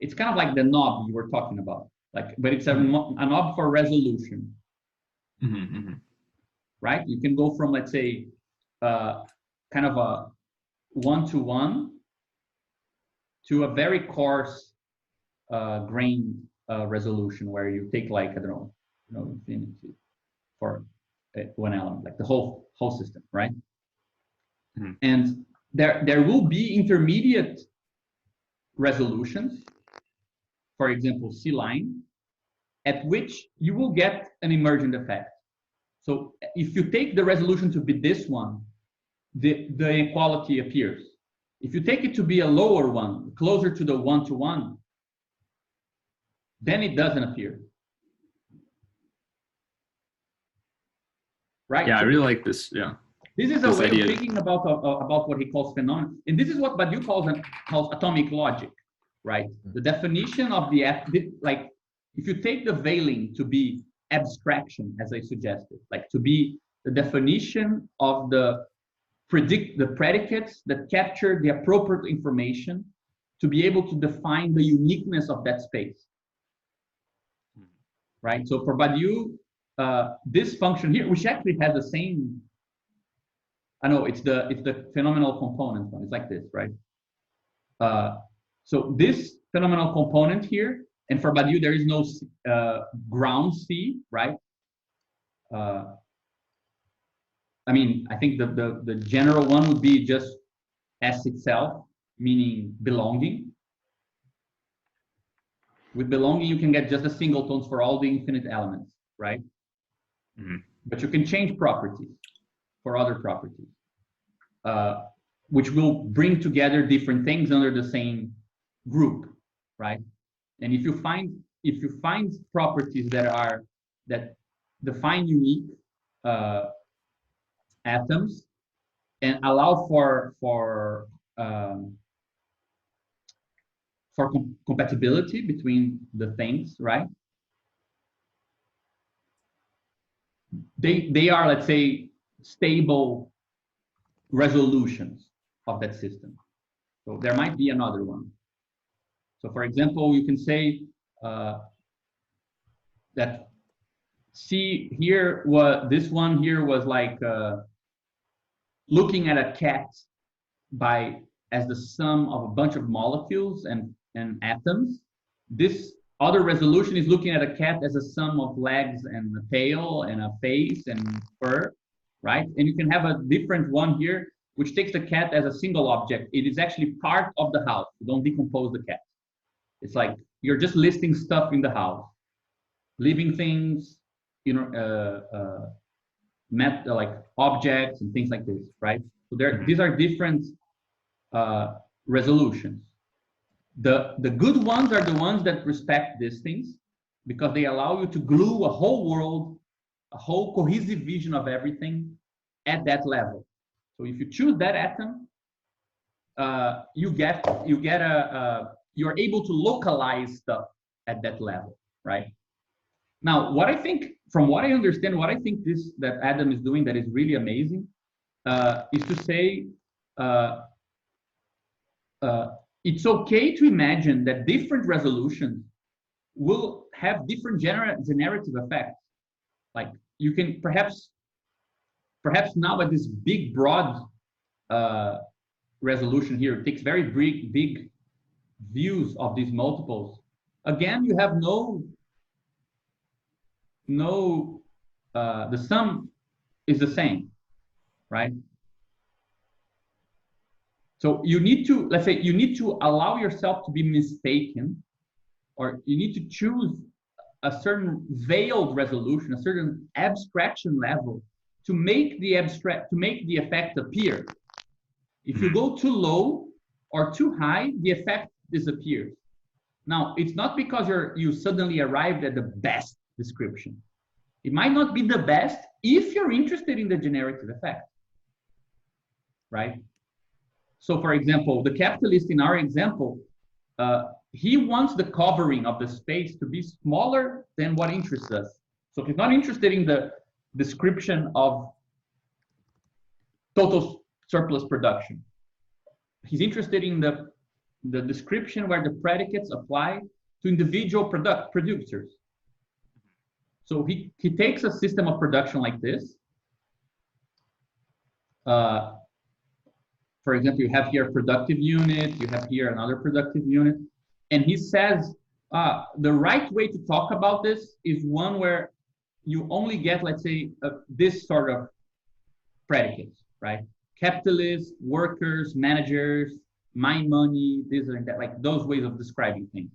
It's kind of like the knob you were talking about, like, but it's a knob for resolution, right? You can go from, let's say, kind of a one-to-one to a very coarse grain resolution, where you take, like, I don't know, infinity for one element, like the whole system, right? And there will be intermediate resolutions, for example, C-line, at which you will get an emergent effect. So if you take the resolution to be this one, the inequality appears. If you take it to be a lower one, closer to the one-to-one, then it doesn't appear. Right? Yeah, I really like this. Yeah. This is a way of thinking about what he calls phenomena. And this is what Badiou calls atomic logic, right? The definition of like, if you take the veiling to be abstraction, as I suggested, like to be the definition of the predicates that capture the appropriate information to be able to define the uniqueness of that space, right? So for Badiou, this function here, which actually has the same, I know it's the phenomenal component one. It's like this, right? So this phenomenal component here, and for Badiou there is no ground C, right? I mean, I think the general one would be just S itself, meaning belonging. With belonging, you can get just the singletons for all the infinite elements, right? But you can change properties for other properties, which will bring together different things under the same group, right? And if you find properties that define unique atoms and allow for compatibility between the things, right? They are, let's say, stable resolutions of that system. So there might be another one. So for example, you can say that C here this one here was like looking at a cat as the sum of a bunch of molecules and atoms. This other resolution is looking at a cat as a sum of legs and a tail and a face and fur, right? And you can have a different one here, which takes the cat as a single object. It is actually part of the house. You don't decompose the cat. It's like you're just listing stuff in the house, living things, like objects and things like this, right? So these are different resolutions. The good ones are the ones that respect these things, because they allow you to glue a whole world, a whole cohesive vision of everything at that level. So if you choose that atom, you're able to localize stuff at that level, right? Now, from what I understand, what I think that Adam is doing that is really amazing is to say it's okay to imagine that different resolutions will have different generative effects. Like you can perhaps now at this big broad resolution here, it takes very big views of these multiples. Again, you have the sum is the same, right? So you need to, let's say, you need to allow yourself to be mistaken, or you need to choose a certain veiled resolution, a certain abstraction level to make the effect appear. If you go too low or too high, the effect disappears. Now, it's not because you suddenly arrived at the best description. It might not be the best if you're interested in the generative effect, right? So for example, the capitalist in our example, he wants the covering of the space to be smaller than what interests us. So he's not interested in the description of total surplus production. He's interested in the description where the predicates apply to individual producers. So he takes a system of production like this. For example, you have here a productive unit, you have here another productive unit, and he says the right way to talk about this is one where you only get, let's say, this sort of predicates, right? Capitalists, workers, managers, my money, this and that, like those ways of describing things.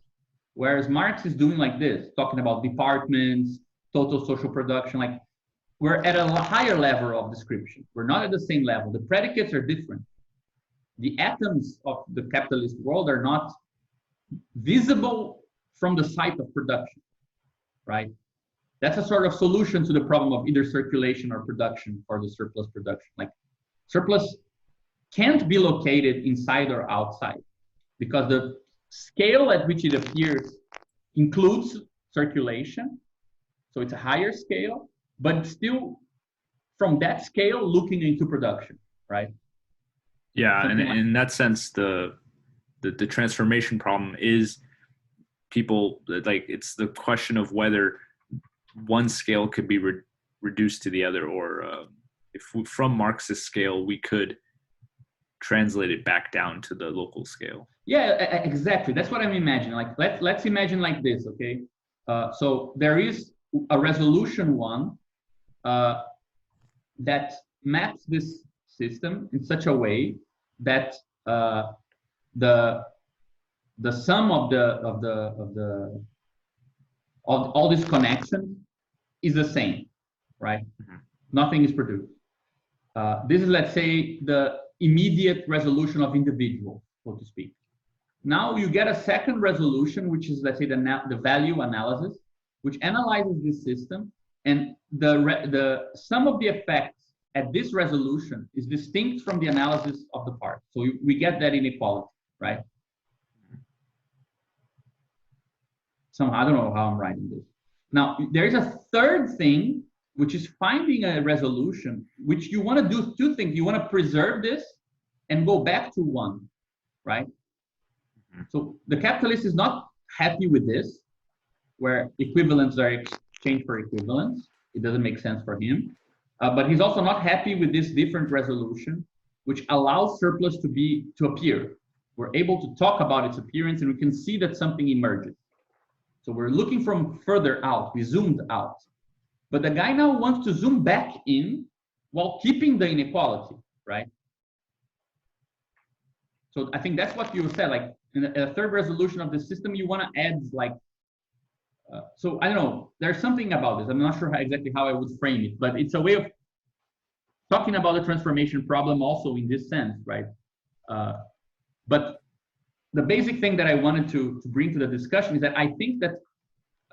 Whereas Marx is doing like this, talking about departments, total social production, like we're at a higher level of description. We're not at the same level. The predicates are different. The atoms of the capitalist world are not visible from the site of production, right? That's a sort of solution to the problem of either circulation or production for the surplus production. Like surplus can't be located inside or outside because the scale at which it appears includes circulation. So it's a higher scale, but still from that scale looking into production, right? Yeah, Something and like in that sense, the transformation problem is people, like, it's the question of whether one scale could be reduced to the other, or if from Marx's scale we could translate it back down to the local scale. Yeah, exactly. That's what I'm imagining. Like let's imagine like this, okay? So there is a resolution one that maps this system in such a way that the sum of all these connections is the same, right? Mm-hmm. Nothing is produced. This is, let's say, the immediate resolution of individuals, so to speak. Now you get a second resolution, which is, let's say, the value analysis, which analyzes this system, and the sum of the effects at this resolution is distinct from the analysis of the part. So we get that inequality, right? Somehow, I don't know how I'm writing this. Now, there is a third thing, which is finding a resolution, which you want to do two things. You want to preserve this and go back to one, right? Mm-hmm. So the capitalist is not happy with this, where equivalents are exchanged for equivalents. It doesn't make sense for him. But he's also not happy with this different resolution, which allows surplus to appear. We're able to talk about its appearance, and we can see that something emerges. So we're looking from further out. We zoomed out. But the guy now wants to zoom back in while keeping the inequality, right? So I think that's what you said. Like in a third resolution of the system, you want to add like, so I don't know, there's something about this. I'm not sure exactly how I would frame it, but it's a way of talking about the transformation problem also in this sense, right? But the basic thing that I wanted to bring to the discussion is that I think that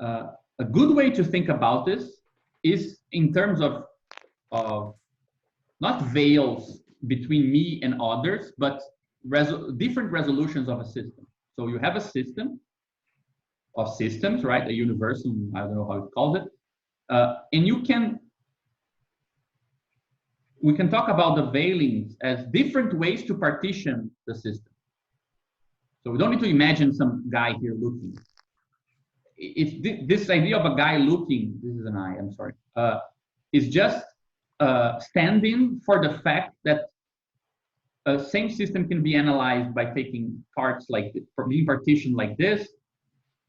a good way to think about this is in terms of not veils between me and others, but different resolutions of a system. So you have a system of systems, right? A universal, I don't know how it calls it. And we can talk about the veilings as different ways to partition the system. So we don't need to imagine some guy here looking. It's this idea of a guy looking, this is an eye, I'm sorry, is just standing for the fact that a same system can be analyzed by taking parts like being partitioned like this,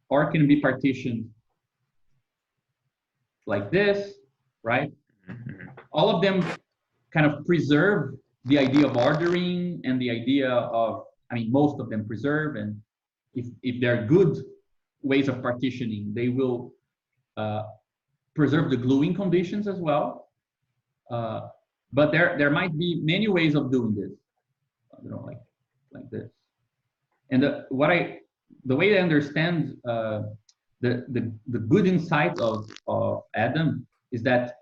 or it can be partitioned like this, right? All of them kind of preserve the idea of ordering and the idea of, I mean, most of them preserve, and if they're good ways of partitioning, they will preserve the gluing conditions as well. But there might be many ways of doing this, you know, like this. And the way I understand the good insight of Adam is that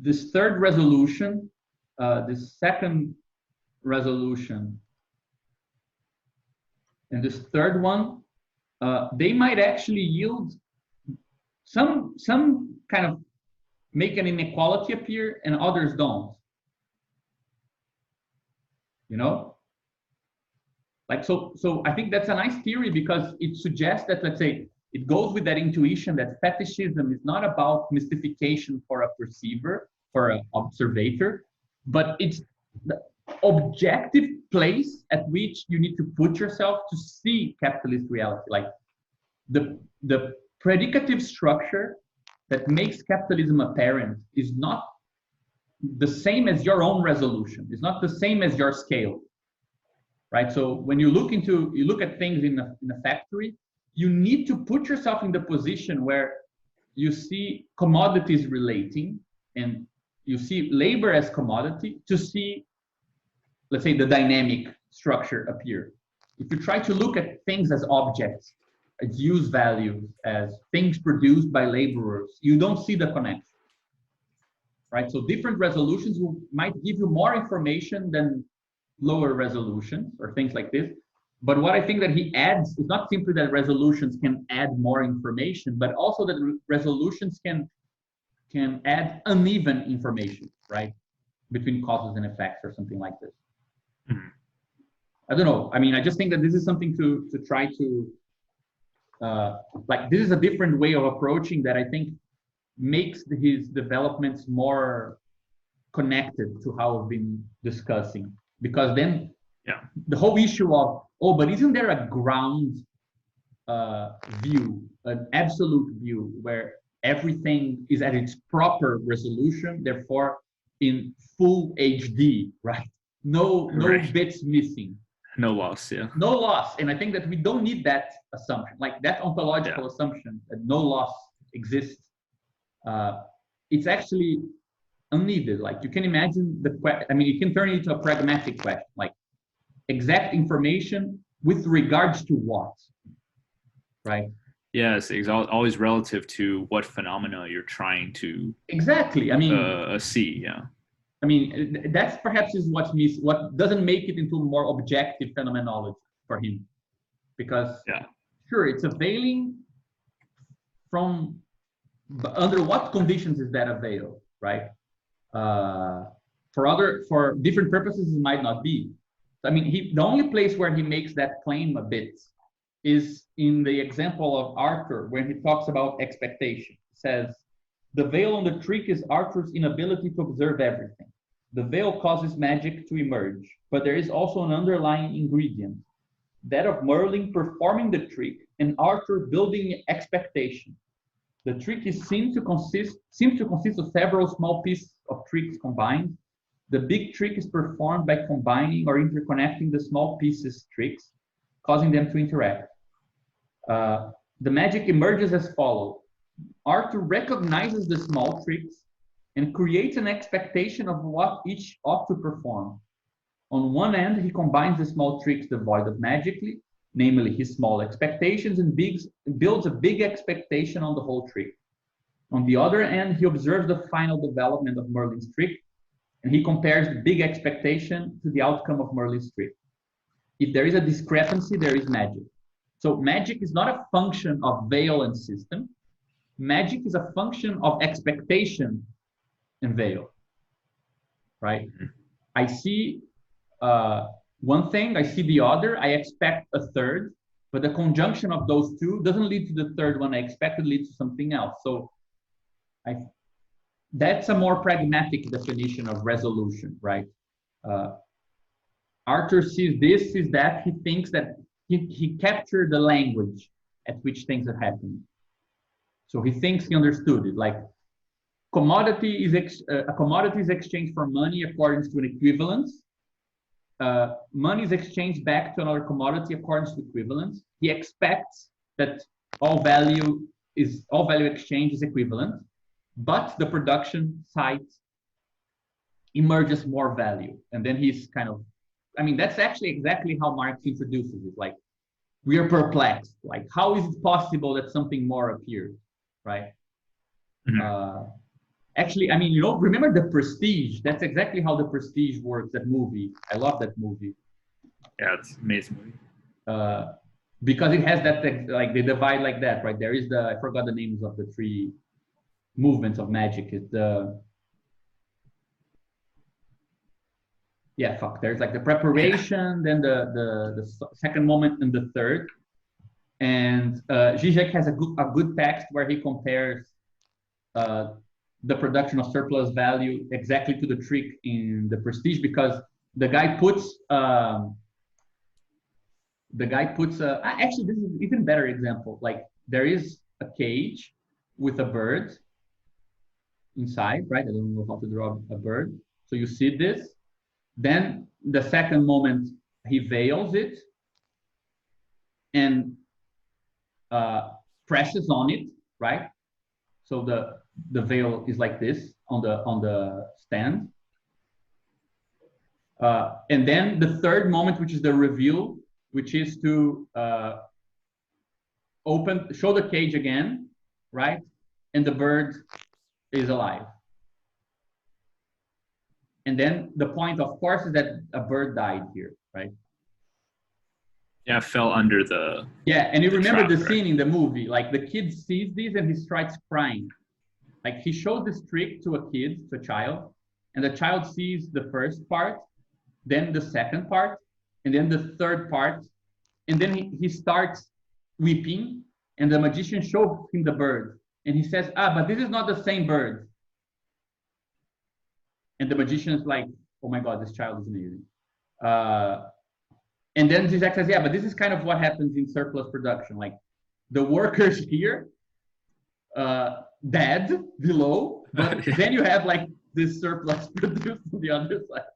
this third resolution, this second resolution, and this third one, they might actually yield some kind of make an inequality appear, and others don't. you know? Like, so I think that's a nice theory because it suggests that, let's say, it goes with that intuition that fetishism is not about mystification for a perceiver, for an observator, but it's the objective place at which you need to put yourself to see capitalist reality. Like the predicative structure that makes capitalism apparent is not the same as your own resolution. It's not the same as your scale, right? So when you look at things in a factory, you need to put yourself in the position where you see commodities relating and you see labor as commodity to see, let's say, the dynamic structure appear. If you try to look at things as objects, as use values, as things produced by laborers, you don't see the connection, right? So different resolutions might give you more information than lower resolutions or things like this. But what I think that he adds is not simply that resolutions can add more information, but also that resolutions can add uneven information, right? Between causes and effects or something like this. Mm-hmm. I don't know. I mean, I just think that this is something to try to, like, this is a different way of approaching that I think makes his developments more connected to how we've been discussing. Because then the whole issue of, oh, but isn't there a ground view, an absolute view where everything is at its proper resolution, therefore in full HD, right? No bits missing. No loss, yeah. No loss. And I think that we don't need that assumption, like that ontological assumption that no loss exists. It's actually unneeded. Like you can imagine it can turn into a pragmatic question, like exact information with regards to what, right? Yes, it's always relative to what phenomena you're trying to exactly. I mean, see. Yeah. I mean, that's perhaps is what doesn't make it into more objective phenomenology for him, because sure, it's availing from under what conditions is that a veil, right? For different purposes, it might not be. I mean, the only place where he makes that claim a bit is in the example of Arthur, when he talks about expectation. He says, the veil on the trick is Arthur's inability to observe everything. The veil causes magic to emerge, but there is also an underlying ingredient, that of Merlin performing the trick and Arthur building expectation. The trick is seems to consist of several small pieces of tricks combined. The big trick is performed by combining or interconnecting the small pieces tricks, causing them to interact. The magic emerges as follows. Arthur recognizes the small tricks and creates an expectation of what each ought to perform. On one end, he combines the small tricks devoid of magically, namely his small expectations, and builds a big expectation on the whole trick. On the other end, he observes the final development of Merlin's trick, and he compares the big expectation to the outcome of Merlin's trick. If there is a discrepancy, there is magic. So magic is not a function of veil and system. Magic is a function of expectation and veil, right? I see one thing, I see the other, I expect a third, but the conjunction of those two doesn't lead to the third one I expected, leads to something else. So that's a more pragmatic definition of resolution, right? Arthur sees this, sees that, he thinks that he captured the language at which things are happening. So he thinks he understood it, like a commodity is exchanged for money according to an equivalence. Money is exchanged back to another commodity according to equivalence. He expects that all value exchange is equivalent, but the production site emerges more value. And then he's kind of, I mean, that's actually exactly how Marx introduces it. Like, we are perplexed. Like, how is it possible that something more appears, right? Mm-hmm. Actually, I mean, remember The Prestige? That's exactly how The Prestige works, that movie. I love that movie. Yeah, it's an amazing movie. Because it has that, like, they divide like that, right? There is I forgot the names of the three movements of magic. It's Yeah, fuck. There's like the preparation, then the second moment, and the third. And Zizek has a good text where he compares the production of surplus value exactly to the trick in the Prestige, because the guy puts actually, this is an even better example. Like, there is a cage with a bird inside, right? I don't know how to draw a bird. So you see this. Then the second moment, he veils it and presses on it, right? So the veil is like this on the stand. And then the third moment, which is the reveal, which is to show the cage again, right? And the bird is alive. And then the point, of course, is that a bird died here, right? Yeah, fell under the. Yeah, and you remember the trap, scene right? in the movie, like the kid sees this and he starts crying. Like, he showed this trick to a child, and the child sees the first part, then the second part, and then the third part, and then he starts weeping, and the magician shows him the bird, and he says, but this is not the same bird. And the magician is like, oh my God, this child is amazing. And then Zizek says, yeah, but this is kind of what happens in surplus production. Like, the workers here, dead below, but then you have like this surplus produced on the other side.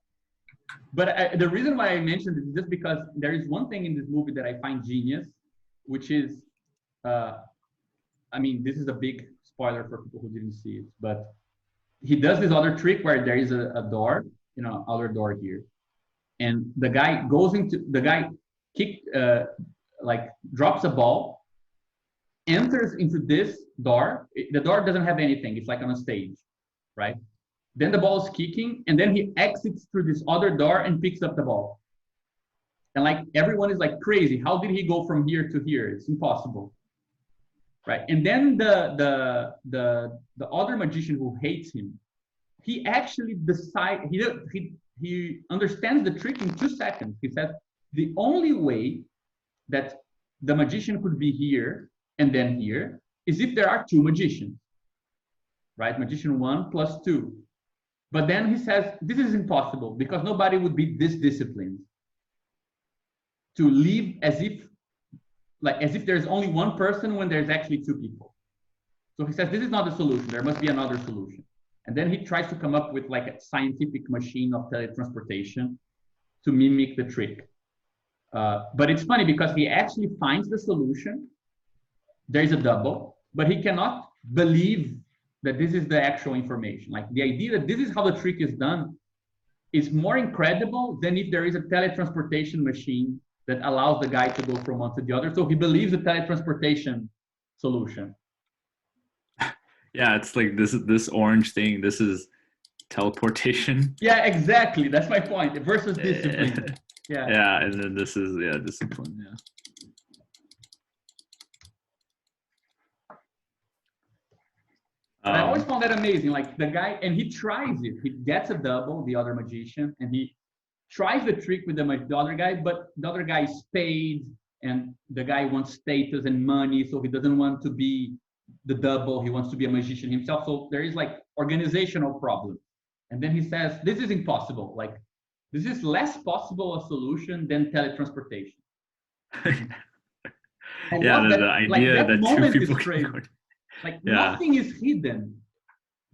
But the reason why I mentioned it is just because there is one thing in this movie that I find genius, which is, I mean, this is a big spoiler for people who didn't see it, but he does this other trick where there is a door, outer door here. And the guy drops a ball, enters into this door. The door doesn't have anything. It's like on a stage, right? Then the ball is kicking, and then he exits through this other door and picks up the ball. And like, everyone is like, crazy. How did he go from here to here? It's impossible, right? And then the other magician who hates him, he actually decides, he understands the trick in 2 seconds. He says, the only way that the magician could be here and then here is if there are 2 magicians, right? Magician 1 plus 2. But then he says, this is impossible because nobody would be this disciplined to live as if there's only one person when there's actually 2 people. So he says, this is not the solution. There must be another solution. And then he tries to come up with like a scientific machine of teletransportation to mimic the trick. But it's funny because he actually finds the solution. There is a double, but he cannot believe that this is the actual information. Like, the idea that this is how the trick is done is more incredible than if there is a teletransportation machine that allows the guy to go from one to the other. So he believes the teletransportation solution. Yeah, it's like this orange thing. This is teleportation. Yeah, exactly. That's my point. Versus discipline. Yeah. Yeah, and then this is discipline. Yeah. I always found that amazing. Like, the guy, and he tries it. He gets a double, the other magician, and he tries the trick with the other guy, but the other guy is paid, and the guy wants status and money, so he doesn't want to be the double. He wants to be a magician himself. So there is like organizational problem. And then he says, this is impossible. Like, this is less possible a solution than teletransportation. Yeah, the idea that 2 people can go. Like, nothing is hidden.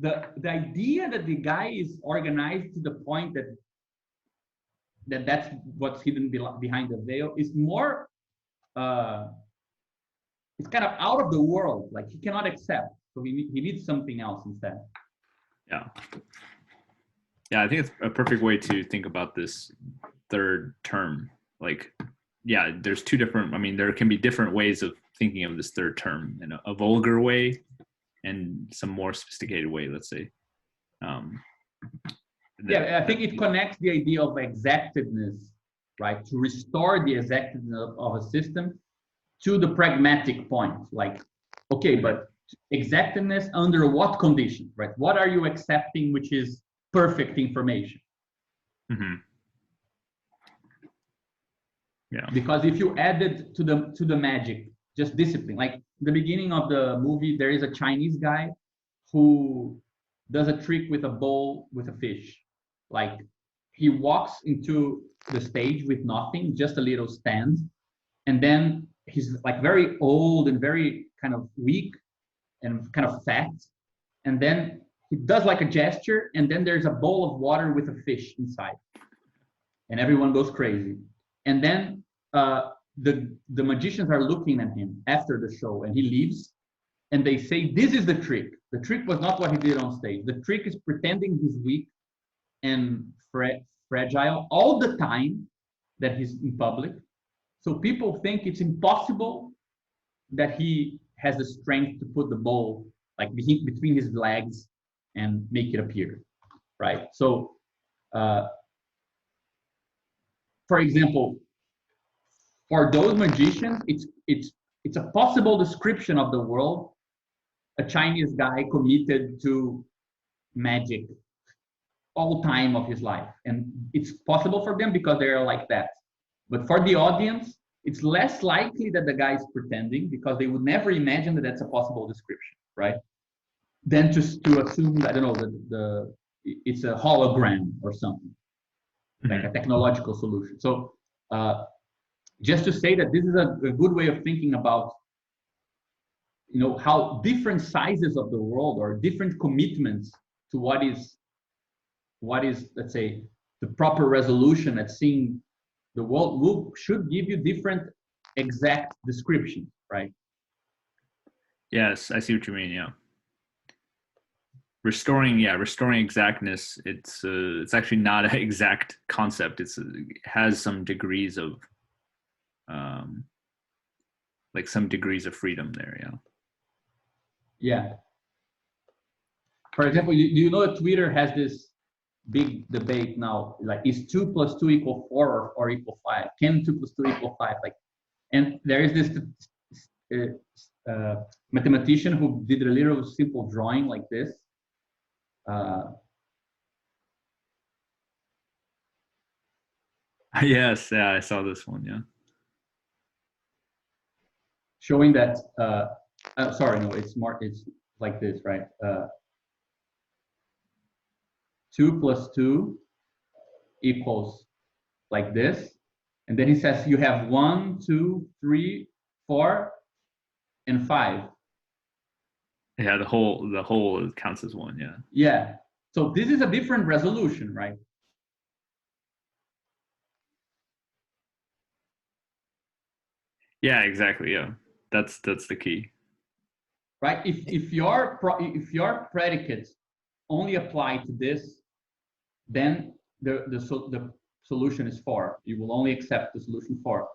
The idea that the guy is organized to the point that's what's hidden behind the veil is more, it's kind of out of the world. Like, he cannot accept. So he needs something else instead. Yeah. Yeah, I think it's a perfect way to think about this third term. Like, yeah, there's 2 different, I mean, there can be different ways of thinking of this third term in a vulgar way and some more sophisticated way, let's say. Yeah, I think it connects the idea of exactedness, right? To restore the exactedness of a system to the pragmatic point. Like, okay, but exactedness under what conditions, right? What are you accepting which is perfect information? Mm-hmm. Yeah. Because if you added to the magic, just discipline, like the beginning of the movie, there is a Chinese guy who does a trick with a bowl with a fish. Like he walks into the stage with nothing, just a little stand, and then he's like very old and very kind of weak and kind of fat, and then he does like a gesture, and then there's a bowl of water with a fish inside, and everyone goes crazy. And then the magicians are looking at him after the show, and he leaves, and they say, "This is the trick. The trick was not what he did on stage. The trick is pretending he's weak and fragile all the time that he's in public. So people think it's impossible that he has the strength to put the bowl like between his legs and make it appear, right?" So, for example, for those magicians, it's a possible description of the world. A Chinese guy committed to magic all time of his life, and it's possible for them because they're like that. But for the audience, it's less likely that the guy is pretending, because they would never imagine that that's a possible description, right? Than to assume, I don't know, it's a hologram or something, like a technological solution. So just to say that this is a good way of thinking about, you know, how different sizes of the world or different commitments to what is, let's say, the proper resolution at seeing the world should give you different exact descriptions, right? Yes, I see what you mean. Yeah. Restoring exactness. It's actually not an exact concept. It has some degrees of, like some degrees of freedom there. Yeah. Yeah. For example, do you know that Twitter has this big debate now, like, is 2 + 2 = 4 or equal 5? Can 2 + 2 = 5? Like, and there is this mathematician who did a little simple drawing like this. Yes, yeah, I saw this one. Yeah. Showing that, sorry, no, it's like this, right? 2 + 2 equals like this, and then he says you have 1, 2, 3, 4, and 5. Yeah, the whole counts as one. Yeah. Yeah. So this is a different resolution, right? Yeah, exactly. Yeah, that's the key. Right. If your predicates only apply to this, then the solution is 4. You will only accept the solution 4.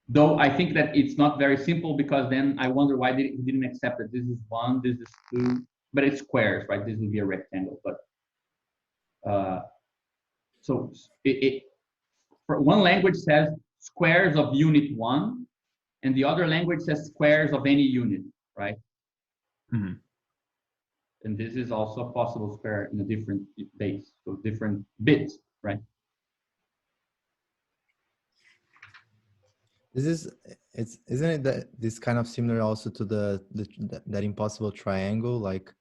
Though I think that it's not very simple, because then I wonder why he didn't accept that this is 1, this is 2, but it's squares, right? This would be a rectangle, but so for one language says squares of unit 1, and the other language says squares of any unit, right? Mm-hmm. And this is also a possible square in a different base, so different bits, right? Isn't it that this kind of similar also to that impossible triangle, like,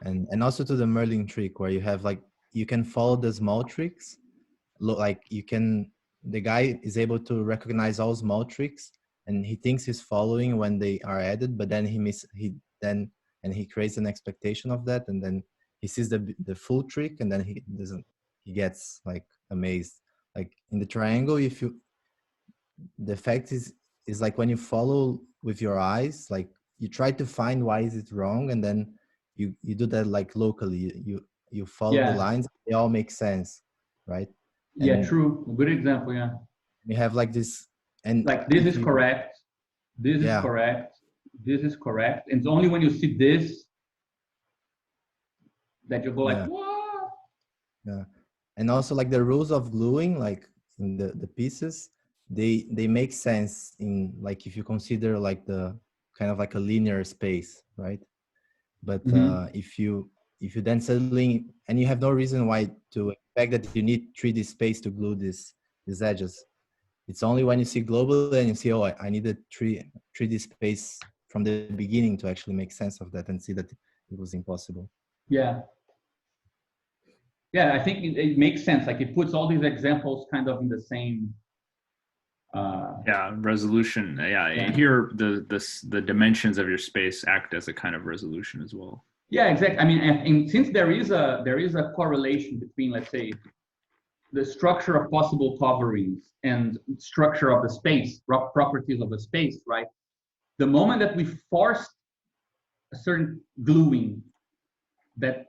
and also to the Merlin trick, where you have like, you can follow the small tricks, like the guy is able to recognize all small tricks, and he thinks he's following when they are added, but then he creates an expectation of that, and then he sees the full trick, and then he gets like amazed. Like in the triangle, the effect is like when you follow with your eyes, like you try to find why is it wrong, and then you do that like locally, you follow the lines, they all make sense, right? Yeah, and true. Good example. Yeah. you have like this, and like this is correct, this is correct, this is correct, and it's only when you see this that you go like, what? Yeah. And also like the rules of gluing, like in the pieces, they make sense in, like, if you consider like the kind of like a linear space, right? But if you then suddenly, and you have no reason why to expect that you need 3D space to glue these edges, It's only when you see globally and you see, oh, I need a 3D space from the beginning to actually make sense of that and see that it was impossible. Yeah. Yeah, I think it makes sense. Like it puts all these examples kind of in the same. Yeah, resolution. Yeah, here the dimensions of your space act as a kind of resolution as well. Yeah, exactly. I mean, and since there is a correlation between, let's say, the structure of possible coverings and structure of the space, properties of the space, right? The moment that we force a certain gluing that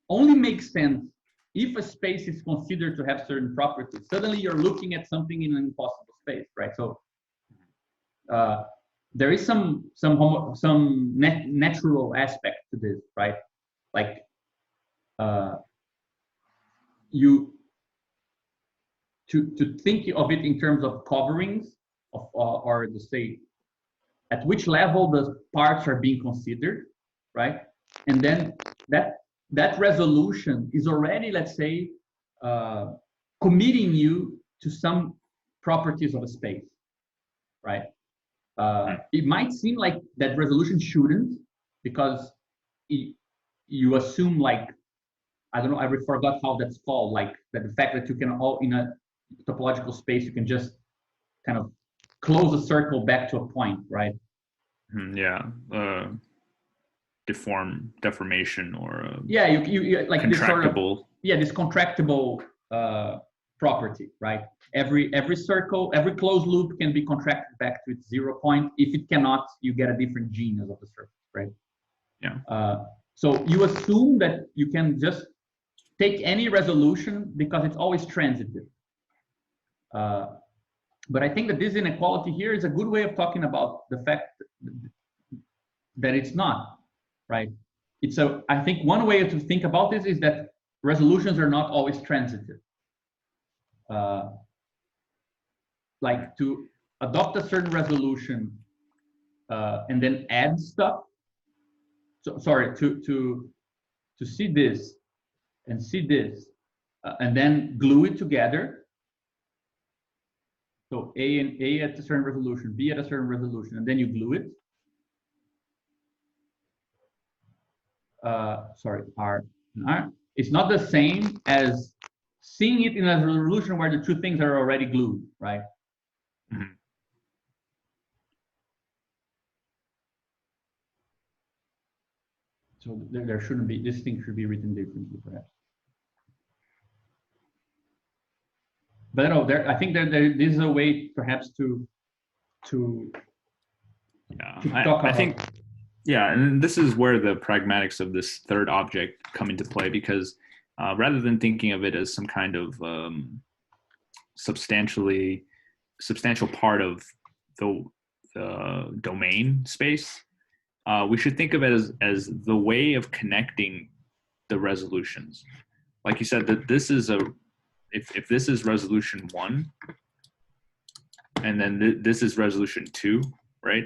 only makes sense if a space is considered to have certain properties, suddenly you're looking at something in an impossible space, right? So there is some natural aspect to this, right? Like to think of it in terms of coverings of, or to say at which level the parts are being considered, right? And then that resolution is already, let's say, committing you to some properties of a space, right? It might seem like that resolution shouldn't, because you assume, like, I don't know, I forgot how that's called, like that the fact that you can all in a topological space, you can just kind of close a circle back to a point, right? Yeah, deformation or yeah, you like this sort of, this contractible property, right? Every circle, every closed loop can be contracted back to its 0 point. If it cannot, you get a different genus of the circle, right? Yeah. So you assume that you can just take any resolution because it's always transitive. But I think that this inequality here is a good way of talking about the fact that it's not, right? I think one way to think about this is that resolutions are not always transitive. Like to adopt a certain resolution and then add stuff. So sorry, to see this and see this and then glue it together. So A at a certain resolution, B at a certain resolution, and then you glue it. Sorry, R. It's not the same as seeing it in a resolution where the two things are already glued, right? Mm-hmm. So there shouldn't be, this thing should be written differently, perhaps. But no, I think that this is a way, perhaps, to talk about. I think, yeah, and this is where the pragmatics of this third object come into play, because rather than thinking of it as some kind of substantial part of the domain space, we should think of it as the way of connecting the resolutions. Like you said, that this is if this is resolution 1, and then this is resolution 2, right?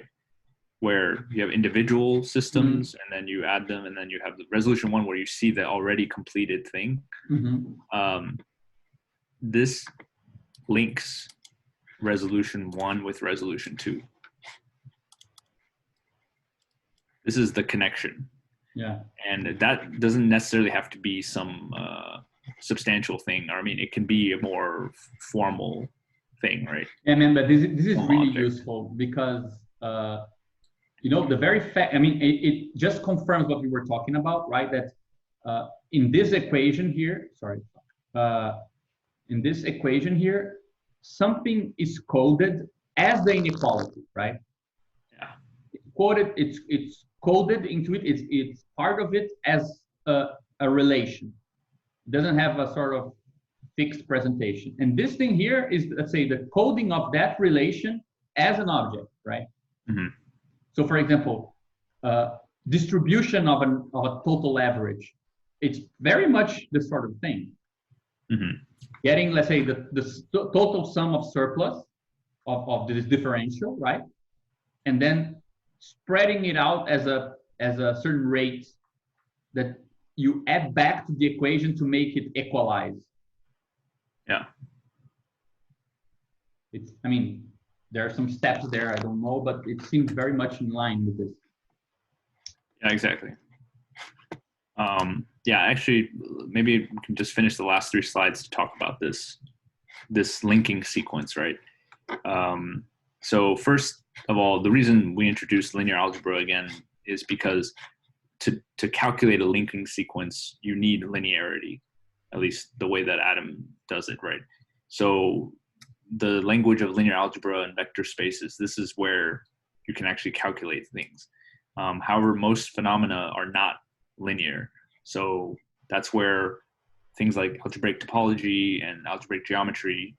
Where you have individual systems, and then you add them, and then you have the resolution 1 where you see the already completed thing. This links resolution 1 with resolution 2. This is the connection. Yeah. And that doesn't necessarily have to be some substantial thing. Or I mean, it can be a more formal thing, right? Yeah, man, but this is really useful because, you know, the very fact, I mean, it just confirms what we were talking about, right? That in this equation here, in this equation here, something is coded as the inequality, right? Yeah. It's coded into it. It's part of it as a relation. It doesn't have a sort of fixed presentation. And this thing here is, let's say, the coding of that relation as an object, right? Mm-hmm. So, for example, distribution of a total average. It's very much this sort of thing. Mm-hmm. Getting, let's say, the total sum of surplus of this differential, right? And then spreading it out as a certain rate that you add back to the equation to make it equalize. Yeah. It's, I mean, there are some steps there, I don't know, but it seems very much in line with this. Yeah, exactly. Yeah, actually, maybe we can just finish the last 3 slides to talk about this linking sequence, right? So first of all, the reason we introduced linear algebra again is because to calculate a linking sequence, you need linearity, at least the way that Adam does it, right? So the language of linear algebra and vector spaces, this is where you can actually calculate things. However, most phenomena are not linear. So that's where things like algebraic topology and algebraic geometry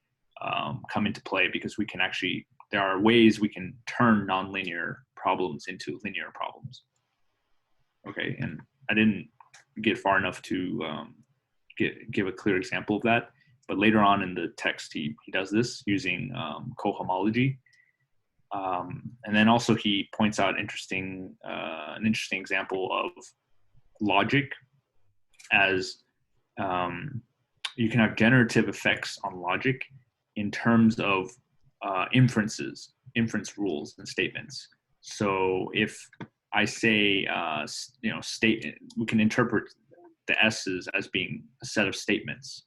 come into play, because we can actually, there are ways we can turn nonlinear problems into linear problems. Okay, and I didn't get far enough to give a clear example of that, but later on in the text, he does this using cohomology. And then also he points out an interesting example of logic, as you can have generative effects on logic in terms of inference rules and statements. So if I say, we can interpret the S's as being a set of statements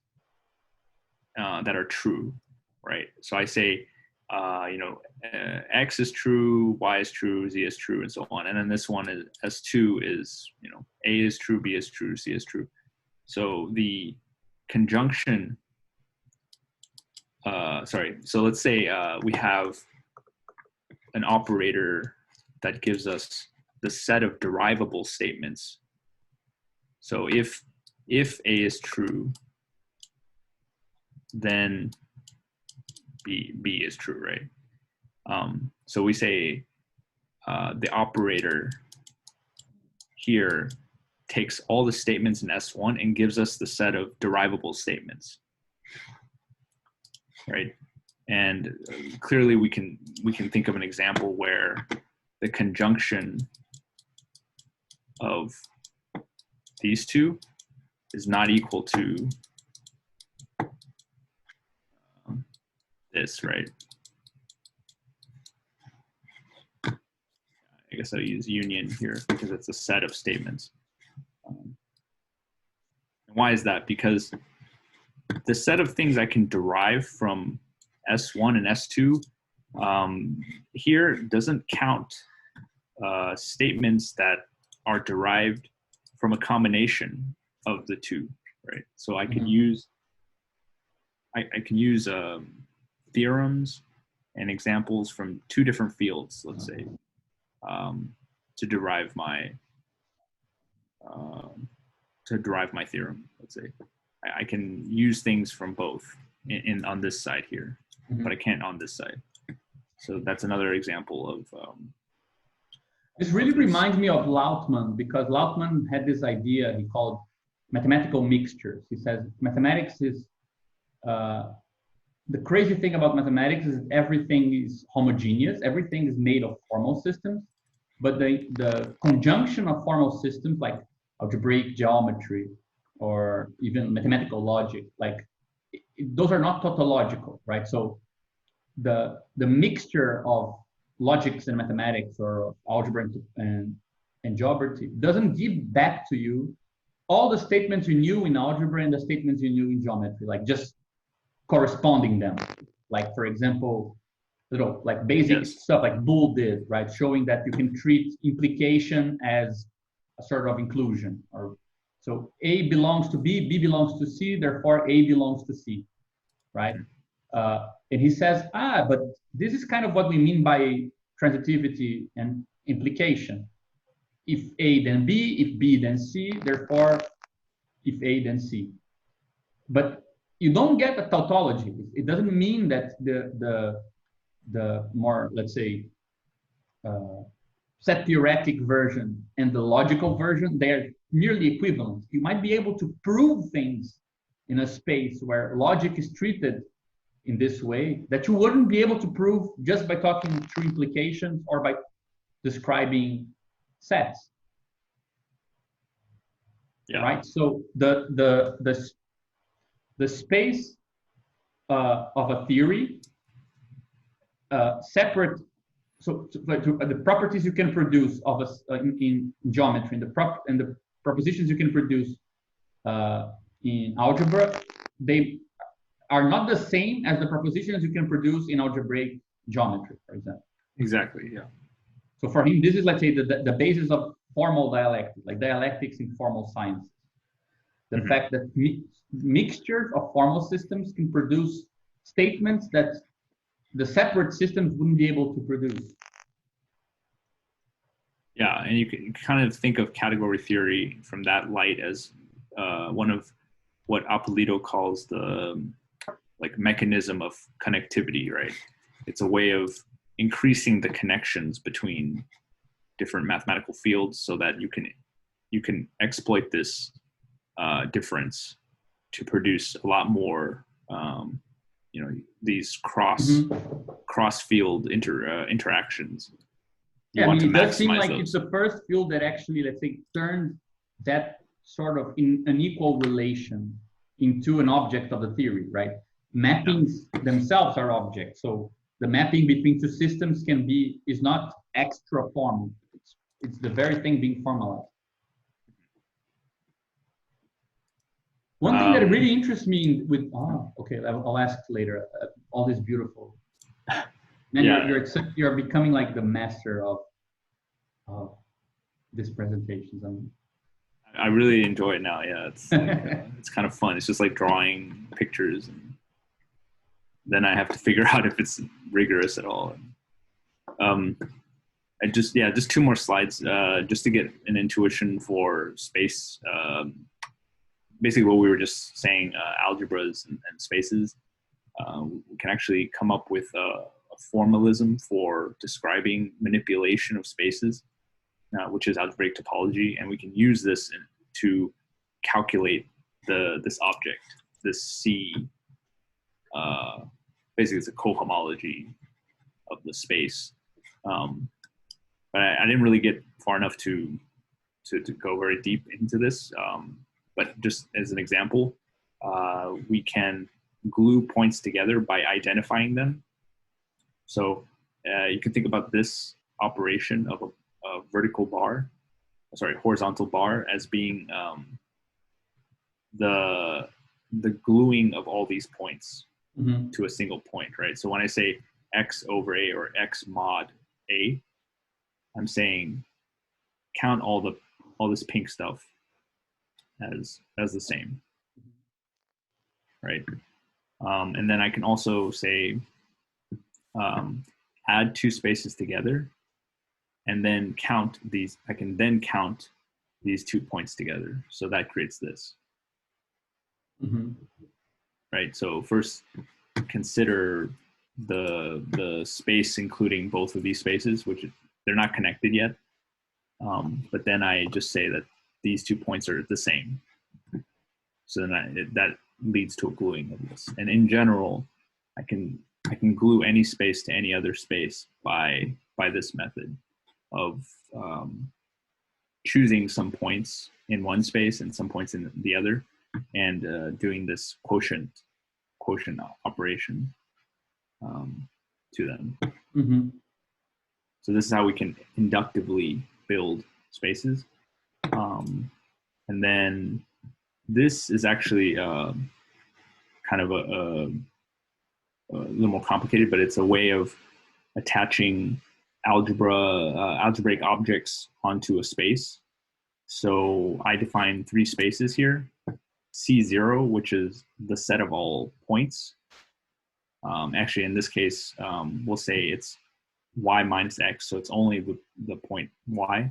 that are true, right? So I say, X is true, Y is true, Z is true, and so on. And then this one is S2 is, A is true, B is true, C is true. So the conjunction, so let's say we have an operator that gives us the set of derivable statements. So if A is true, then B is true, right? So we say the operator here takes all the statements in S1 and gives us the set of derivable statements, right? And clearly we can think of an example where the conjunction of these two is not equal to this, right? I guess I'll use union here because it's a set of statements. And why is that? Because the set of things I can derive from S1 and S2 here doesn't count statements that are derived from a combination of the two, right? So I can use I can use theorems and examples from 2 different fields, let's say, to derive my theorem. Let's say I can use things from both on this side here, but I can't on this side. So that's another example of. This really reminds me of Lautmann, because Lautmann had this idea he called mathematical mixtures. He says mathematics is the crazy thing about mathematics is everything is homogeneous, everything is made of formal systems, but the conjunction of formal systems like algebraic geometry or even mathematical logic, like those are not tautological, right? So the mixture of logics and mathematics or algebra and geometry doesn't give back to you all the statements you knew in algebra and the statements you knew in geometry, like just corresponding them. Like, for example, like basic stuff like Boole did, right? Showing that you can treat implication as a sort of inclusion. Or so A belongs to B, B belongs to C, therefore A belongs to C, right? And he says, but this is kind of what we mean by transitivity and implication. If A, then B, if B, then C, therefore, if A, then C. But you don't get a tautology. It doesn't mean that the more, let's say, set theoretic version and the logical version, they're nearly equivalent. You might be able to prove things in a space where logic is treated in this way that you wouldn't be able to prove just by talking through implications or by describing sets. Yeah. Right. So the space of a theory separate. So the properties you can produce of in geometry, and the propositions you can produce in algebra, they are not the same as the propositions you can produce in algebraic geometry, for example. Exactly. Yeah. So for him, this is, let's say, the basis of formal dialectics, like dialectics in formal sciences. The fact that mixtures of formal systems can produce statements that the separate systems wouldn't be able to produce. Yeah, and you can kind of think of category theory from that light as one of what Apolito calls the mechanism of connectivity, right? It's a way of increasing the connections between different mathematical fields so that you can exploit this difference to produce a lot more these cross field interactions. Yeah, I mean, it does seem like it's the first field that actually, let's say, turned that sort of in an equal relation into an object of the theory, right? Mappings themselves are objects. So the mapping between two systems is not extra formal. It's the very thing being formalized. One thing that really interests me I'll ask later. All this beautiful. Man, you're becoming like the master of these presentations. I really enjoy it now. Yeah, it's it's kind of fun. It's just like drawing pictures, and then I have to figure out if it's rigorous at all. Just two more slides, just to get an intuition for space. Basically, what we were just saying, algebras and spaces. We can actually come up with a formalism for describing manipulation of spaces, which is algebraic topology, and we can use this to calculate this object, this C. Basically, it's a cohomology of the space. But I didn't really get far enough to go very deep into this. But just as an example, we can glue points together by identifying them. So you can think about this operation of a horizontal bar as being the gluing of all these points to a single point, right? So when I say x over a or x mod a, I'm saying count all this pink stuff as the same, right? And then I can also say add two spaces together, and then count these. I can then count these 2 points together, so that creates this. Right. So first, consider the space including both of these spaces, which they're not connected yet. But then I just say that these 2 points are the same. So then that leads to a gluing of this. And in general, I can glue any space to any other space by this method of choosing some points in one space and some points in the other, and doing this quotient operation to them. So this is how we can inductively build spaces. And then this is actually kind of a little more complicated, but it's a way of attaching algebraic objects onto a space. So I define 3 spaces here. C0, which is the set of all points. Actually, in this case, we'll say it's y minus x, so it's only the point y.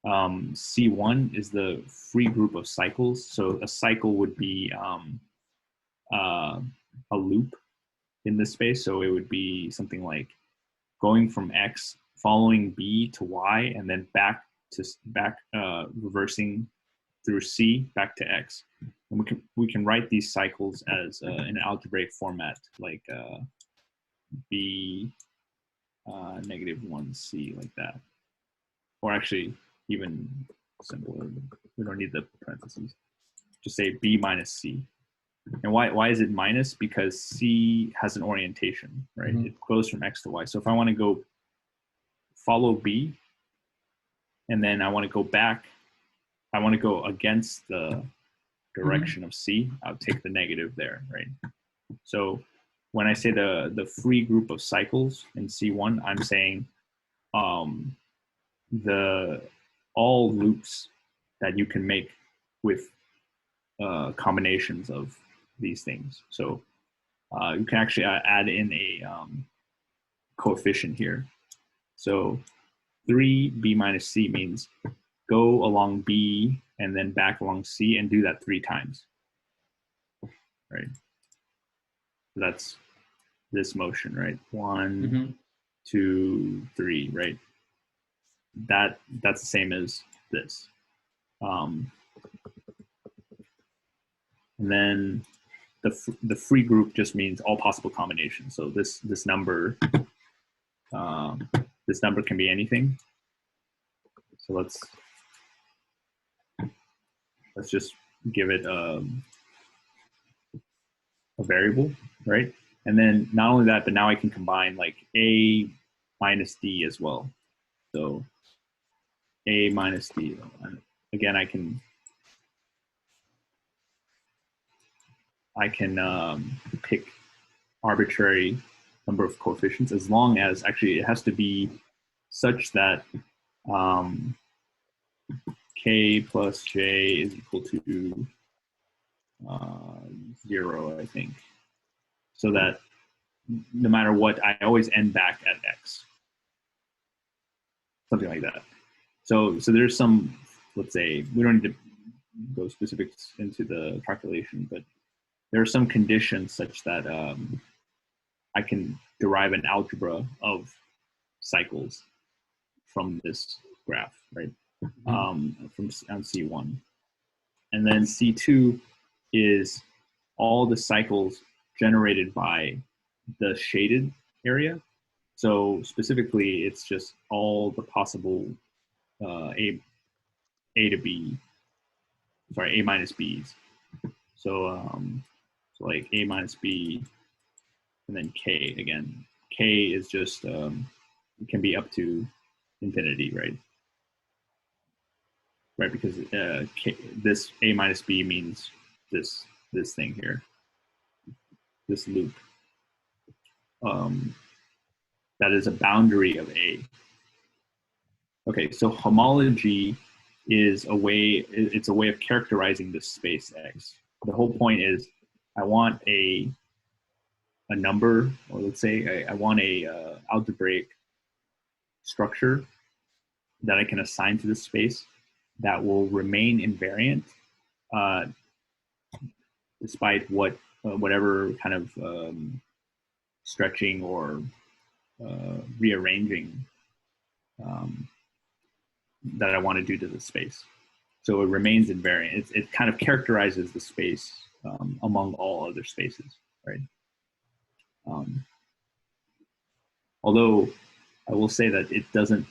C1 is the free group of cycles. So a cycle would be a loop in this space. So it would be something like going from x, following b to y, and then back reversing through c back to x. And we can write these cycles as in an algebraic format, like b negative 1c, like that. Or actually even simpler, we don't need the parentheses. Just say b minus c. And why is it minus? Because C has an orientation, right? Mhm. It goes from X to Y. So if I want to go follow B, and then I want to go back, I want to go against the direction of C, I'll take the negative there, right? So when I say the free group of cycles in C1, I'm saying all loops that you can make with combinations of these things. So you can actually add in a coefficient here. So 3B minus C means go along B and then back along C and do that 3 times, right? So that's this motion, right? 1, 2, 3, right? That's the same as this. And then the free group just means all possible combinations. So this number can be anything. So let's just give it a variable, right? And then not only that, but now I can combine like A minus D as well. So A minus D. Again, I can pick arbitrary number of coefficients, as long as actually it has to be such that K plus J is equal to 0, I think. So that no matter what, I always end back at X. Something like that. So there's some, let's say, we don't need to go specifics into the calculation, but there are some conditions such that I can derive an algebra of cycles from this graph, right? From on C1. And then C2 is all the cycles generated by the shaded area. So specifically, it's just all the possible A minus B's. So like A minus B, and then K again. K is just it can be up to infinity, right? Right, because this A minus B means this thing here, this loop. That is a boundary of A. Okay, so homology is it's a way of characterizing this space X. The whole point is I want a number, or let's say I want a algebraic structure that I can assign to this space that will remain invariant despite whatever kind of stretching or rearranging that I want to do to the space. So it remains invariant. It kind of characterizes the space among all other spaces, right? Although I will say that it doesn't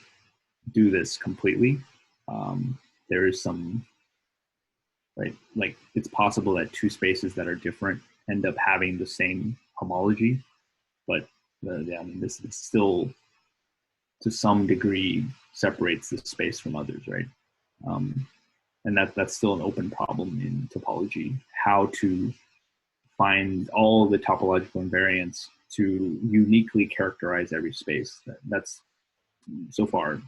do this completely. There is some, right? Like it's possible that two spaces that are different end up having the same homology, but yeah, I mean, this still to some degree separates the space from others, right? And that's still an open problem in topology, how to find all the topological invariants to uniquely characterize every space. That's so far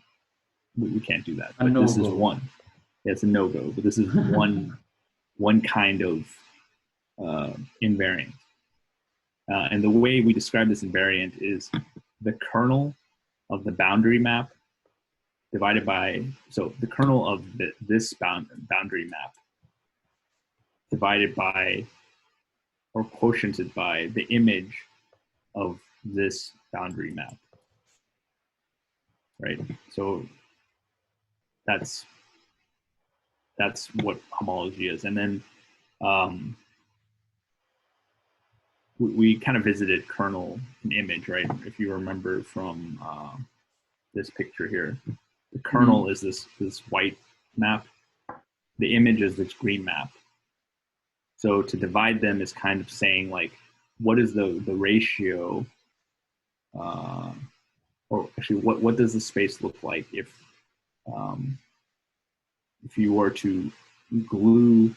we can't do that. But this is one. Yeah, it's a no-go, but this is one kind of invariant. And the way we describe this invariant is the kernel of the boundary map divided by, so the kernel of this boundary map divided by or quotiented by the image of this boundary map, right? So that's what homology is. And then we kind of visited kernel and image, right? If you remember from this picture here, the kernel is this white map. The image is this green map. So to divide them is kind of saying like, what is the ratio, or actually what does the space look like if you were to glue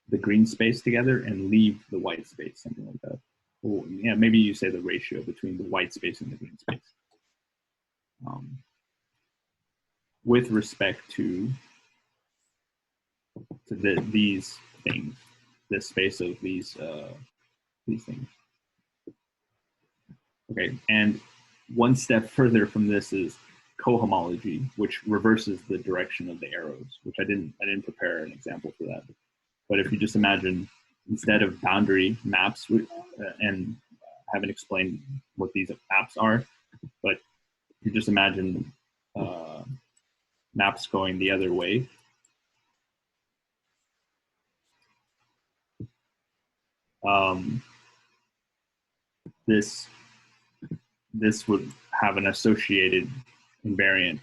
the green space together and leave the white space, something like that. Or yeah, maybe you say the ratio between the white space and the green space. With respect to these things, the space of these things. Okay, and one step further from this is cohomology, which reverses the direction of the arrows, which I didn't prepare an example for that. But if you just imagine, instead of boundary maps, and I haven't explained what these maps are, but you just imagine maps going the other way. This would have an associated invariant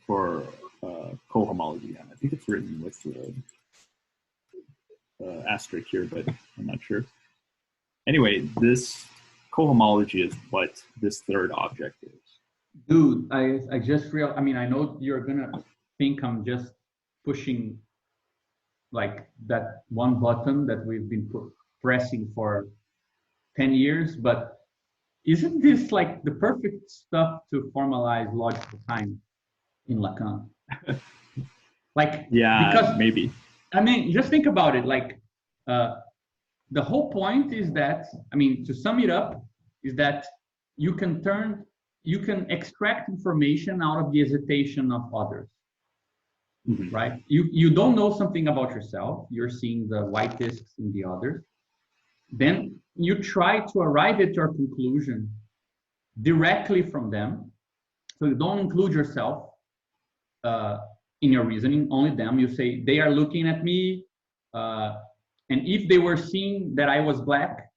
for cohomology. I think it's written with the asterisk here, but I'm not sure. Anyway, this cohomology is what this third object is. Dude, I just realized, I mean, I know you're gonna think I'm just pushing like that one button that we've been pressing for 10 years, but isn't this like the perfect stuff to formalize logical time in Lacan? Like, yeah, because, maybe. I mean, just think about it. Like, the whole point is that, I mean, to sum it up, is that you can extract information out of the hesitation of others. Mm-hmm. Right? You don't know something about yourself. You're seeing the white discs in the others. Then you try to arrive at your conclusion directly from them. So you don't include yourself in your reasoning, only them. You say, they are looking at me. And if they were seeing that I was black,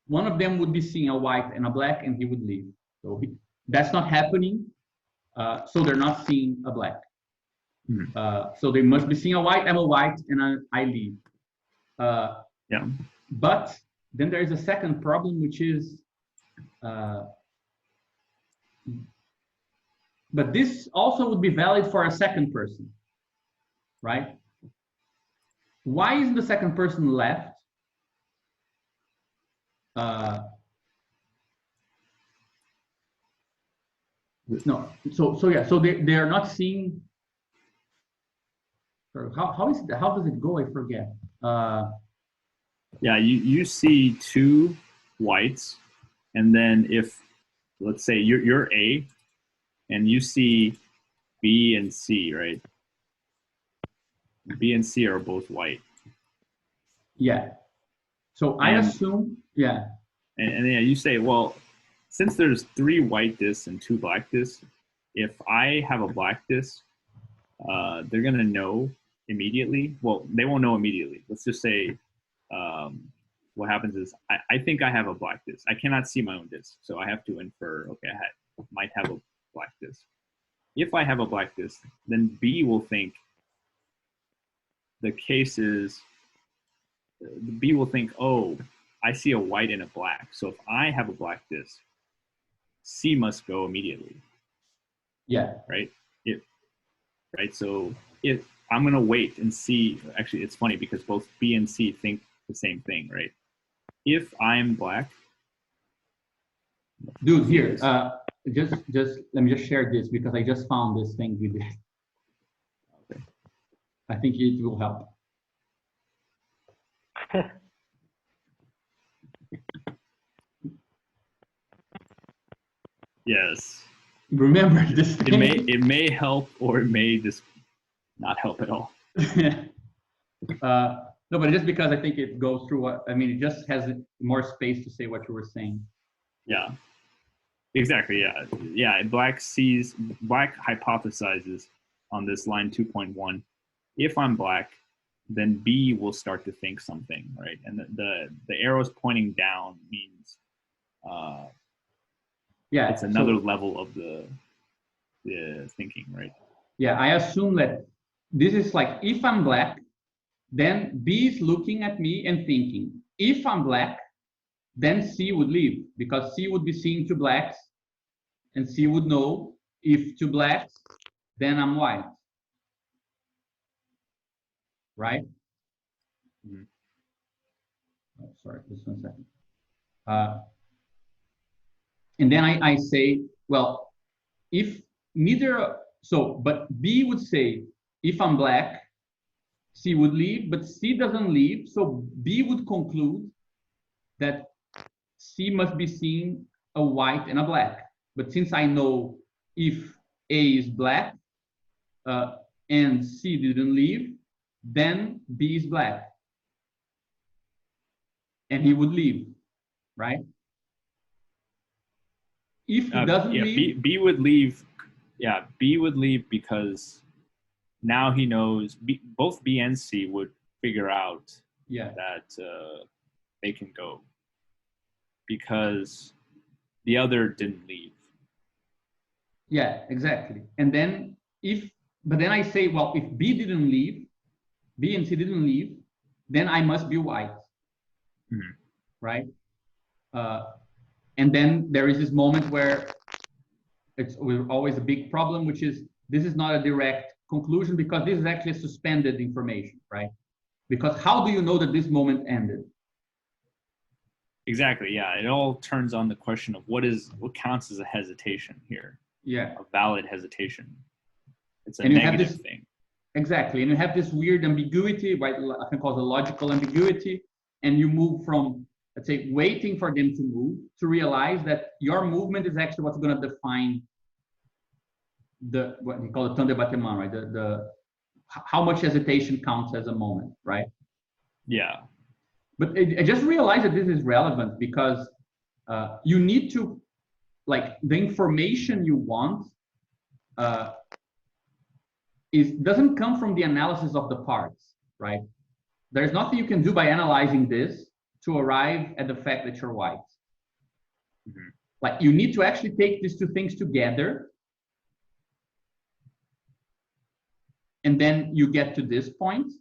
one of them would be seeing a white and a black, and he would leave. So that's not happening. So they're not seeing a black. So they must be seeing a white, I'm a white, and I leave. Yeah. But then there is a second problem, which is, but this also would be valid for a second person, right? Why isn't the second person left? No, so yeah, so they are not seeing. How does it go? I forget. Yeah, you see two whites, and then if, let's say you're A, and you see B and C, right? B and C are both white. Yeah. So I assume, yeah. And yeah, you say, well, since there's 3 white discs and 2 black discs, if I have a black disc, they're gonna know immediately. Well, they won't know immediately. Let's just say what happens is I think I have a black disc. I cannot see my own disc, so I have to infer, okay, I might have a black disc. If I have a black disc, then B will think the case is, B will think, oh, I see a white and a black. So if I have a black disc, C must go immediately. Yeah. Right? Right? So if I'm going to wait and see, actually, it's funny because both B and C think the same thing, right? If I'm black. Dude, here, just let me just share this because I just found this thing we did. Okay. I think it will help. Yes. Remember this thing? It may help, or it may just not help at all. No, but just because I think it goes through what, I mean, it just has more space to say what you were saying. Yeah. Exactly. Yeah. Yeah. Black hypothesizes on this line 2.1. If I'm black, then B will start to think something, right? And the arrows pointing down means yeah, it's another level of the thinking, right? Yeah, I assume that this is like, if I'm black, then B is looking at me and thinking, if I'm black, then C would leave, because C would be seeing two blacks, and C would know if two blacks, then I'm white. Right? Mhm. Oh, sorry, just 1 second. And then I say, well, if neither, so, but B would say, if I'm black, C would leave, but C doesn't leave, so B would conclude that C must be seeing a white and a black. But since I know if A is black and C didn't leave, then B is black. And he would leave, right? If he doesn't leave, B would leave. Yeah, B would leave because now he knows both B and C would figure out that they can go because the other didn't leave. Yeah, exactly. And then but then I say, well, if B didn't leave, B and C didn't leave, then I must be white, right? And then there is this moment where it's always a big problem, which is this is not a direct conclusion because this is actually suspended information, right? Because how do you know that this moment ended? Exactly. Yeah, it all turns on the question of what counts as a hesitation here. Yeah, a valid hesitation. It's a negative thing. Exactly, and you have this weird ambiguity, right? I can call it a logical ambiguity, and you move from, let's say, waiting for them to move to realize that your movement is actually what's going to define what you call the temps de battement, right? The how much hesitation counts as a moment, right? Yeah. But I just realized that this is relevant because you need to, like, the information you want doesn't come from the analysis of the parts, right? There's nothing you can do by analyzing this to arrive at the fact that you're white. Like, you need to actually take these two things together, and then you get to this point,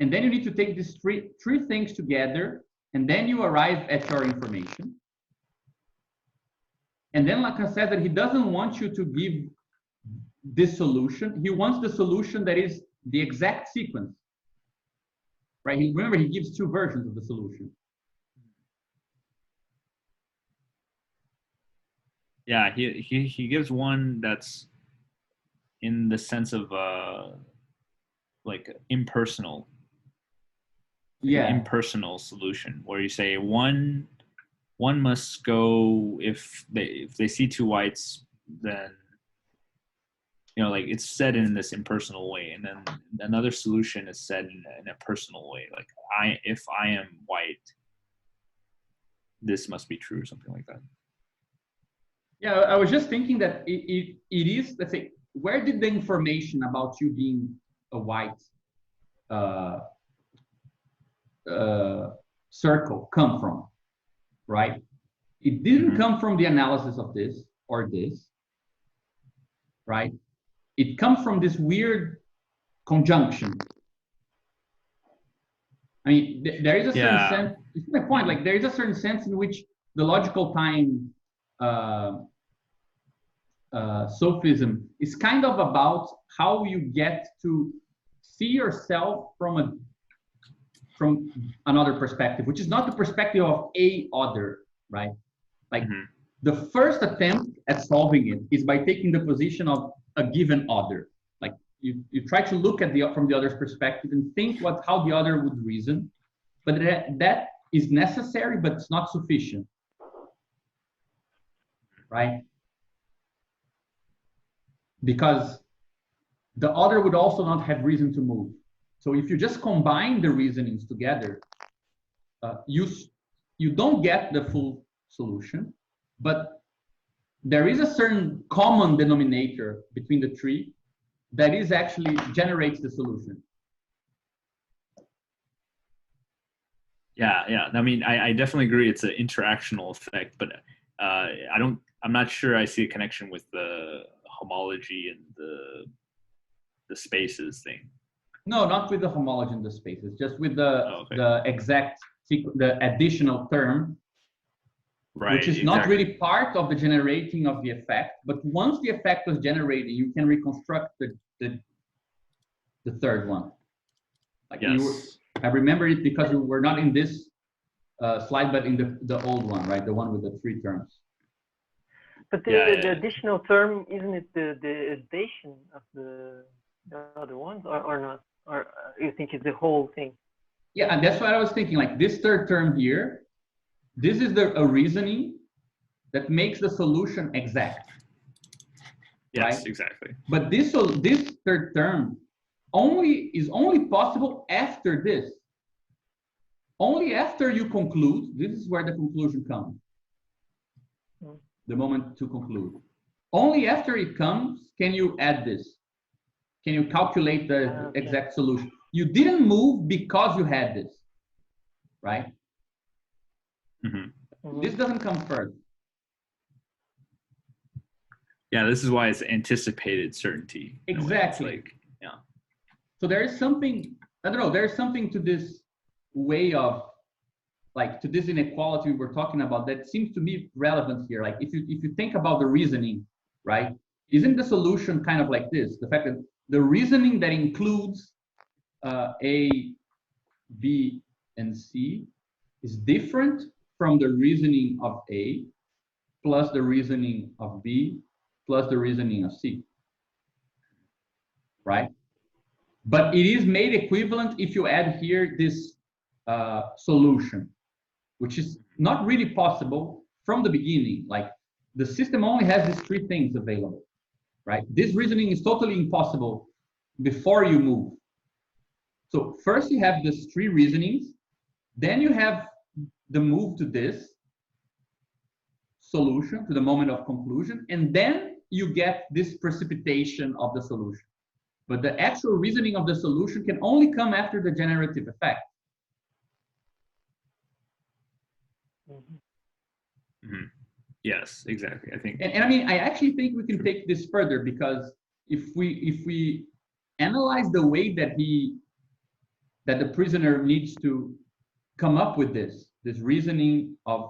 and then you need to take these three things together, and then you arrive at your information. And then Lacan said that he doesn't want you to give this solution. He wants the solution that is the exact sequence, right? Remember, he gives two versions of the solution. Yeah, he gives one that's in the sense of like impersonal. Yeah. An impersonal solution where you say one must go if they see two whites, then like it's said in this impersonal way, and then another solution is said in a personal way, like if I am white, this must be true, something like that. Yeah, I was just thinking that it is, let's say, where did the information about you being a white circle come from, right? It didn't come from the analysis of this or this, right? It comes from this weird conjunction. I mean, there is a certain sense, it's my point, like there is a certain sense in which the logical time sophism is kind of about how you get to see yourself from another perspective, which is not the perspective of a other, right? Like the first attempt at solving it is by taking the position of a given other. Like you try to look at from the other's perspective and think how the other would reason, but that is necessary, but it's not sufficient, right? Because the other would also not have reason to move. So if you just combine the reasonings together, you don't get the full solution, but there is a certain common denominator between the three that is actually generates the solution. Yeah. I mean, I definitely agree. It's an interactional effect, but I'm not sure I see a connection with the homology and the spaces thing. No, not with the homogeneous spaces, just with the okay. the exact the additional term, Right. which is not really part of the generating of the effect. But once the effect was generated, you can reconstruct the third one. Like Yes. I remember it because you were not in this slide, but in the old one, right? The one with the three terms. But the additional term, isn't it the addition of the other ones, or not? Or you think it's the whole thing? Yeah, and that's what I was thinking. Like this third term here, this is a reasoning that makes the solution exact. Yes, right? exactly. But this third term is only possible after this. Only after you conclude, this is where the conclusion comes. The moment to conclude. Only after it comes can you add this. Can you calculate the exact solution? You didn't move because you had this, right? Mm-hmm. This doesn't come first. Yeah, this is why it's anticipated certainty. Exactly. Like, yeah. So there is something, I don't know, there's something to this way of, like, to this inequality we're talking about that seems to be relevant here. Like, if you think about the reasoning, right? Isn't the solution kind of like this? The fact that the reasoning that includes A, B, and C is different from the reasoning of A plus the reasoning of B plus the reasoning of C, right? But it is made equivalent if you add here this solution, which is not really possible from the beginning. Like, the system only has these three things available, right? This reasoning is totally impossible before you move. So first you have these three reasonings, then you have the move to this solution, to the moment of conclusion, and then you get this precipitation of the solution. But the actual reasoning of the solution can only come after the generative effect. Mm-hmm. Yes, exactly. I think, and I mean, I actually think we can take this further, because if we analyze the way that the prisoner needs to come up with this reasoning of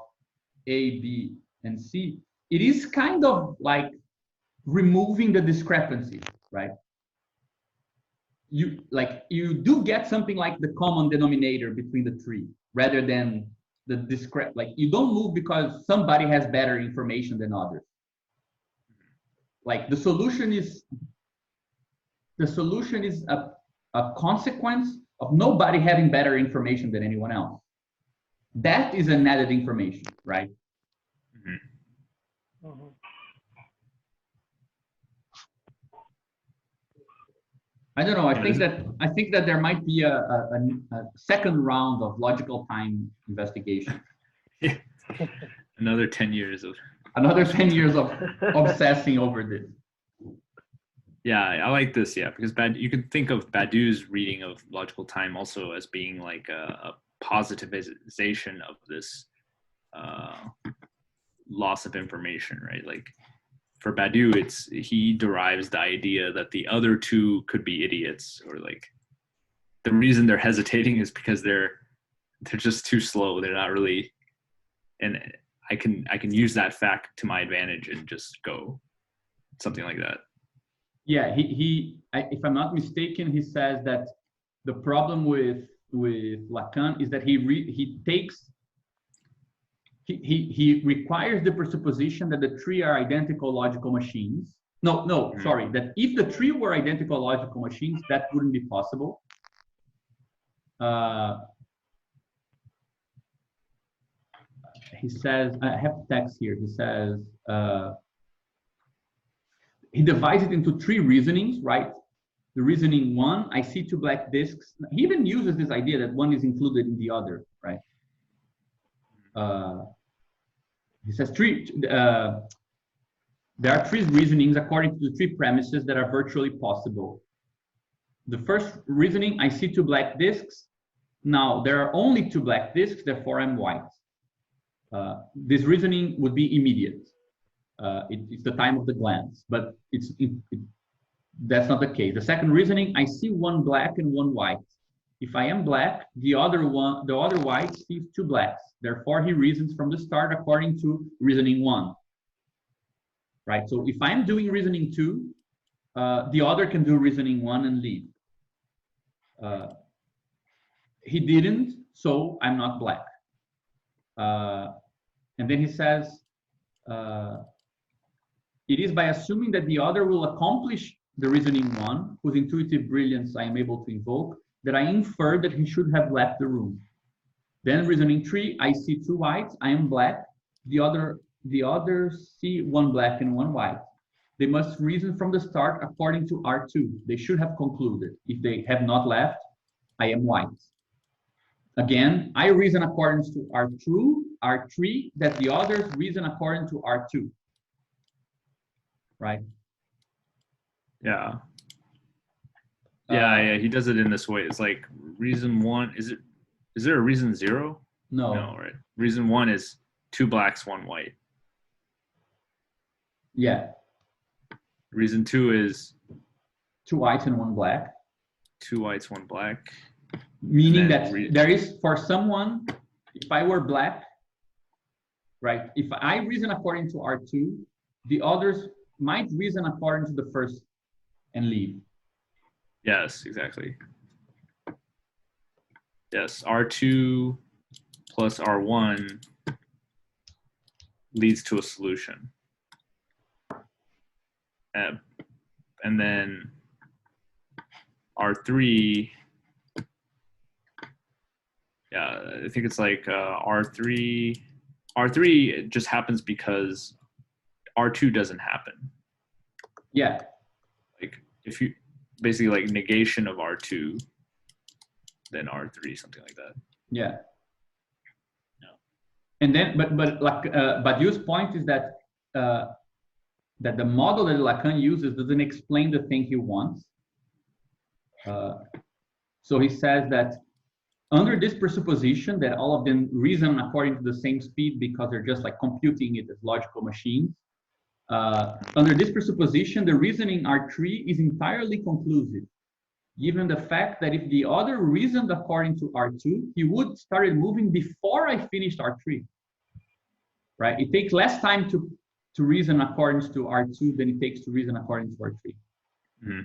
A, B, and C, it is kind of like removing the discrepancy, right? You do get something like the common denominator between the three, rather than the like, you don't move because somebody has better information than others. Like, the solution is a consequence of nobody having better information than anyone else. That is an added information, right? mm-hmm. I don't know. I think that there might be a second round of logical time investigation. Yeah. Another 10 years of obsessing over this. Yeah, I like this. Yeah, because you can think of Badiou's reading of logical time also as being like a positivization of this loss of information, right? Like, for Badiou, he derives the idea that the other two could be idiots, or like the reason they're hesitating is because they're just too slow. They're not really, and I can use that fact to my advantage and just go, something like that. Yeah, if I'm not mistaken, he says that the problem with Lacan is that he requires the presupposition that the three are identical logical machines. No, sorry, that if the three were identical logical machines, that wouldn't be possible. He says, I have the text here. He says, he divides it into three reasonings, right? The reasoning one, I see two black disks. He even uses this idea that one is included in the other, right? He says there are three reasonings according to the three premises that are virtually possible. The first reasoning, I see two black disks. Now, there are only two black disks, therefore I'm white. This reasoning would be immediate. It's the time of the glance, but that's not the case. The second reasoning, I see one black and one white. If I am black, the other white sees two blacks. Therefore, he reasons from the start according to reasoning 1. Right? So if I'm doing reasoning 2, the other can do reasoning 1 and leave. He didn't, so I'm not black. And then he says, it is by assuming that the other will accomplish the reasoning 1, whose intuitive brilliance I am able to invoke, that I infer that he should have left the room. Then reasoning 3, I see two whites, I am black, the others see one black and one white. They must reason from the start according to R2. They should have concluded. If they have not left, I am white. Again, I reason according to R3, that the others reason according to R2. Right? Yeah. Yeah, he does it in this way. It's like reason 1, is there a reason 0? No. No, right. Reason 1 is two blacks, one white. Yeah. Reason 2 is two whites and one black. Two whites, one black. Meaning that there is, for someone, if I were black, right, if I reason according to R2, the others might reason according to the first and leave. Yes, exactly. Yes, R2 plus R1 leads to a solution. And then R3, yeah, I think it's like R3 it just happens because R2 doesn't happen. Yeah. Like if you basically like negation of R2, then R3, something like that. Yeah. And then, but like Badiou's point is that that the model that Lacan uses doesn't explain the thing he wants. So he says that under this presupposition that all of them reason according to the same speed because they're just like computing it as logical machines. Under this presupposition, the reasoning R3 is entirely conclusive, given the fact that if the other reasoned according to R2, he would started moving before I finished R3. Right? It takes less time to reason according to R2 than it takes to reason according to R3. Mm-hmm.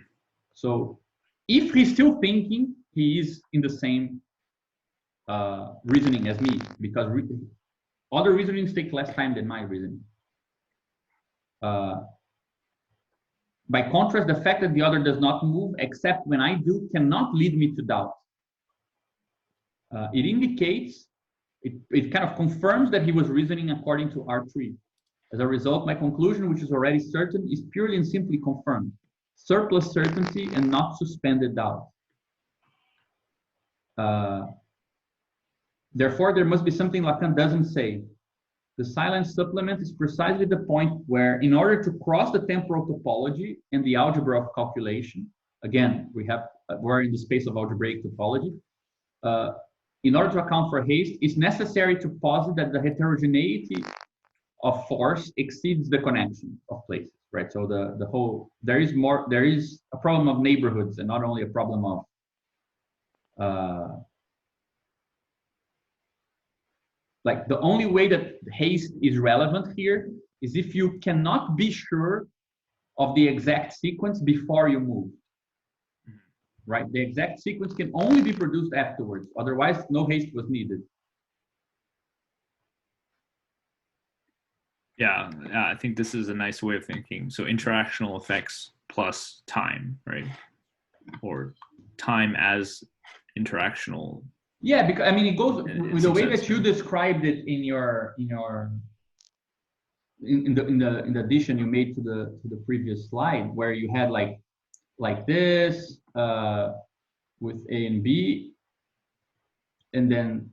So if he's still thinking, he is in the same reasoning as me, because other reasonings take less time than my reasoning. By contrast, the fact that the other does not move except when I do cannot lead me to doubt. It indicates, it kind of confirms that he was reasoning according to R3. As a result, my conclusion, which is already certain, is purely and simply confirmed. Surplus certainty and not suspended doubt. Therefore, there must be something Lacan doesn't say. The silent supplement is precisely the point where, in order to cross the temporal topology and the algebra of calculation, again, we're in the space of algebraic topology, in order to account for haste, it's necessary to posit that the heterogeneity of force exceeds the connection of places, right? So the whole, there is a problem of neighborhoods and not only a problem of like the only way that haste is relevant here is if you cannot be sure of the exact sequence before you move, right? The exact sequence can only be produced afterwards. Otherwise, no haste was needed. Yeah, I think this is a nice way of thinking. So interactional effects plus time, right? Or time as interactional. Yeah, because I mean it goes with the way that you described it in the addition you made to the previous slide, where you had like this with A and B, and then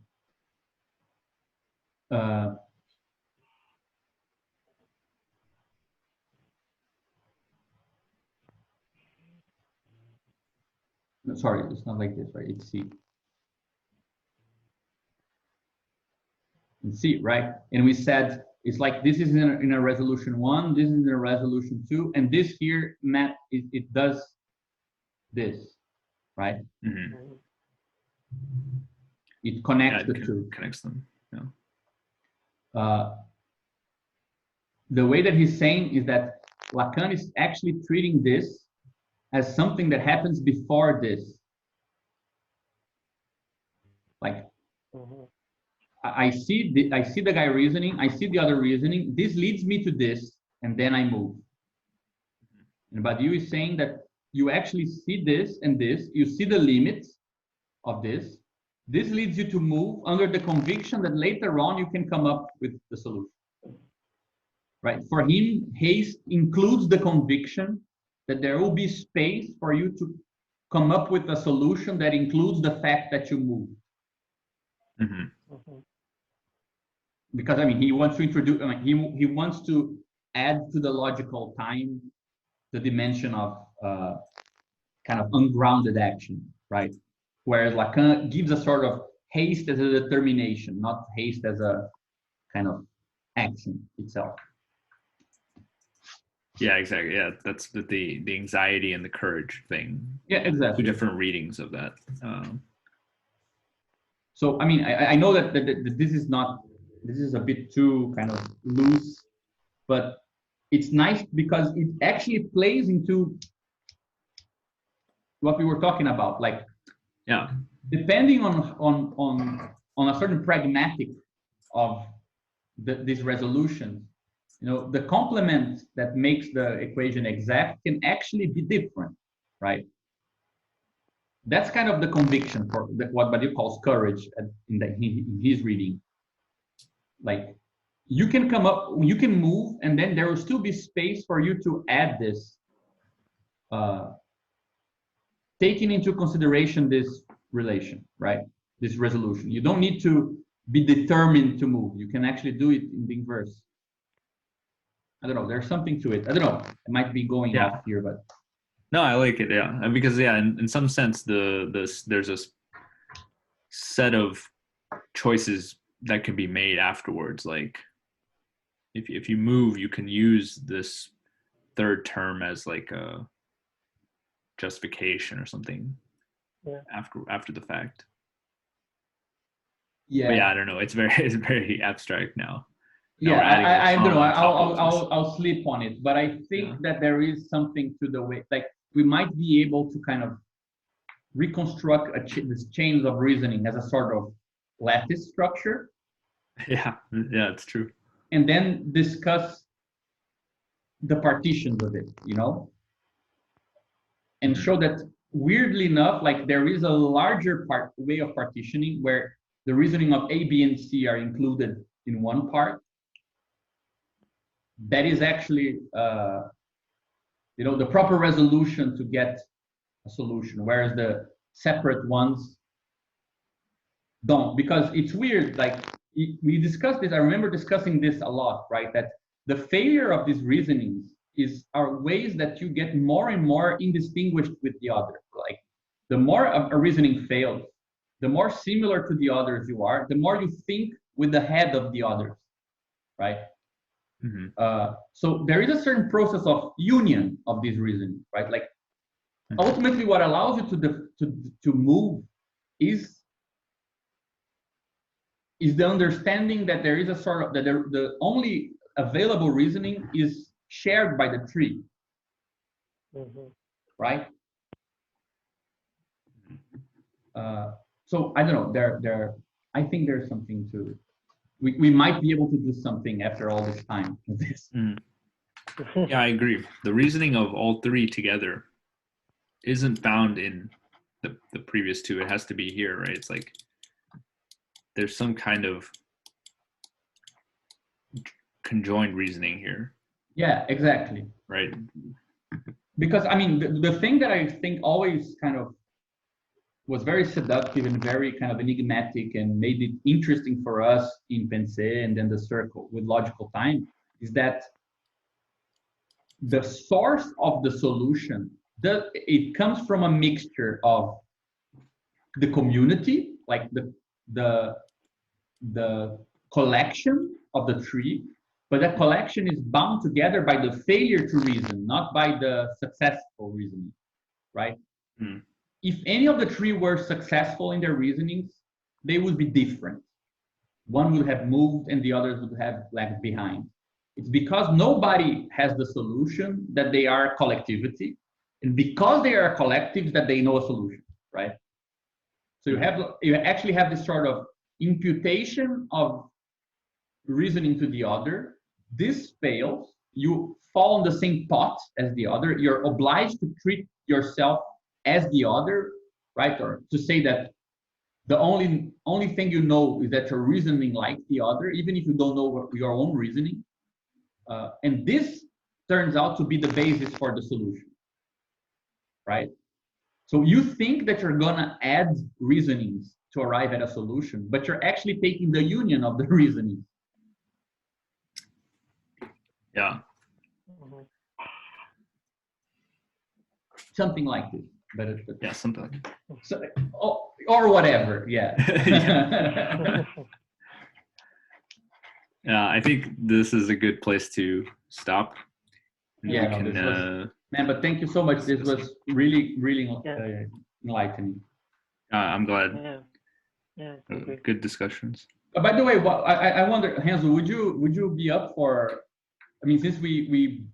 sorry, it's not like this, right? It's C. And C, right? And we said It's like this is in a resolution 1, this is in a resolution 2, and this here it does this, right? Mm-hmm. It connects Yeah, the two. Connects them. Yeah. The way that he's saying is that Lacan is actually treating this as something that happens before this. Like, I see the guy reasoning, I see the other reasoning, this leads me to this, and then I move. And Badiou is saying that you actually see this and this, you see the limits of this. This leads you to move under the conviction that later on you can come up with the solution. Right? For him, haste includes the conviction that there will be space for you to come up with a solution that includes the fact that you move. Mm-hmm. Because I mean, he wants to introduce, he wants to add to the logical time the dimension of kind of ungrounded action, right? Whereas Lacan gives a sort of haste as a determination, not haste as a kind of action itself. Yeah, exactly. Yeah, that's the anxiety and the courage thing. Yeah, exactly. 2 different readings of that. So I mean, I know that this is a bit too kind of loose, but it's nice because it actually plays into what we were talking about. Like, yeah, depending on a certain pragmatic of this resolution, you know, the complement that makes the equation exact can actually be different, right? That's kind of the conviction for what Badiou calls courage in his reading. Like, you can come up, you can move, and then there will still be space for you to add this, taking into consideration this relation, right? This resolution. You don't need to be determined to move. You can actually do it in the inverse. I don't know. There's something to it. I don't know. It might be going off here, but no, I like it. Yeah, and because in some sense, there's a set of choices that can be made afterwards. Like, if you move, you can use this third term as like a justification or something. Yeah. After the fact. Yeah. But yeah, I don't know. It's very abstract now. Yeah, I don't know. I'll sleep on it, but I think that there is something to the way, like, we might be able to kind of reconstruct this chains of reasoning as a sort of lattice structure. Yeah, it's true. And then discuss the partitions of it, you know, and show that, weirdly enough, like, there is a larger way of partitioning where the reasoning of A, B, and C are included in one part. That is actually, you know, the proper resolution to get a solution, whereas the separate ones don't. Because it's weird, like, we discussed this, I remember discussing this a lot, right? That the failure of these reasonings are ways that you get more and more indistinguished with the other. Like, the more a reasoning fails, the more similar to the others you are, the more you think with the head of the others, right? Mm-hmm. So there is a certain process of union of these reasoning, right? Like, ultimately, what allows you to move is the understanding that there is a sort of, that the only available reasoning is shared by the tree, right? So I don't know. I think there's something to. We might be able to do something after all this time with this. Yeah, I agree. The reasoning of all 3 together isn't found in the previous 2. It has to be here, right? It's like there's some kind of conjoined reasoning here. Yeah, exactly. Right. Because I mean, the thing that I think always kind of was very seductive and very kind of enigmatic and made it interesting for us in Pensée and then the circle with logical time is that the source of the solution, it comes from a mixture of the community, like the collection of the tree, but that collection is bound together by the failure to reason, not by the successful reasoning, right? Mm. If any of the three were successful in their reasonings, they would be different. One would have moved and the others would have lagged behind. It's because nobody has the solution that they are a collectivity, and because they are collectives that they know a solution, right? So you actually have this sort of imputation of reasoning to the other. This fails, you fall in the same pot as the other. You're obliged to treat yourself as the other, right? Or to say that the only thing you know is that you're reasoning like the other, even if you don't know your own reasoning. And this turns out to be the basis for the solution, right? So you think that you're gonna add reasonings to arrive at a solution, but you're actually taking the union of the reasoning. Yeah. Something like this. But Yeah, something like that. So, or whatever, yeah. Yeah, I think this is a good place to stop. Yeah, We can, man, but thank you so much. This was really, really enlightening. I'm glad. Yeah. Yeah. Okay. Good discussions. By the way, I wonder, Hansel, would you be up for? I mean, since we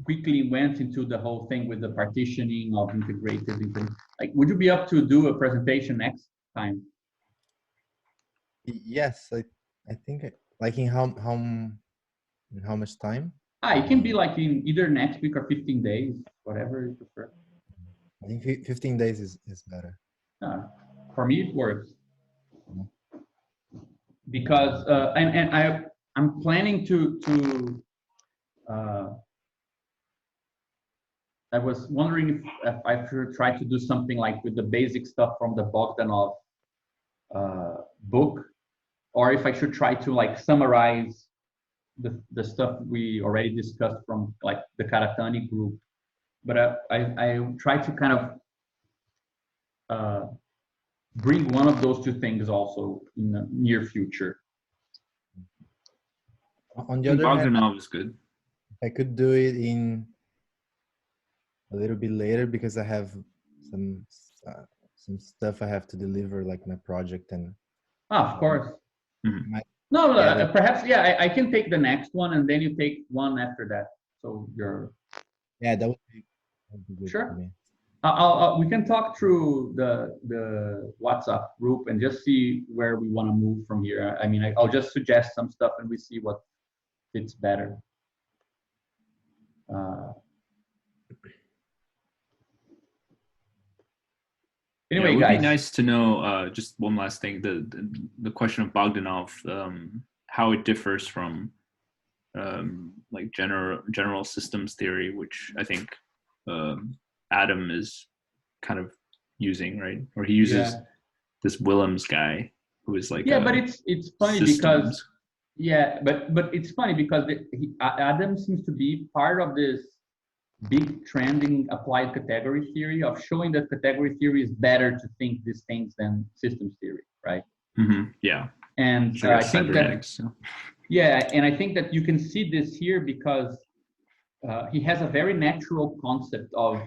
quickly went into the whole thing with the partitioning of integrated, like, would you be up to do a presentation next time? Yes, I think like in how much time? It can be like in either next week or 15 days, whatever you prefer. I think 15 days is better. For me, it works because and I'm planning to. I was wondering if I should try to do something like with the basic stuff from the Bogdanov book, or if I should try to like summarize the stuff we already discussed from like the Karatani group. But I try to kind of bring one of those two things also in the near future. On the other hand, Bogdanov is good. I could do it in a little bit later because I have some stuff I have to deliver, like my project and. Of course. Mm-hmm. No, perhaps I can take the next one and then you take one after that. So you're. Yeah, that would be good. Sure. For me. We can talk through the WhatsApp group and just see where we want to move from here. I mean, I'll just suggest some stuff and we see what fits better. Anyway, it would guys, be nice to know. Just one last thing: the question of Bogdanov, how it differs from like general systems theory, which I think Adam is kind of using, right? Or he uses this Willems guy who is like but it's funny systems. because but it's funny because Adam seems to be part of this big trend in applied category theory of showing that category theory is better to think these things than systems theory, right? Mm-hmm. Yeah. And sure, I think that and I think that you can see this here because he has a very natural concept of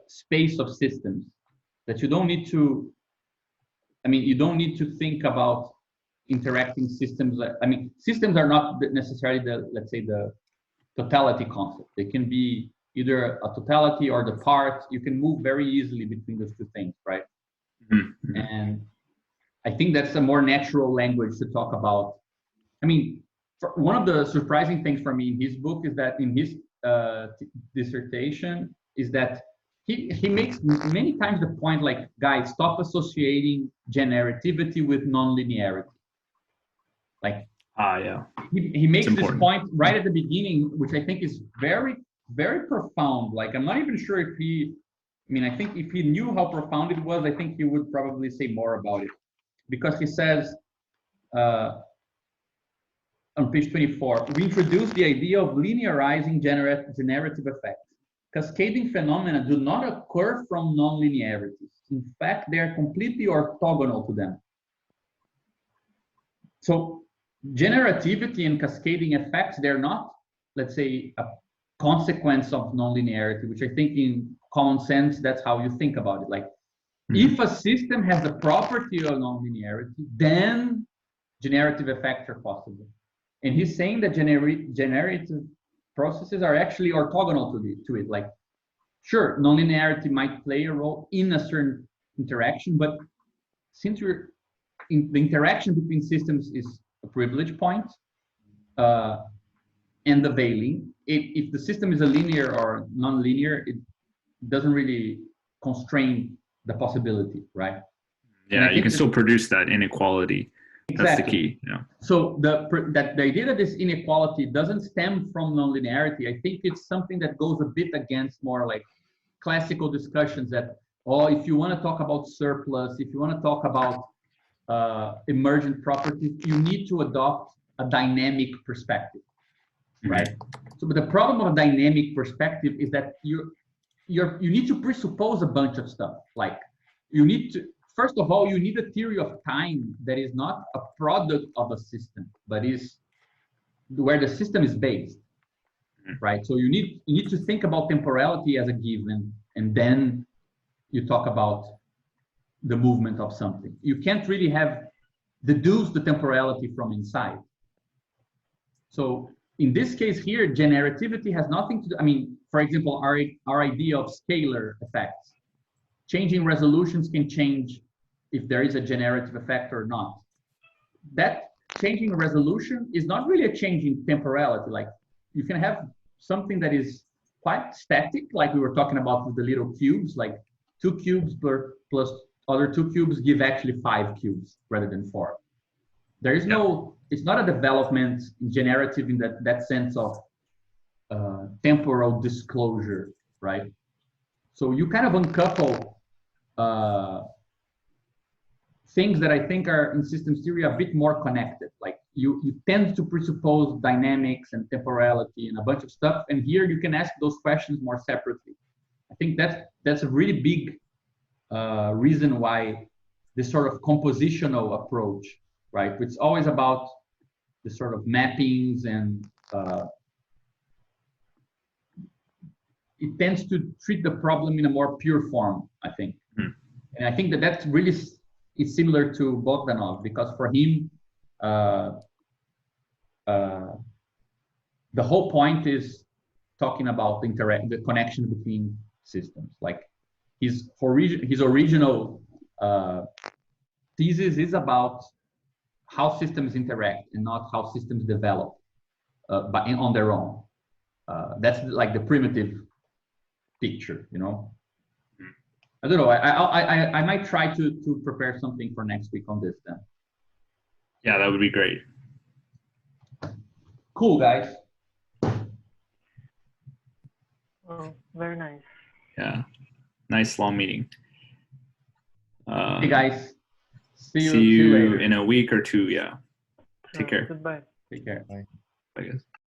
space of systems that you don't need to. I mean, you don't need to think about interacting systems. I mean, systems are not necessarily let's say the totality concept. They can be either a totality or the part. You can move very easily between those two things, right? Mm-hmm. And I think that's a more natural language to talk about. I mean, one of the surprising things for me in his book is that in his dissertation is that he makes many times the point like, guys, stop associating generativity with nonlinearity. Like, he makes this point right at the beginning, which I think is very, very profound. Like, I'm not even sure if I think if he knew how profound it was, I think he would probably say more about it. Because he says, on page 24, we introduce the idea of linearizing generative effects. Cascading phenomena do not occur from nonlinearities. In fact, they are completely orthogonal to them. So generativity and cascading effects, they're not, let's say, a consequence of nonlinearity, which I think in common sense, that's how you think about it. Like, if a system has the property of nonlinearity, then generative effects are possible. And he's saying that generative processes are actually orthogonal to it. Like, sure, nonlinearity might play a role in a certain interaction, but since we're in the interaction between systems is a privilege point, and the veiling, if the system is a linear or non-linear, it doesn't really constrain the possibility, right? Yeah, you can still produce that inequality. Exactly. That's the key. Yeah. So the idea that this inequality doesn't stem from nonlinearity, I think it's something that goes a bit against more like classical discussions that, oh, if you want to talk about surplus, if you want to talk about emergent properties, you need to adopt a dynamic perspective, right? So, but the problem of a dynamic perspective is that you need to presuppose a bunch of stuff. Like, you need to, first of all, you need a theory of time that is not a product of a system, but is where the system is based, right? So you need to think about temporality as a given, and then you talk about the movement of something. You can't really deduce the temporality from inside. So in this case here, generativity has nothing to do, I mean, for example, our idea of scalar effects. Changing resolutions can change if there is a generative effect or not. That changing resolution is not really a change in temporality. Like, you can have something that is quite static, like we were talking about with the little cubes, like 2 cubes plus other 2 cubes give actually 5 cubes rather than 4. There is no, it's not a development in generative in that sense of temporal disclosure, right? So you kind of uncouple things that I think are in systems theory a bit more connected. Like, you tend to presuppose dynamics and temporality and a bunch of stuff, and here you can ask those questions more separately. I think that's a really big reason why this sort of compositional approach, right? It's always about the sort of mappings, and it tends to treat the problem in a more pure form, I think. And I think that really is similar to Bogdanov, because for him, the whole point is talking about the connection between systems. Like, his original thesis is about how systems interact and not how systems develop on their own. That's like the primitive picture, you know. I don't know. I might try to prepare something for next week on this then. Yeah, that would be great. Cool, guys. Oh, very nice. Yeah, nice long meeting. Hey guys, see you later in a week or two. Yeah, take care. Goodbye. Take care. Bye. I guess.